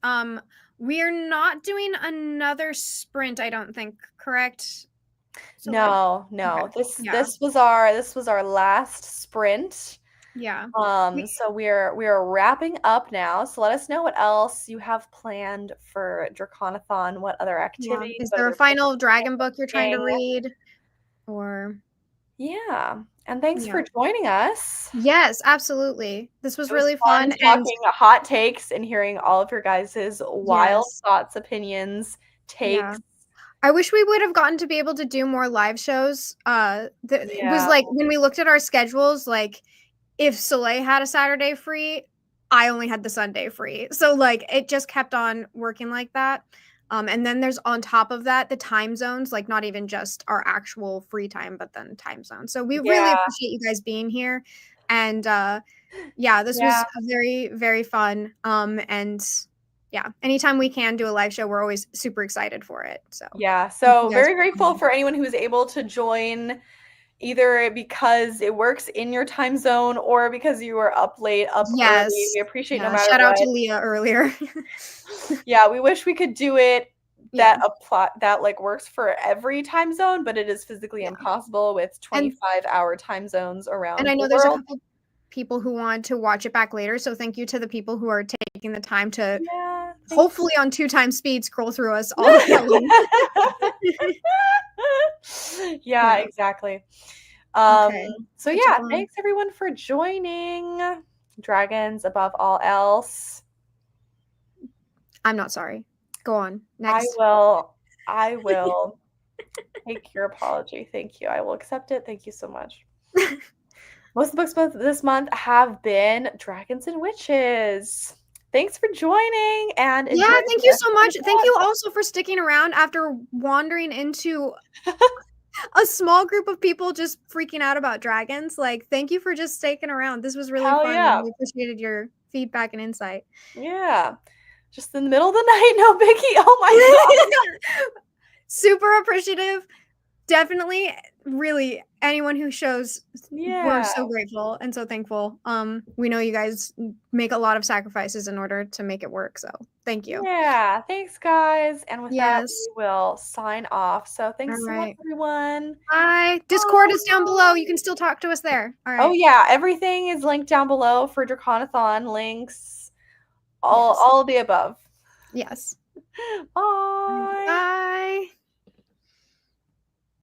We are not doing another sprint, I don't think, correct? So no. Okay. This was our last sprint. Yeah. So we're wrapping up now. So let us know what else you have planned for Draconathon. What other activities? Is there a final dragon book you're trying to read? Or and thanks for joining us. Yes, absolutely. This was really fun. Talking hot takes and hearing all of your guys' wild thoughts, opinions, takes. Yeah. I wish we would have gotten to be able to do more live shows. It was like when we looked at our schedules, like if Soleil had a Saturday free, I only had the Sunday free. So like it just kept on working like that. And then there's on top of that the time zones, like not even just our actual free time, but then time zones. So we really appreciate you guys being here. And this was very, very fun. And anytime we can do a live show, we're always super excited for it. So so very grateful for anyone who was able to join either because it works in your time zone or because you were up late, up Yes. early. We appreciate no Yeah, matter shout what. out to Leah earlier. Yeah, we wish we could do it Yeah. that like works for every time zone, but it is physically Yeah. impossible with 25-hour time zones around And I know the there's a world. couple people who want to watch it back later, so thank you to the people who are taking the time to Yeah, hopefully on 2 times speed scroll through us all that yeah, Yeah. exactly. Okay. So Good yeah, job. thanks everyone for joining. Dragons above all else. I'm not sorry. Go on. Next. I will take your apology. Thank you. I will accept it. Thank you so much. Most of the books this month have been Dragons and Witches. Thanks for joining and Yeah, enjoy thank the you rest so of much. your Thank book. you also for sticking around after wandering into a small group of people just freaking out about dragons. Like, thank you for just sticking around. This was really Hell fun. yeah. And we appreciated your feedback and insight. Yeah. Just in the middle of the night, no biggie. Oh my god. Super appreciative. Definitely, really, anyone who shows, we're so grateful and so thankful. We know you guys make a lot of sacrifices in order to make it work, so thank you. Yeah, thanks guys. And with that, Yes. we will sign off. So thanks so much, Alright. everyone. Bye. Discord is down below. You can still talk to us there. Oh Alright. yeah, everything is linked down below for Draconathon links. Yes. All of the above. Yes. Bye. Bye.